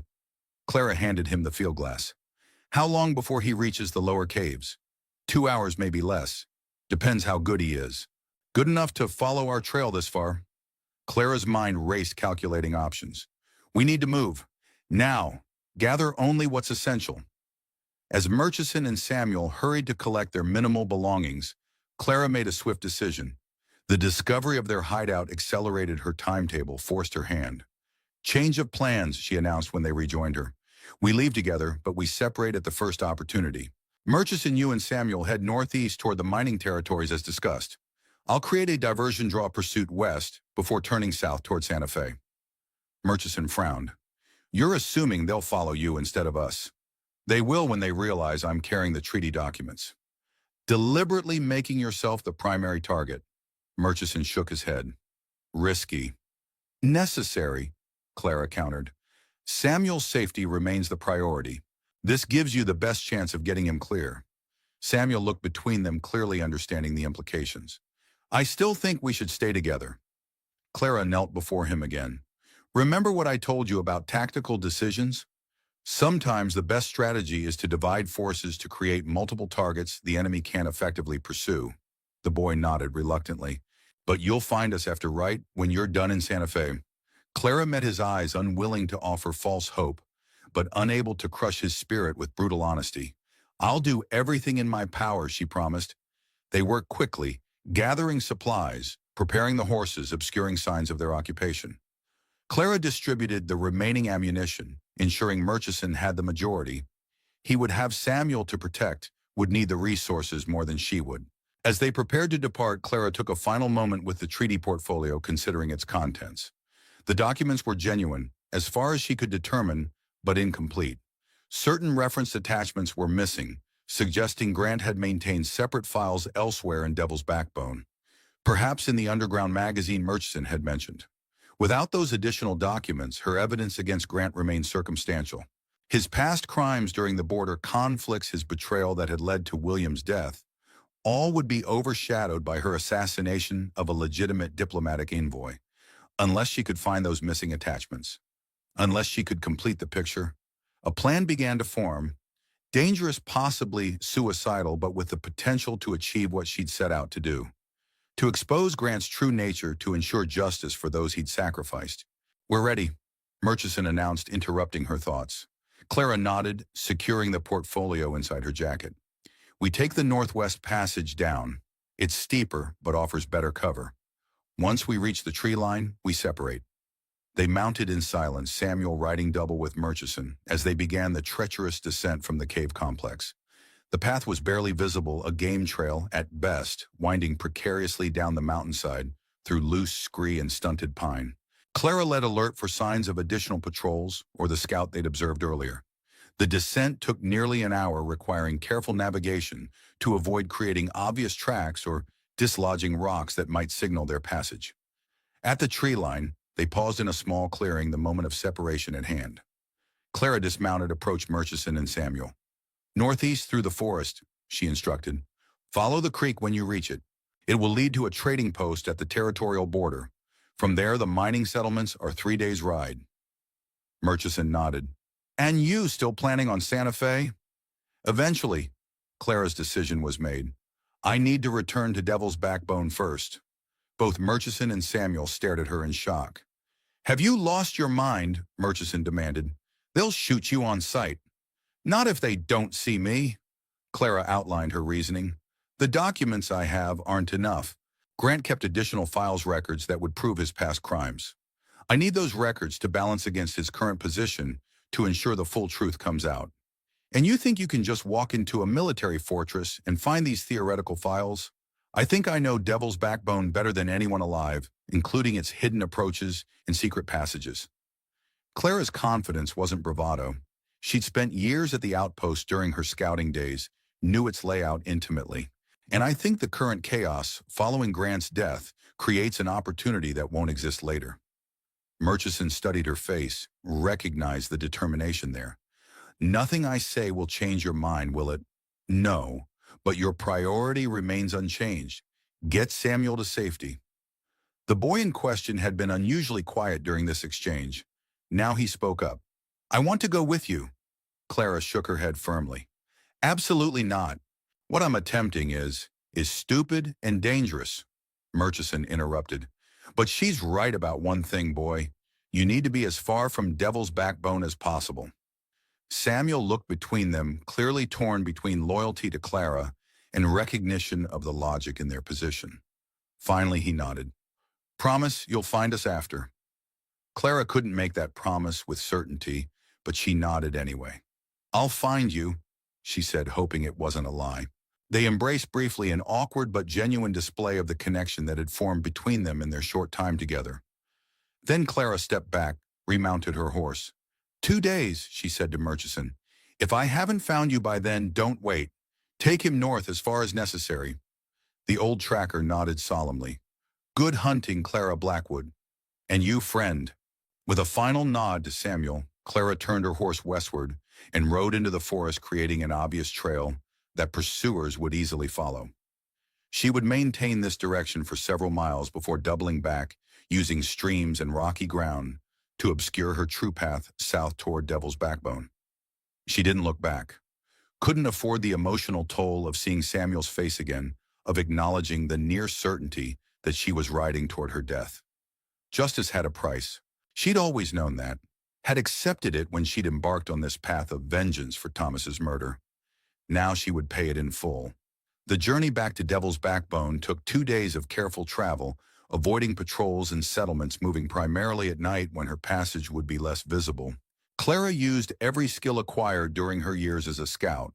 Clara handed him the field glass. How long before he reaches the lower caves? 2 hours, maybe less. Depends how good he is. Good enough to follow our trail this far. Clara's mind raced, calculating options. We need to move. Now. Gather only what's essential. As Murchison and Samuel hurried to collect their minimal belongings, Clara made a swift decision. The discovery of their hideout accelerated her timetable, forced her hand. Change of plans, she announced when they rejoined her. We leave together, but we separate at the first opportunity. Murchison, you and Samuel head northeast toward the mining territories as discussed. I'll create a diversion, draw pursuit west before turning south toward Santa Fe. Murchison frowned. You're assuming they'll follow you instead of us. They will when they realize I'm carrying the treaty documents. Deliberately making yourself the primary target. Murchison shook his head. Risky. Necessary, Clara countered. Samuel's safety remains the priority. This gives you the best chance of getting him clear. Samuel looked between them, clearly understanding the implications. I still think we should stay together. Clara knelt before him again. Remember what I told you about tactical decisions? Sometimes the best strategy is to divide forces to create multiple targets the enemy can't effectively pursue. The boy nodded reluctantly. But you'll find us after right when you're done in Santa Fe. Clara met his eyes, unwilling to offer false hope, but unable to crush his spirit with brutal honesty. I'll do everything in my power, she promised. They worked quickly, gathering supplies, preparing the horses, obscuring signs of their occupation. Clara distributed the remaining ammunition, ensuring Murchison had the majority. He would have Samuel to protect, would need the resources more than she would. As they prepared to depart, Clara took a final moment with the treaty portfolio, considering its contents. The documents were genuine, as far as she could determine, but incomplete. Certain referenced attachments were missing, suggesting Grant had maintained separate files elsewhere in Devil's Backbone, perhaps in the underground magazine Murchison had mentioned. Without those additional documents, her evidence against Grant remained circumstantial. His past crimes during the border conflicts, his betrayal that had led to William's death, all would be overshadowed by her assassination of a legitimate diplomatic envoy, unless she could find those missing attachments. Unless she could complete the picture. A plan began to form, dangerous, possibly suicidal, but with the potential to achieve what she'd set out to do. To expose Grant's true nature, to ensure justice for those he'd sacrificed. "We're ready," Murchison announced, interrupting her thoughts. Clara nodded, securing the portfolio inside her jacket. "We take the Northwest Passage down. It's steeper, but offers better cover. Once we reach the tree line, we separate." They mounted in silence, Samuel riding double with Murchison, as they began the treacherous descent from the cave complex. The path was barely visible, a game trail, at best, winding precariously down the mountainside, through loose scree and stunted pine. Clara led alert for signs of additional patrols, or the scout they'd observed earlier. The descent took nearly an hour, requiring careful navigation to avoid creating obvious tracks or dislodging rocks that might signal their passage. At the tree line, they paused in a small clearing, the moment of separation at hand. Clara dismounted, approached Murchison and Samuel. "Northeast through the forest," she instructed. "Follow the creek when you reach it. It will lead to a trading post at the territorial border. From there, the mining settlements are 3 days' ride." Murchison nodded. "And you still planning on Santa Fe?" "Eventually." Clara's decision was made. "I need to return to Devil's Backbone first." Both Murchison and Samuel stared at her in shock. "Have you lost your mind?" Murchison demanded. "They'll shoot you on sight." "Not if they don't see me." Clara outlined her reasoning. "The documents I have aren't enough. Grant kept additional files records that would prove his past crimes. I need those records to balance against his current position to ensure the full truth comes out. And you think you can just walk into a military fortress and find these theoretical files? I think I know Devil's Backbone better than anyone alive, including its hidden approaches and secret passages." Clara's confidence wasn't bravado. She'd spent years at the outpost during her scouting days, knew its layout intimately. "And I think the current chaos following Grant's death creates an opportunity that won't exist later." Murchison studied her face, recognized the determination there. "Nothing I say will change your mind, will it?" "No, but your priority remains unchanged. Get Samuel to safety." The boy in question had been unusually quiet during this exchange. Now he spoke up. "I want to go with you." Clara shook her head firmly. "Absolutely not. What I'm attempting is stupid and dangerous." Murchison interrupted. "But she's right about one thing, boy. You need to be as far from Devil's Backbone as possible." Samuel looked between them, clearly torn between loyalty to Clara and recognition of the logic in their position. Finally, he nodded. "Promise you'll find us after." Clara couldn't make that promise with certainty, but she nodded anyway. "I'll find you," she said, hoping it wasn't a lie. They embraced briefly, an awkward but genuine display of the connection that had formed between them in their short time together. Then Clara stepped back, remounted her horse. 2 days, she said to Murchison. "If I haven't found you by then, don't wait. Take him north as far as necessary." The old tracker nodded solemnly. "Good hunting, Clara Blackwood. And you, friend." With a final nod to Samuel, Clara turned her horse westward and rode into the forest, creating an obvious trail that pursuers would easily follow. She would maintain this direction for several miles before doubling back, using streams and rocky ground to obscure her true path south toward Devil's Backbone. She didn't look back. Couldn't afford the emotional toll of seeing Samuel's face again, of acknowledging the near certainty that she was riding toward her death. Justice had a price. She'd always known that, had accepted it when she'd embarked on this path of vengeance for Thomas's murder. Now she would pay it in full. The journey back to Devil's Backbone took 2 days of careful travel, avoiding patrols and settlements, moving primarily at night when her passage would be less visible. Clara used every skill acquired during her years as a scout.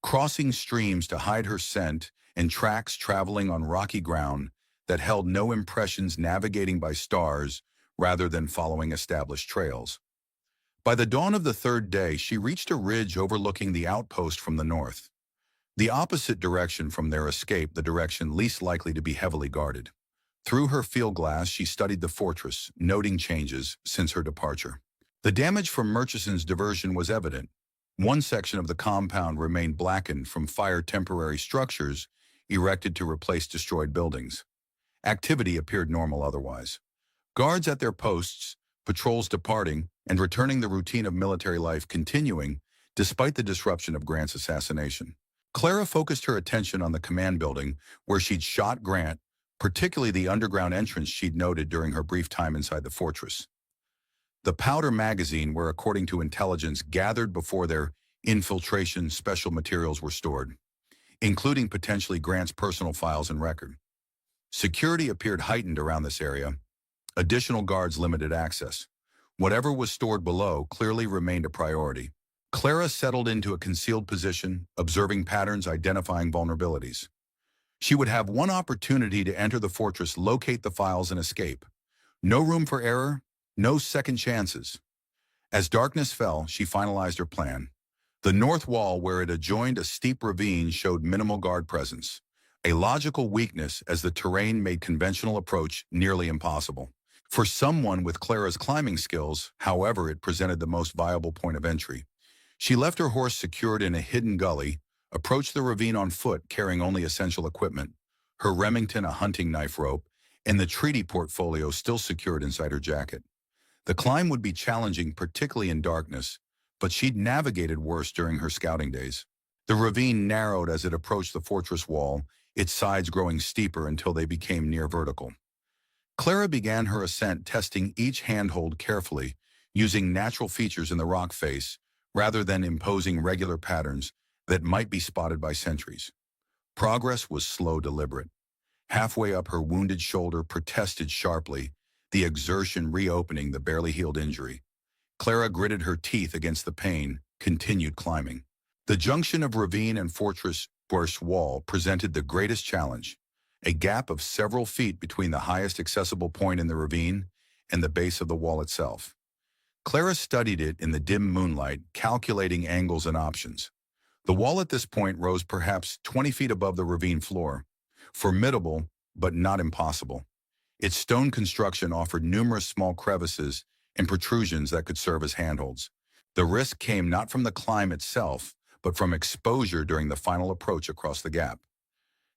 crossing streams to hide her scent, and tracks traveling on rocky ground that held no impressions, navigating by stars rather than following established trails. By the dawn of the third day, she reached a ridge overlooking the outpost from the north, the opposite direction from their escape, the direction least likely to be heavily guarded. Through her field glass, she studied the fortress, noting changes since her departure. The damage from Murchison's diversion was evident. One section of the compound remained blackened from fire, temporary structures erected to replace destroyed buildings. Activity appeared normal otherwise. Guards at their posts, patrols departing, and returning, the routine of military life continuing, despite the disruption of Grant's assassination. Clara focused her attention on the command building, where she'd shot Grant, particularly the underground entrance she'd noted during her brief time inside the fortress. The powder magazine, where, according to intelligence gathered before their infiltration, special materials were stored, including potentially Grant's personal files and record. Security appeared heightened around this area. Additional guards limited access. Whatever was stored below clearly remained a priority. Clara settled into a concealed position, observing patterns, identifying vulnerabilities. She would have one opportunity to enter the fortress, locate the files, and escape. No room for error, no second chances. As darkness fell, she finalized her plan. The north wall, where it adjoined a steep ravine, showed minimal guard presence, a logical weakness as the terrain made conventional approach nearly impossible. For someone with Clara's climbing skills, however, it presented the most viable point of entry. She left her horse secured in a hidden gully, approached the ravine on foot, carrying only essential equipment, her Remington, a hunting knife, rope, and the treaty portfolio still secured inside her jacket. The climb would be challenging, particularly in darkness, but she'd navigated worse during her scouting days. The ravine narrowed as it approached the fortress wall, its sides growing steeper until they became near vertical. Clara began her ascent, testing each handhold carefully, using natural features in the rock face rather than imposing regular patterns that might be spotted by sentries. Progress was slow, deliberate. Halfway up, her wounded shoulder protested sharply, the exertion reopening the barely healed injury. Clara gritted her teeth against the pain, continued climbing. The junction of ravine and fortress wall presented the greatest challenge, a gap of several feet between the highest accessible point in the ravine and the base of the wall itself. Clara studied it in the dim moonlight, calculating angles and options. The wall at this point rose perhaps 20 feet above the ravine floor, formidable but not impossible. Its stone construction offered numerous small crevices and protrusions that could serve as handholds. The risk came not from the climb itself, but from exposure during the final approach across the gap.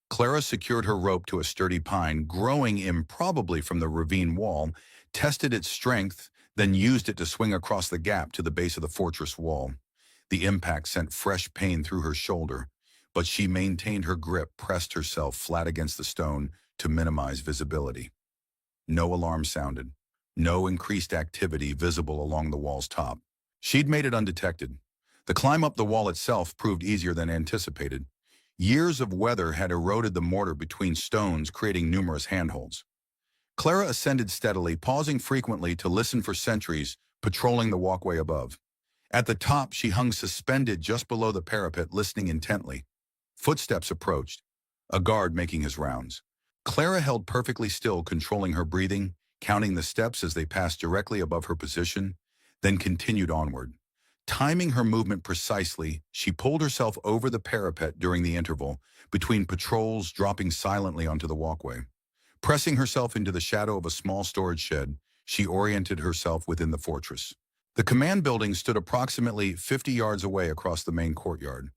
Clara secured her rope to a sturdy pine growing improbably from the ravine wall, tested its strength, then used it to swing across the gap to the base of the fortress wall. The impact sent fresh pain through her shoulder, but she maintained her grip, pressed herself flat against the stone to minimize visibility. No alarm sounded, no increased activity visible along the wall's top. She'd made it undetected. The climb up the wall itself proved easier than anticipated. Years of weather had eroded the mortar between stones, creating numerous handholds. Clara ascended steadily, pausing frequently to listen for sentries patrolling the walkway above. At the top, she hung suspended just below the parapet, listening intently. Footsteps approached, a guard making his rounds. Clara held perfectly still, controlling her breathing, counting the steps as they passed directly above her position, then continued onward. Timing her movement precisely, she pulled herself over the parapet during the interval between patrols, dropping silently onto the walkway. Pressing herself into the shadow of a small storage shed, she oriented herself within the fortress. The command building stood approximately 50 yards away across the main courtyard.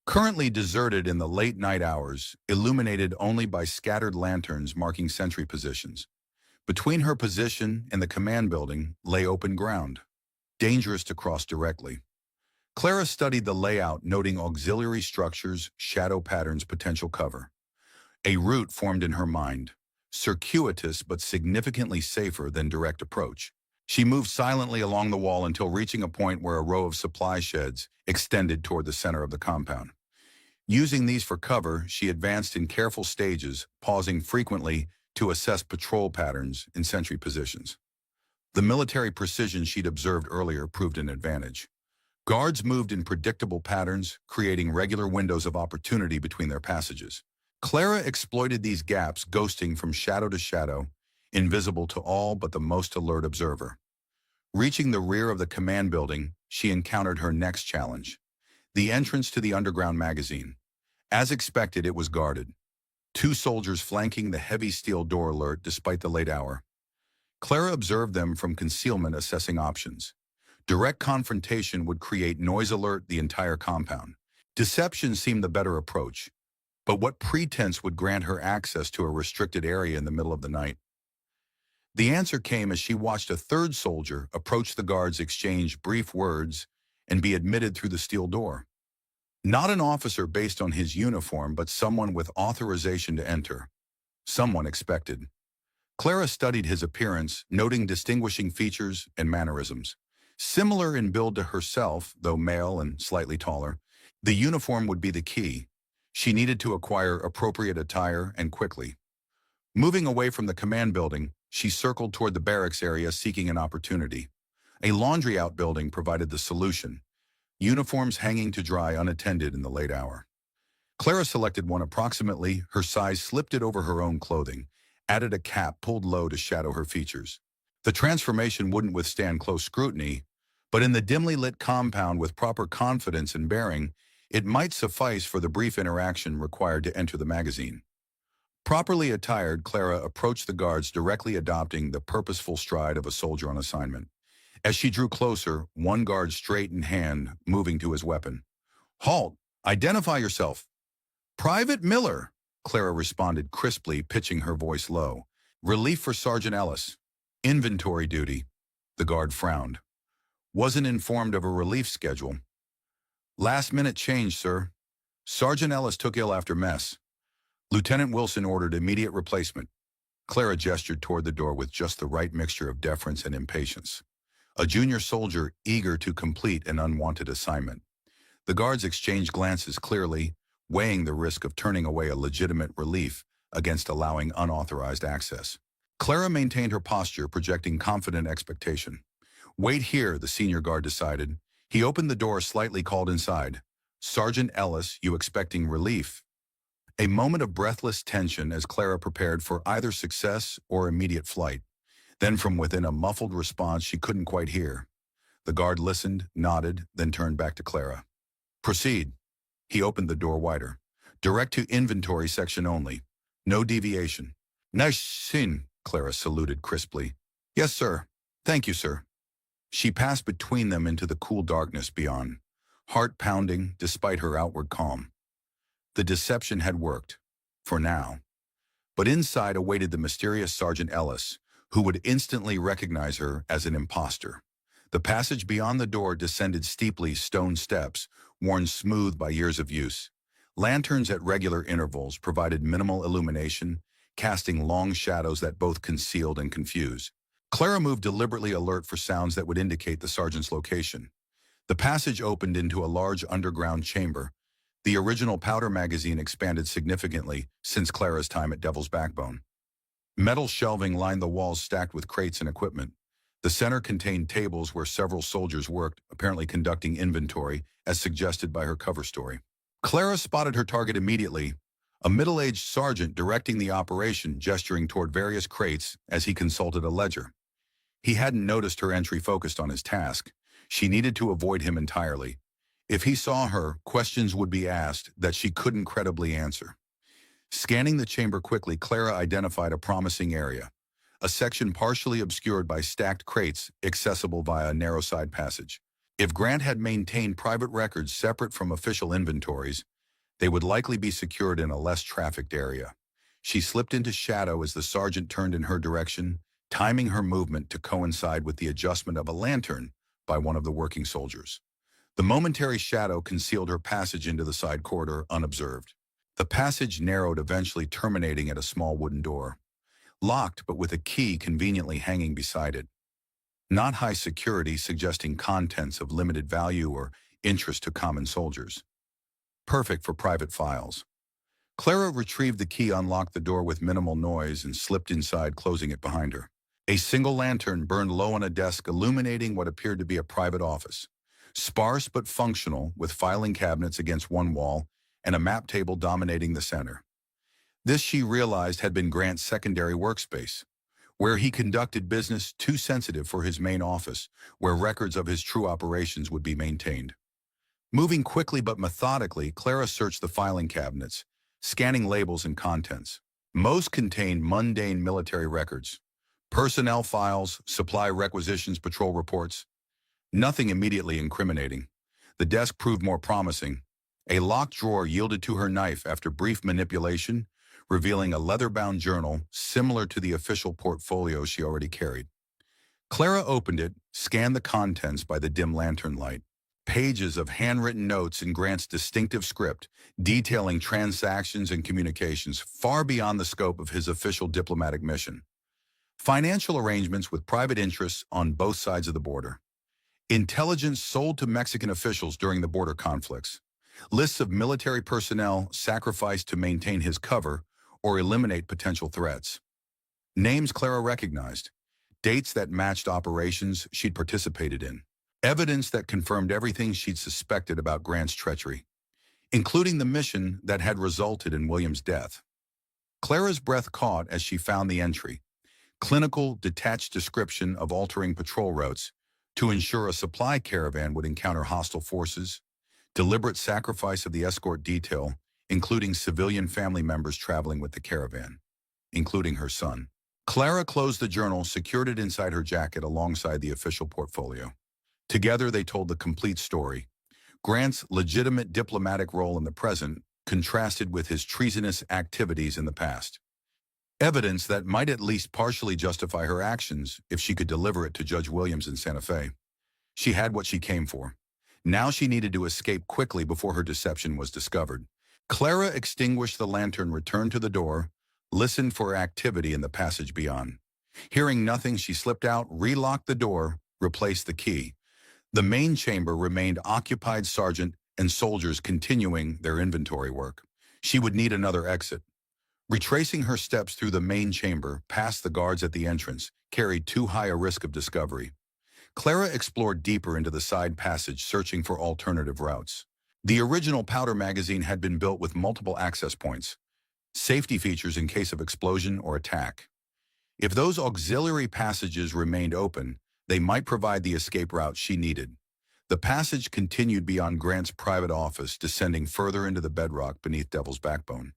Currently deserted in the late night hours, illuminated only by scattered lanterns marking sentry positions. Between her position and the command building lay open ground, dangerous to cross directly. Clara studied the layout, noting auxiliary structures, shadow patterns, potential cover. A route formed in her mind, circuitous but significantly safer than direct approach. She moved silently along the wall until reaching a point where a row of supply sheds extended toward the center of the compound. Using these for cover, she advanced in careful stages, pausing frequently to assess patrol patterns and sentry positions. The military precision she'd observed earlier proved an advantage. Guards moved in predictable patterns, creating regular windows of opportunity between their passages. Clara exploited these gaps, ghosting from shadow to shadow, invisible to all but the most alert observer. Reaching the rear of the command building, she encountered her next challenge, the entrance to the underground magazine. As expected, it was guarded. Two soldiers flanking the heavy steel door alert despite the late hour. Clara observed them from concealment, assessing options. Direct confrontation would create noise alert the entire compound. Deception seemed the better approach, but what pretense would grant her access to a restricted area in the middle of the night? The answer came as she watched a third soldier approach the guards, exchange brief words, and be admitted through the steel door. Not an officer based on his uniform, but someone with authorization to enter. Someone expected. Clara studied his appearance, noting distinguishing features and mannerisms. Similar in build to herself, though male and slightly taller, the uniform would be the key. She needed to acquire appropriate attire and quickly. Moving away from the command building, she circled toward the barracks area, seeking an opportunity. A laundry outbuilding provided the solution, uniforms hanging to dry unattended in the late hour. Clara selected one approximately her size, slipped it over her own clothing, added a cap pulled low to shadow her features. The transformation wouldn't withstand close scrutiny, but in the dimly lit compound with proper confidence and bearing, it might suffice for the brief interaction required to enter the magazine. Properly attired, Clara approached the guards, directly adopting the purposeful stride of a soldier on assignment. As she drew closer, one guard straightened hand, moving to his weapon. "Halt! Identify yourself!" "Private Miller," Clara responded crisply, pitching her voice low. "Relief for Sergeant Ellis." "Inventory duty." The guard frowned. "Wasn't informed of a relief schedule." "Last-minute change, sir. Sergeant Ellis took ill after mess. Lieutenant Wilson ordered immediate replacement." Clara gestured toward the door with just the right mixture of deference and impatience. A junior soldier eager to complete an unwanted assignment. The guards exchanged glances, clearly weighing the risk of turning away a legitimate relief against allowing unauthorized access. Clara maintained her posture, projecting confident expectation. "Wait here," the senior guard decided. He opened the door slightly, called inside. "Sergeant Ellis, you expecting relief?" A moment of breathless tension as Clara prepared for either success or immediate flight. Then from within, a muffled response she couldn't quite hear. The guard listened, nodded, then turned back to Clara. "Proceed." He opened the door wider. "Direct to inventory section only. No deviation." "Nice sin," Clara saluted crisply. "Yes, sir. Thank you, sir." She passed between them into the cool darkness beyond, heart pounding despite her outward calm. The deception had worked, for now. But inside awaited the mysterious Sergeant Ellis, who would instantly recognize her as an imposter. The passage beyond the door descended steeply, stone steps, worn smooth by years of use. Lanterns at regular intervals provided minimal illumination, casting long shadows that both concealed and confused. Clara moved deliberately, alert for sounds that would indicate the sergeant's location. The passage opened into a large underground chamber. The original powder magazine expanded significantly since Clara's time at Devil's Backbone. Metal shelving lined the walls, stacked with crates and equipment. The center contained tables where several soldiers worked, apparently conducting inventory, as suggested by her cover story. Clara spotted her target immediately, a middle-aged sergeant directing the operation, gesturing toward various crates as he consulted a ledger. He hadn't noticed her entry focused on his task. She needed to avoid him entirely. If he saw her, questions would be asked that she couldn't credibly answer. Scanning the chamber quickly, Clara identified a promising area, a section partially obscured by stacked crates, accessible via a narrow side passage. If Grant had maintained private records separate from official inventories, they would likely be secured in a less trafficked area. She slipped into shadow as the sergeant turned in her direction, timing her movement to coincide with the adjustment of a lantern by one of the working soldiers. The momentary shadow concealed her passage into the side corridor unobserved. The passage narrowed, eventually terminating at a small wooden door, locked but with a key conveniently hanging beside it. Not high security, suggesting contents of limited value or interest to common soldiers. Perfect for private files. Clara retrieved the key, unlocked the door with minimal noise, and slipped inside, closing it behind her. A single lantern burned low on a desk, illuminating what appeared to be a private office. sparse but functional, with filing cabinets against one wall and a map table dominating the center. This, she realized, had been Grant's secondary workspace, where he conducted business too sensitive for his main office, where records of his true operations would be maintained. Moving quickly but methodically, Clara searched the filing cabinets, scanning labels and contents. Most contained mundane military records, personnel files, supply requisitions, patrol reports. Nothing immediately incriminating. The desk proved more promising. A locked drawer yielded to her knife after brief manipulation, revealing a leather-bound journal similar to the official portfolio she already carried. Clara opened it, scanned the contents by the dim lantern light. Pages of handwritten notes in Grant's distinctive script, detailing transactions and communications far beyond the scope of his official diplomatic mission. Financial arrangements with private interests on both sides of the border. Intelligence sold to Mexican officials during the border conflicts. Lists of military personnel sacrificed to maintain his cover or eliminate potential threats. Names Clara recognized. Dates that matched operations she'd participated in. Evidence that confirmed everything she'd suspected about Grant's treachery, including the mission that had resulted in William's death. Clara's breath caught as she found the entry. Clinical, detached description of altering patrol routes to ensure a supply caravan would encounter hostile forces. Deliberate sacrifice of the escort detail, including civilian family members traveling with the caravan, including her son. Clara closed the journal, secured it inside her jacket alongside the official portfolio. Together, they told the complete story. Grant's legitimate diplomatic role in the present contrasted with his treasonous activities in the past. Evidence that might at least partially justify her actions if she could deliver it to Judge Williams in Santa Fe. She had what she came for. Now she needed to escape quickly before her deception was discovered. Clara extinguished the lantern, returned to the door, listened for activity in the passage beyond. Hearing nothing, she slipped out, relocked the door, replaced the key. The main chamber remained occupied, sergeant and soldiers continuing their inventory work. She would need another exit. Retracing her steps through the main chamber, past the guards at the entrance, carried too high a risk of discovery. Clara explored deeper into the side passage, searching for alternative routes. The original powder magazine had been built with multiple access points, safety features in case of explosion or attack. If those auxiliary passages remained open, they might provide the escape route she needed. The passage continued beyond Grant's private office, descending further into the bedrock beneath Devil's Backbone.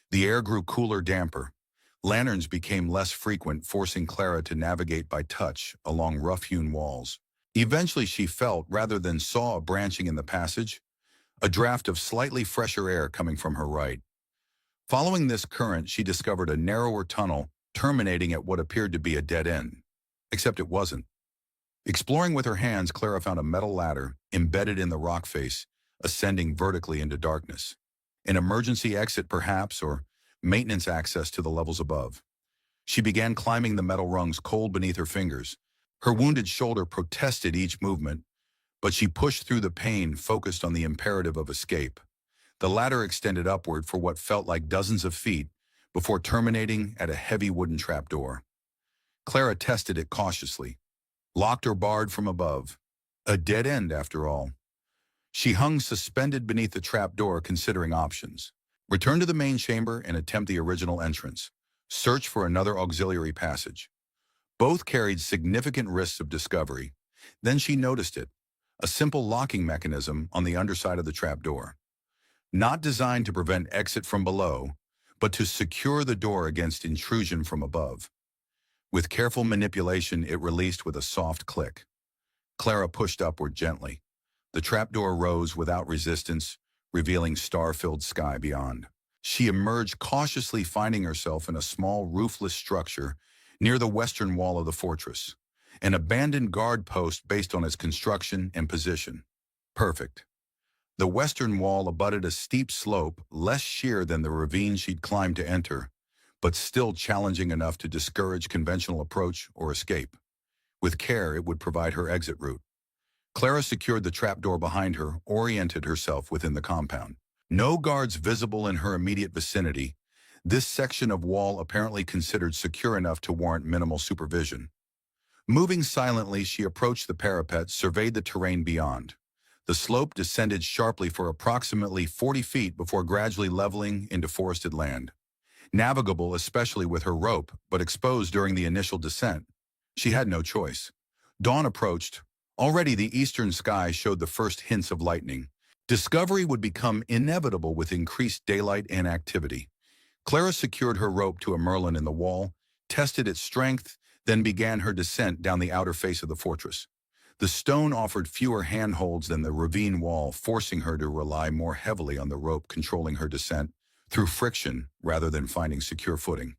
The air grew cooler, damper. Lanterns became less frequent, forcing Clara to navigate by touch along rough-hewn walls. Eventually, she felt, rather than saw, a branching in the passage, a draft of slightly fresher air coming from her right. Following this current, she discovered a narrower tunnel terminating at what appeared to be a dead end. Except it wasn't. Exploring with her hands, Clara found a metal ladder embedded in the rock face, ascending vertically into darkness. An emergency exit, perhaps, or maintenance access to the levels above. She began climbing the metal rungs, cold beneath her fingers. Her wounded shoulder protested each movement, but she pushed through the pain, focused on the imperative of escape. The ladder extended upward for what felt like dozens of feet before terminating at a heavy wooden trapdoor. Clara tested it cautiously. Locked or barred from above. A dead end, after all. She hung suspended beneath the trapdoor, considering options. Return to the main chamber and attempt the original entrance. Search for another auxiliary passage. Both carried significant risks of discovery. Then she noticed it. A simple locking mechanism on the underside of the trapdoor. Not designed to prevent exit from below, but to secure the door against intrusion from above. With careful manipulation, it released with a soft click. Clara pushed upward gently. The trapdoor rose without resistance, revealing star-filled sky beyond. She emerged cautiously, finding herself in a small, roofless structure near the western wall of the fortress. An abandoned guard post based on its construction and position. Perfect. The western wall abutted a steep slope, less sheer than the ravine she'd climbed to enter, but still challenging enough to discourage conventional approach or escape. With care, it would provide her exit route. Clara secured the trapdoor behind her, oriented herself within the compound. No guards visible in her immediate vicinity, this section of wall apparently considered secure enough to warrant minimal supervision. Moving silently, she approached the parapet, surveyed the terrain beyond. The slope descended sharply for approximately 40 feet before gradually leveling into forested land. Navigable especially with her rope, but exposed during the initial descent. She had no choice. Dawn approached. Already the eastern sky showed the first hints of lightning. Discovery would become inevitable with increased daylight and activity. Clara secured her rope to a merlin in the wall, tested its strength, then began her descent down the outer face of the fortress. The stone offered fewer handholds than the ravine wall, forcing her to rely more heavily on the rope controlling her descent through friction rather than finding secure footing.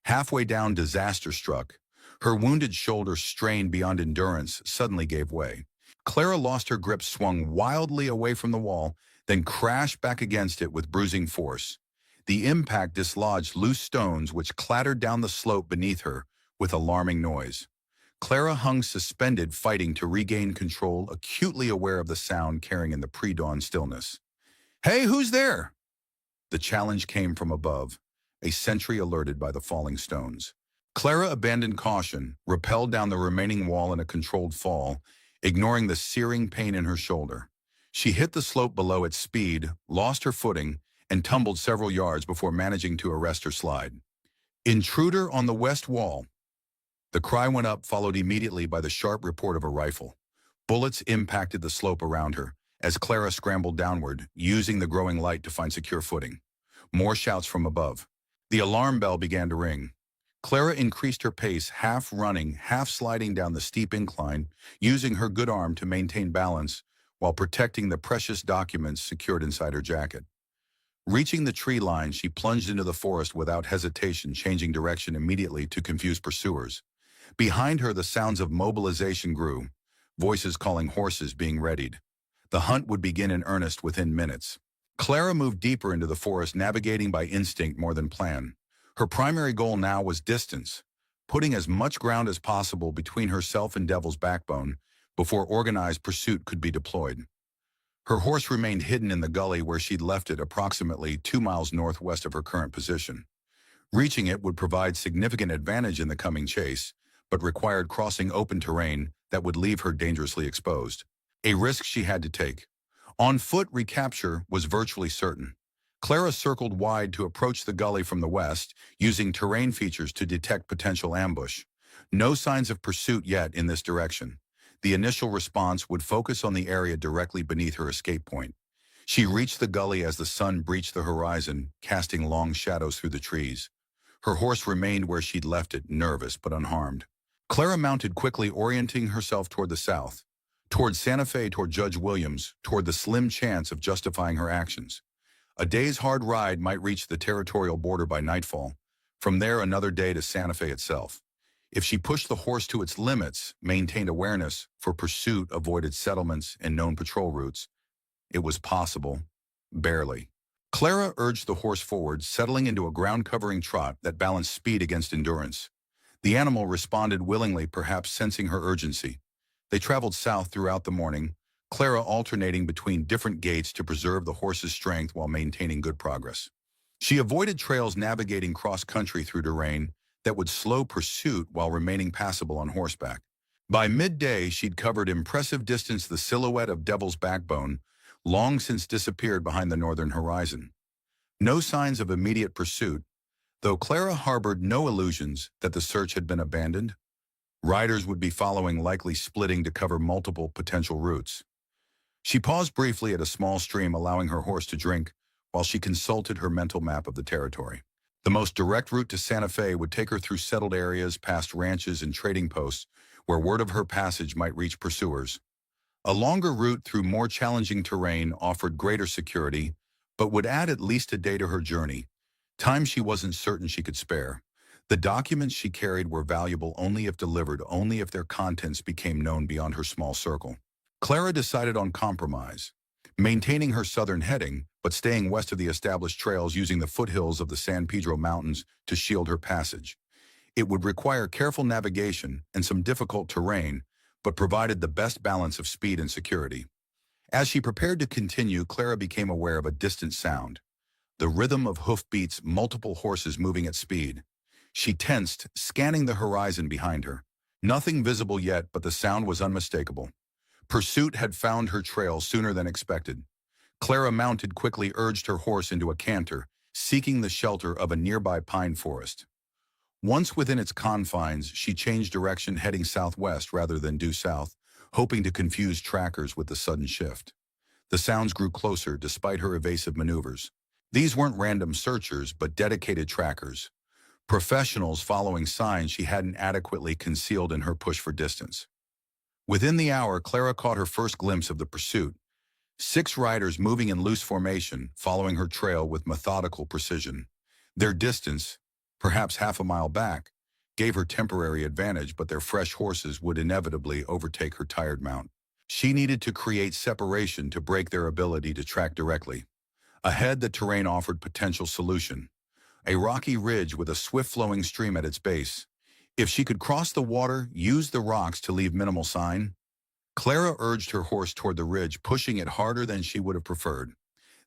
Halfway down, disaster struck. Her wounded shoulder, strained beyond endurance, suddenly gave way. Clara lost her grip, swung wildly away from the wall, then crashed back against it with bruising force. The impact dislodged loose stones which clattered down the slope beneath her with alarming noise. Clara hung suspended, fighting to regain control, acutely aware of the sound carrying in the pre-dawn stillness. "Hey, who's there?" The challenge came from above, a sentry alerted by the falling stones. Clara abandoned caution, rappelled down the remaining wall in a controlled fall, ignoring the searing pain in her shoulder. She hit the slope below at speed, lost her footing, and tumbled several yards before managing to arrest her slide. "Intruder on the west wall." The cry went up, followed immediately by the sharp report of a rifle. Bullets impacted the slope around her as Clara scrambled downward, using the growing light to find secure footing. More shouts from above. The alarm bell began to ring. Clara increased her pace, half running, half sliding down the steep incline, using her good arm to maintain balance while protecting the precious documents secured inside her jacket. Reaching the tree line, she plunged into the forest without hesitation, changing direction immediately to confuse pursuers. Behind her, the sounds of mobilization grew, voices calling horses being readied. The hunt would begin in earnest within minutes. Clara moved deeper into the forest, navigating by instinct more than plan. Her primary goal now was distance, putting as much ground as possible between herself and Devil's Backbone before organized pursuit could be deployed. Her horse remained hidden in the gully where she'd left it, approximately 2 miles northwest of her current position. Reaching it would provide significant advantage in the coming chase, but required crossing open terrain that would leave her dangerously exposed. A risk she had to take. On foot, recapture was virtually certain. Clara circled wide to approach the gully from the west, using terrain features to detect potential ambush. No signs of pursuit yet in this direction. The initial response would focus on the area directly beneath her escape point. She reached the gully as the sun breached the horizon, casting long shadows through the trees. Her horse remained where she'd left it, nervous but unharmed. Clara mounted quickly, orienting herself toward the south, toward Santa Fe, toward Judge Williams, toward the slim chance of justifying her actions. A day's hard ride might reach the territorial border by nightfall. From there, another day to Santa Fe itself. If she pushed the horse to its limits, maintained awareness for pursuit, avoided settlements and known patrol routes, it was possible, barely. Clara urged the horse forward, settling into a ground-covering trot that balanced speed against endurance. The animal responded willingly, perhaps sensing her urgency. They traveled south throughout the morning, Clara alternating between different gaits to preserve the horse's strength while maintaining good progress. She avoided trails, navigating cross-country through terrain that would slow pursuit while remaining passable on horseback. By midday, she'd covered impressive distance, the silhouette of Devil's Backbone, long since disappeared behind the northern horizon. No signs of immediate pursuit, though Clara harbored no illusions that the search had been abandoned. Riders would be following, likely splitting to cover multiple potential routes. She paused briefly at a small stream, allowing her horse to drink, while she consulted her mental map of the territory. The most direct route to Santa Fe would take her through settled areas, past ranches and trading posts, where word of her passage might reach pursuers. A longer route through more challenging terrain offered greater security, but would add at least a day to her journey, time she wasn't certain she could spare. The documents she carried were valuable only if delivered, only if their contents became known beyond her small circle. Clara decided on compromise, maintaining her southern heading, but staying west of the established trails, using the foothills of the San Pedro Mountains to shield her passage. It would require careful navigation and some difficult terrain, but provided the best balance of speed and security. As she prepared to continue, Clara became aware of a distant sound. The rhythm of hoofbeats, multiple horses moving at speed. She tensed, scanning the horizon behind her. Nothing visible yet, but the sound was unmistakable. Pursuit had found her trail sooner than expected. Clara, mounted, quickly urged her horse into a canter, seeking the shelter of a nearby pine forest. Once within its confines, she changed direction, heading southwest rather than due south, hoping to confuse trackers with the sudden shift. The sounds grew closer despite her evasive maneuvers. These weren't random searchers, but dedicated trackers, professionals following signs she hadn't adequately concealed in her push for distance. Within the hour, Clara caught her first glimpse of the pursuit. 6 riders moving in loose formation, following her trail with methodical precision. Their distance, perhaps half a mile back, gave her temporary advantage, but their fresh horses would inevitably overtake her tired mount. She needed to create separation to break their ability to track directly. Ahead, the terrain offered potential solution. A rocky ridge with a swift-flowing stream at its base. If she could cross the water, use the rocks to leave minimal sign. Clara urged her horse toward the ridge, pushing it harder than she would have preferred.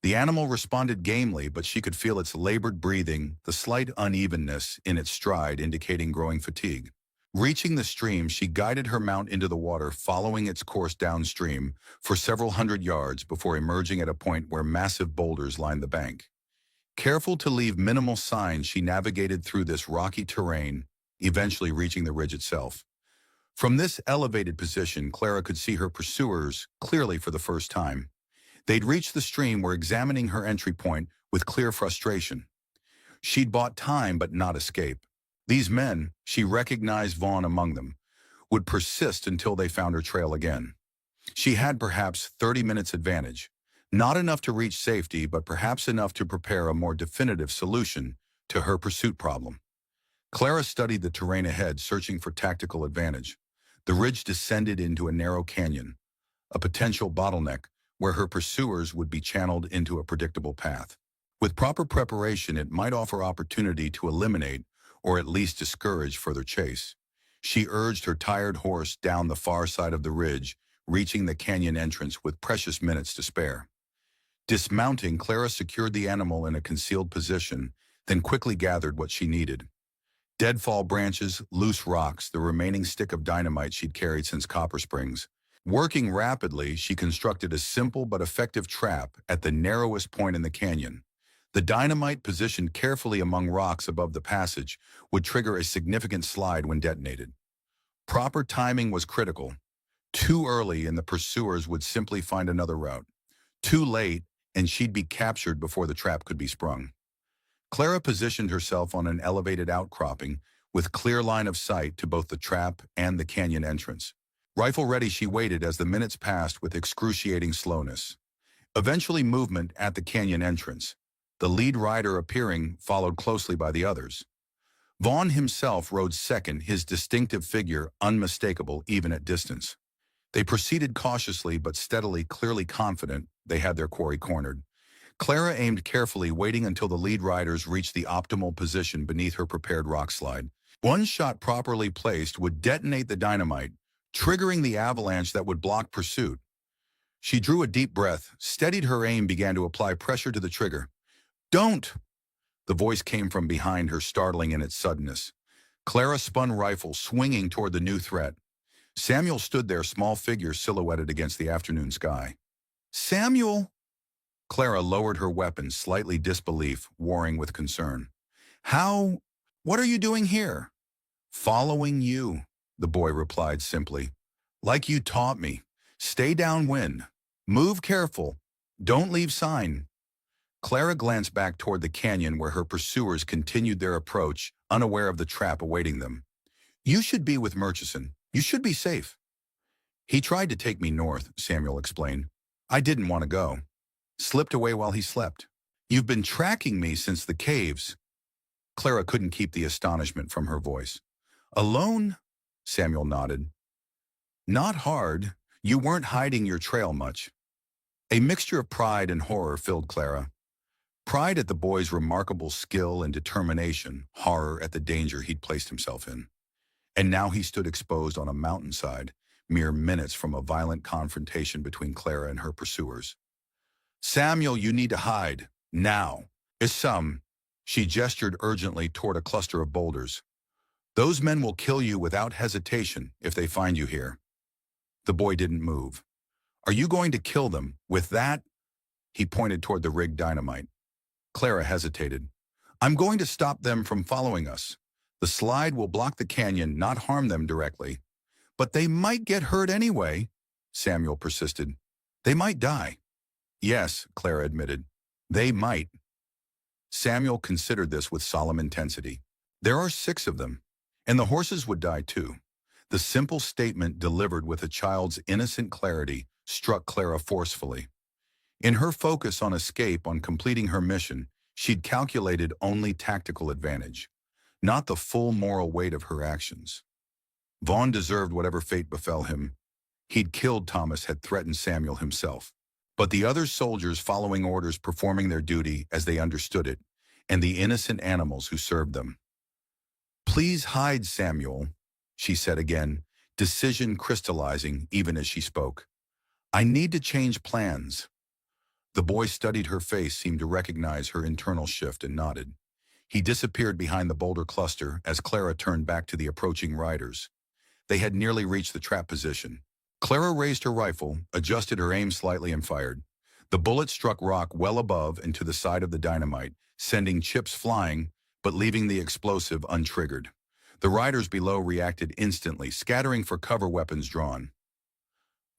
The animal responded gamely, but she could feel its labored breathing, the slight unevenness in its stride indicating growing fatigue. Reaching the stream, she guided her mount into the water, following its course downstream for several hundred yards before emerging at a point where massive boulders lined the bank. Careful to leave minimal signs, she navigated through this rocky terrain, eventually reaching the ridge itself. From this elevated position, Clara could see her pursuers clearly for the first time. They'd reached the stream, were examining her entry point with clear frustration. She'd bought time but not escape. These men, she recognized Vaughn among them, would persist until they found her trail again. She had perhaps 30 minutes advantage. Not enough to reach safety, but perhaps enough to prepare a more definitive solution to her pursuit problem. Clara studied the terrain ahead, searching for tactical advantage. The ridge descended into a narrow canyon, a potential bottleneck where her pursuers would be channeled into a predictable path. With proper preparation, it might offer opportunity to eliminate or at least discourage further chase. She urged her tired horse down the far side of the ridge, reaching the canyon entrance with precious minutes to spare. Dismounting, Clara secured the animal in a concealed position, then quickly gathered what she needed. Deadfall branches, loose rocks, the remaining stick of dynamite she'd carried since Copper Springs. Working rapidly, she constructed a simple but effective trap at the narrowest point in the canyon. The dynamite, positioned carefully among rocks above the passage, would trigger a significant slide when detonated. Proper timing was critical. Too early, and the pursuers would simply find another route. Too late, and she'd be captured before the trap could be sprung. Clara positioned herself on an elevated outcropping with clear line of sight to both the trap and the canyon entrance. Rifle ready, she waited as the minutes passed with excruciating slowness. Eventually, movement at the canyon entrance. The lead rider appearing, followed closely by the others. Vaughn himself rode second, his distinctive figure unmistakable even at distance. They proceeded cautiously but steadily, clearly confident they had their quarry cornered. Clara aimed carefully, waiting until the lead riders reached the optimal position beneath her prepared rock slide. One shot properly placed would detonate the dynamite, triggering the avalanche that would block pursuit. She drew a deep breath, steadied her aim, began to apply pressure to the trigger. "Don't!" The voice came from behind her, startling in its suddenness. Clara spun rifle, swinging toward the new threat. Samuel stood there, small figure silhouetted against the afternoon sky. "Samuel!" Clara lowered her weapon, slightly disbelief warring with concern. "How? What are you doing here?" "Following you," the boy replied simply. "Like you taught me. Stay downwind. Move careful. Don't leave sign." Clara glanced back toward the canyon where her pursuers continued their approach, unaware of the trap awaiting them. "You should be with Murchison. You should be safe." "He tried to take me north," Samuel explained. "I didn't want to go. Slipped away while he slept." "You've been tracking me since the caves." Clara couldn't keep the astonishment from her voice. "Alone?" Samuel nodded. "Not hard. You weren't hiding your trail much." A mixture of pride and horror filled Clara. Pride at the boy's remarkable skill and determination, horror at the danger he'd placed himself in. And now he stood exposed on a mountainside, mere minutes from a violent confrontation between Clara and her pursuers. "Samuel, you need to hide. Now. Isam." She gestured urgently toward a cluster of boulders. "Those men will kill you without hesitation if they find you here." The boy didn't move. Are you going to kill them with that? He pointed toward the rigged dynamite. Clara hesitated. I'm going to stop them from following us. The slide will block the canyon, not harm them directly. But they might get hurt anyway, Samuel persisted. They might die. Yes, Clara admitted. They might. Samuel considered this with solemn intensity. There are 6 of them, and the horses would die too. The simple statement delivered with a child's innocent clarity struck Clara forcefully. In her focus on escape, on completing her mission, she'd calculated only tactical advantage, not the full moral weight of her actions. Vaughn deserved whatever fate befell him. He'd killed Thomas, had threatened Samuel himself. But the other soldiers following orders, performing their duty as they understood it, and the innocent animals who served them. Please hide, Samuel, she said again, decision crystallizing even as she spoke. I need to change plans. The boy studied her face, seemed to recognize her internal shift, and nodded. He disappeared behind the boulder cluster as Clara turned back to the approaching riders. They had nearly reached the trap position. Clara raised her rifle, adjusted her aim slightly, and fired. The bullet struck rock well above and to the side of the dynamite, sending chips flying, but leaving the explosive untriggered. The riders below reacted instantly, scattering for cover, weapons drawn.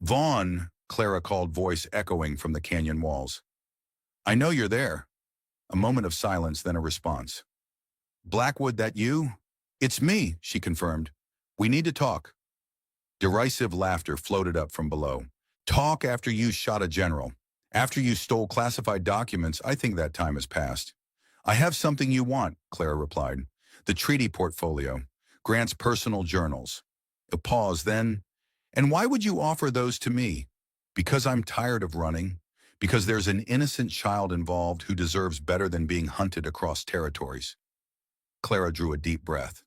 Vaughn, Clara called, voice echoing from the canyon walls. I know you're there. A moment of silence, then a response. Blackwood, that you? It's me, she confirmed. We need to talk. Derisive laughter floated up from below. Talk after you shot a general. After you stole classified documents, I think that time has passed. I have something you want, Clara replied. The treaty portfolio. Grant's personal journals. A pause, then. And why would you offer those to me? Because I'm tired of running. Because there's an innocent child involved who deserves better than being hunted across territories. Clara drew a deep breath.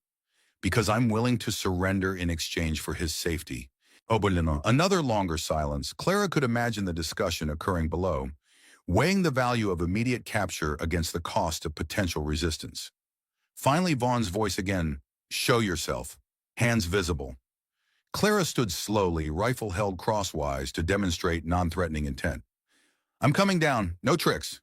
Because I'm willing to surrender in exchange for his safety. Another longer silence. Clara could imagine the discussion occurring below, weighing the value of immediate capture against the cost of potential resistance. Finally, Vaughn's voice again. Show yourself. Hands visible. Clara stood slowly, rifle held crosswise to demonstrate non-threatening intent. I'm coming down. No tricks.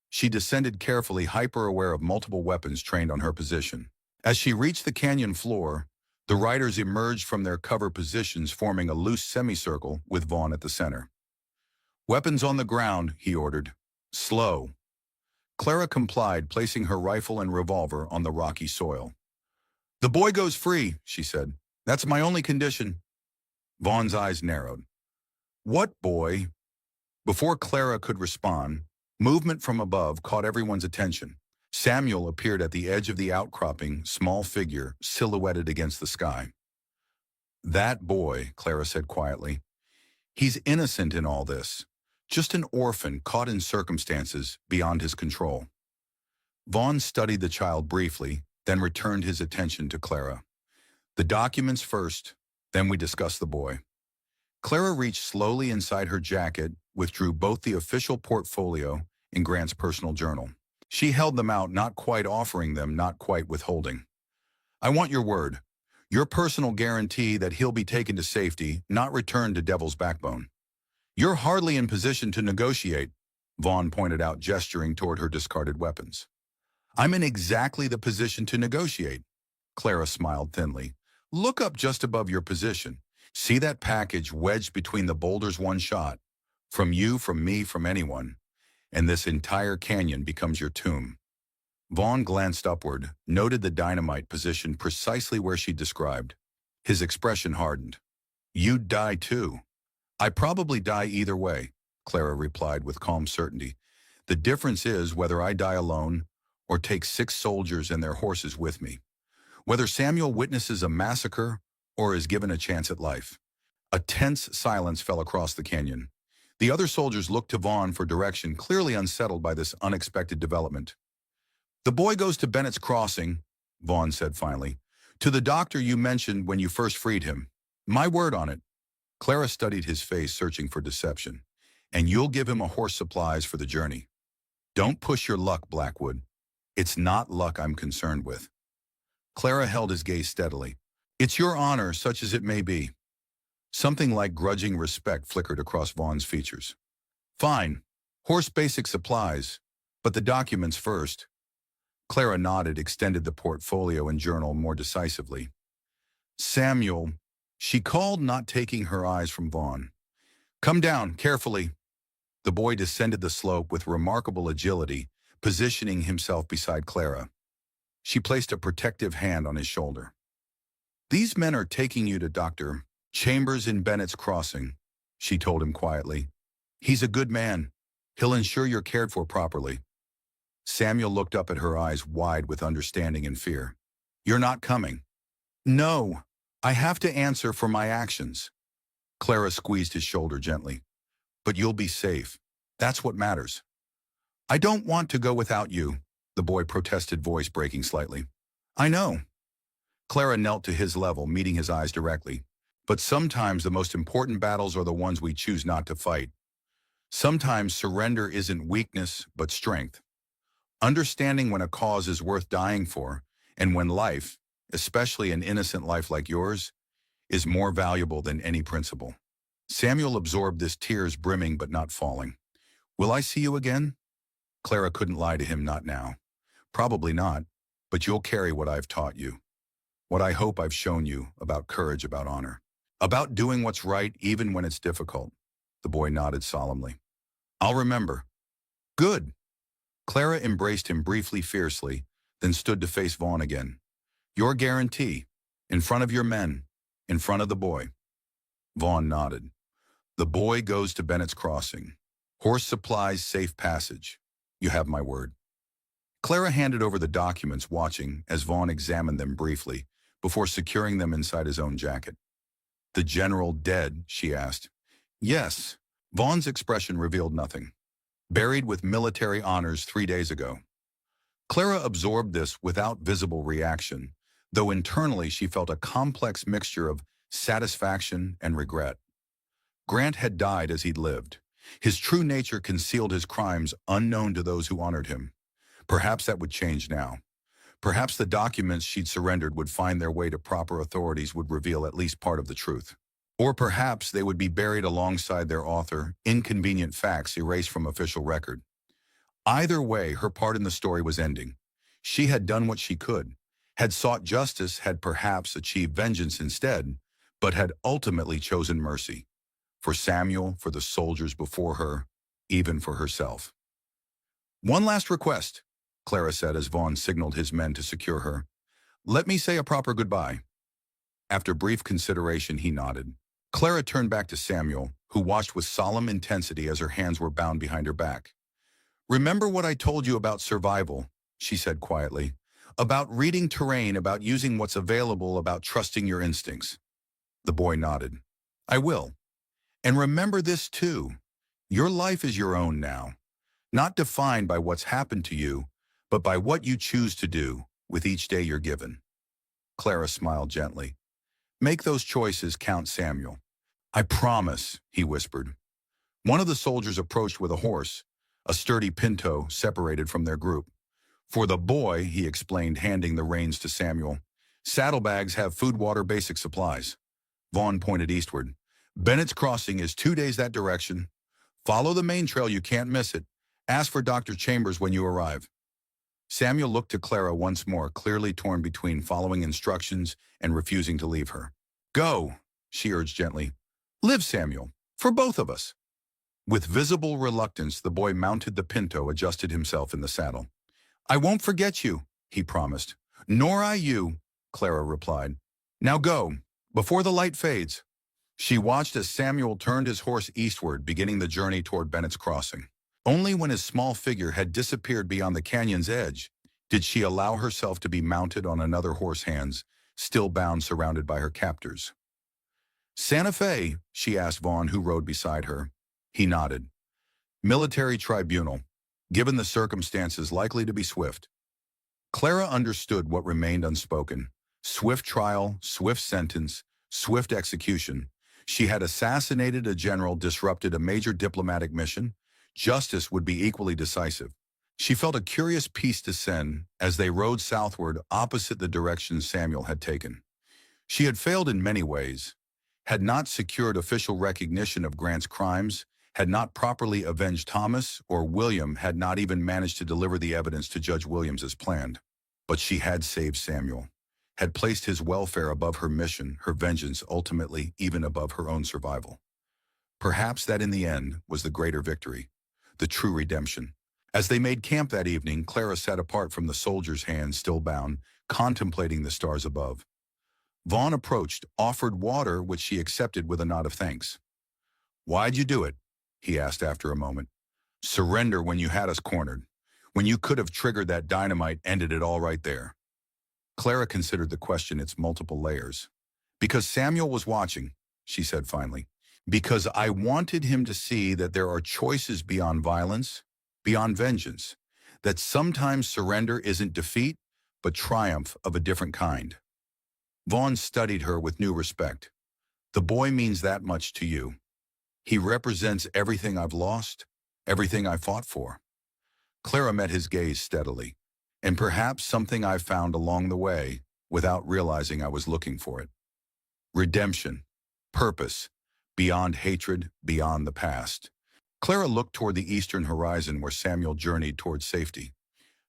She descended carefully, hyper-aware of multiple weapons trained on her position. As she reached the canyon floor, the riders emerged from their cover positions, forming a loose semicircle with Vaughn at the center. Weapons on the ground, he ordered. Slow. Clara complied, placing her rifle and revolver on the rocky soil. The boy goes free, she said. That's my only condition. Vaughn's eyes narrowed. What boy? Before Clara could respond, movement from above caught everyone's attention. Samuel appeared at the edge of the outcropping, small figure silhouetted against the sky. That boy, Clara said quietly. He's innocent in all this. Just an orphan caught in circumstances beyond his control. Vaughn studied the child briefly, then returned his attention to Clara. The documents first, then we discuss the boy. Clara reached slowly inside her jacket, withdrew both the official portfolio and Grant's personal journal. She held them out, not quite offering them, not quite withholding. I want your word, your personal guarantee that he'll be taken to safety, not returned to Devil's Backbone. You're hardly in position to negotiate, Vaughn pointed out, gesturing toward her discarded weapons. I'm in exactly the position to negotiate. Clara smiled thinly. Look up just above your position. See that package wedged between the boulders? One shot. From you, from me, from anyone. And this entire canyon becomes your tomb. Vaughn glanced upward, noted the dynamite positioned precisely where she described. His expression hardened. You'd die too. I probably die either way, Clara replied with calm certainty. The difference is whether I die alone or take 6 soldiers and their horses with me. Whether Samuel witnesses a massacre or is given a chance at life. A tense silence fell across the canyon. The other soldiers looked to Vaughn for direction, clearly unsettled by this unexpected development. The boy goes to Bennett's Crossing, Vaughn said finally. To the doctor you mentioned when you first freed him. My word on it. Clara studied his face, searching for deception. And you'll give him a horse supplies for the journey. Don't push your luck, Blackwood. It's not luck I'm concerned with. Clara held his gaze steadily. It's your honor, such as it may be. Something like grudging respect flickered across Vaughn's features. Fine. Horse basic supplies. But the documents first. Clara nodded, extended the portfolio and journal more decisively. Samuel, she called, not taking her eyes from Vaughn. Come down, carefully. The boy descended the slope with remarkable agility, positioning himself beside Clara. She placed a protective hand on his shoulder. These men are taking you to Dr. Chambers in Bennett's Crossing, she told him quietly. He's a good man. He'll ensure you're cared for properly. Samuel looked up at her, eyes wide with understanding and fear. You're not coming. No, I have to answer for my actions. Clara squeezed his shoulder gently. But you'll be safe. That's what matters. I don't want to go without you, the boy protested, voice breaking slightly. I know. Clara knelt to his level, meeting his eyes directly. But sometimes the most important battles are the ones we choose not to fight. Sometimes surrender isn't weakness, but strength. Understanding when a cause is worth dying for, and when life, especially an innocent life like yours, is more valuable than any principle. Samuel absorbed this, tears brimming but not falling. Will I see you again? Clara couldn't lie to him, not now. Probably not, but you'll carry what I've taught you. What I hope I've shown you about courage, about honor. About doing what's right even when it's difficult. The boy nodded solemnly. I'll remember. Good. Clara embraced him briefly, fiercely, then stood to face Vaughn again. Your guarantee, in front of your men, in front of the boy. Vaughn nodded. The boy goes to Bennett's Crossing. Horse supplies, safe passage. You have my word. Clara handed over the documents, watching as Vaughn examined them briefly before securing them inside his own jacket. The general dead, she asked. Yes. Vaughn's expression revealed nothing. Buried with military honors 3 days ago. Clara absorbed this without visible reaction, though internally she felt a complex mixture of satisfaction and regret. Grant had died as he'd lived. His true nature concealed his crimes, unknown to those who honored him. Perhaps that would change now. Perhaps the documents she'd surrendered would find their way to proper authorities, would reveal at least part of the truth. Or perhaps they would be buried alongside their author, inconvenient facts erased from official record. Either way, her part in the story was ending. She had done what she could, had sought justice, had perhaps achieved vengeance instead, but had ultimately chosen mercy. For Samuel, for the soldiers before her, even for herself. One last request, Clara said as Vaughn signaled his men to secure her. Let me say a proper goodbye. After brief consideration, he nodded. Clara turned back to Samuel, who watched with solemn intensity as her hands were bound behind her back. Remember what I told you about survival, she said quietly. About reading terrain, about using what's available, about trusting your instincts. The boy nodded. I will. And remember this too. Your life is your own now. Not defined by what's happened to you, but by what you choose to do with each day you're given. Clara smiled gently. Make those choices count, Samuel. I promise, he whispered. One of the soldiers approached with a horse, a sturdy pinto separated from their group. For the boy, he explained, handing the reins to Samuel. Saddlebags have food, water, basic supplies. Vaughn pointed eastward. Bennett's Crossing is 2 days that direction. Follow the main trail, you can't miss it. Ask for Dr. Chambers when you arrive. Samuel looked to Clara once more, clearly torn between following instructions and refusing to leave her. Go, she urged gently. Live, Samuel, for both of us. With visible reluctance, the boy mounted the pinto, adjusted himself in the saddle. I won't forget you, he promised. Nor I you, Clara replied. Now go, before the light fades. She watched as Samuel turned his horse eastward, beginning the journey toward Bennett's Crossing. Only when his small figure had disappeared beyond the canyon's edge did she allow herself to be mounted on another horse's hands, still bound, surrounded by her captors. Santa Fe, she asked Vaughn, who rode beside her. He nodded. Military tribunal, given the circumstances, likely to be swift. Clara understood what remained unspoken. Swift trial, swift sentence, swift execution. She had assassinated a general, disrupted a major diplomatic mission. Justice would be equally decisive. She felt a curious peace descend as they rode southward opposite the direction Samuel had taken. She had failed in many ways. had not secured official recognition of Grant's crimes, had not properly avenged Thomas, or William had not even managed to deliver the evidence to Judge Williams as planned. But she had saved Samuel, had placed his welfare above her mission, her vengeance ultimately even above her own survival. Perhaps that in the end was the greater victory, the true redemption. As they made camp that evening, Clara sat apart from the soldier's hands still bound, contemplating the stars above. Vaughn approached, offered water, which she accepted with a nod of thanks. "Why'd you do it?" he asked after a moment. "Surrender when you had us cornered. When you could have triggered that dynamite, ended it all right there." Clara considered the question its multiple layers. "Because Samuel was watching," she said finally. "Because I wanted him to see that there are choices beyond violence, beyond vengeance, that sometimes surrender isn't defeat, but triumph of a different kind." Vaughn studied her with new respect. "The boy means that much to you. He represents everything I've lost, everything I fought for." Clara met his gaze steadily, and perhaps something I found along the way without realizing I was looking for it. Redemption, purpose, beyond hatred, beyond the past. Clara looked toward the eastern horizon where Samuel journeyed toward safety.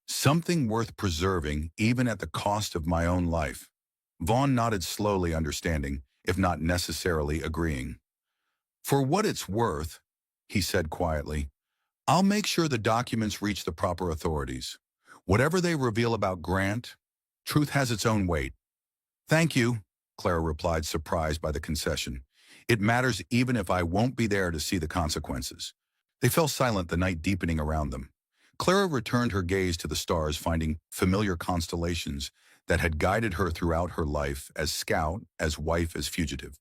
"Something worth preserving even at the cost of my own life." Vaughn nodded slowly, understanding, if not necessarily agreeing. "For what it's worth," he said quietly, "I'll make sure the documents reach the proper authorities. Whatever they reveal about Grant, truth has its own weight." "Thank you," Clara replied, surprised by the concession. "It matters even if I won't be there to see the consequences." They fell silent, the night deepening around them. Clara returned her gaze to the stars, finding familiar constellations that had guided her throughout her life as scout, as wife, as fugitive.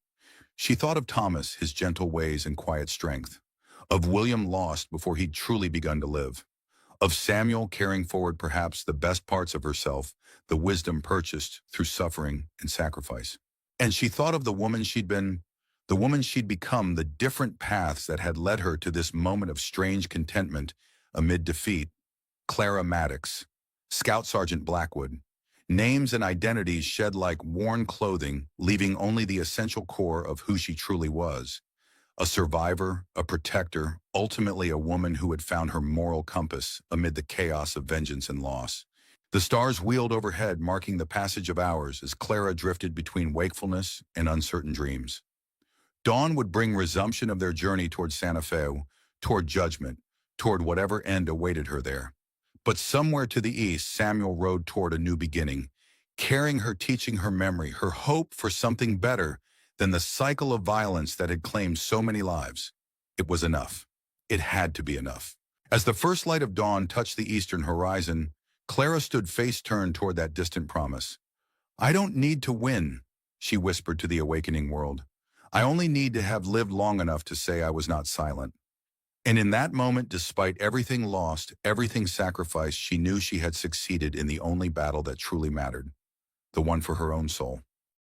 She thought of Thomas, his gentle ways and quiet strength, of William lost before he'd truly begun to live, of Samuel carrying forward perhaps the best parts of herself, the wisdom purchased through suffering and sacrifice. And she thought of the woman she'd been, the woman she'd become, the different paths that had led her to this moment of strange contentment amid defeat. Clara Maddox, Scout Sergeant Blackwood. Names and identities shed like worn clothing, leaving only the essential core of who she truly was. A survivor, a protector, ultimately a woman who had found her moral compass amid the chaos of vengeance and loss. The stars wheeled overhead, marking the passage of hours as Clara drifted between wakefulness and uncertain dreams. Dawn would bring resumption of their journey toward Santa Fe, toward judgment, toward whatever end awaited her there. But somewhere to the east, Samuel rode toward a new beginning, carrying her, teaching her memory, her hope for something better than the cycle of violence that had claimed so many lives. It was enough. It had to be enough. As the first light of dawn touched the eastern horizon, Clara stood face turned toward that distant promise. "I don't need to win," she whispered to the awakening world. "I only need to have lived long enough to say I was not silent." And in that moment, despite everything lost, everything sacrificed, she knew she had succeeded in the only battle that truly mattered, the one for her own soul.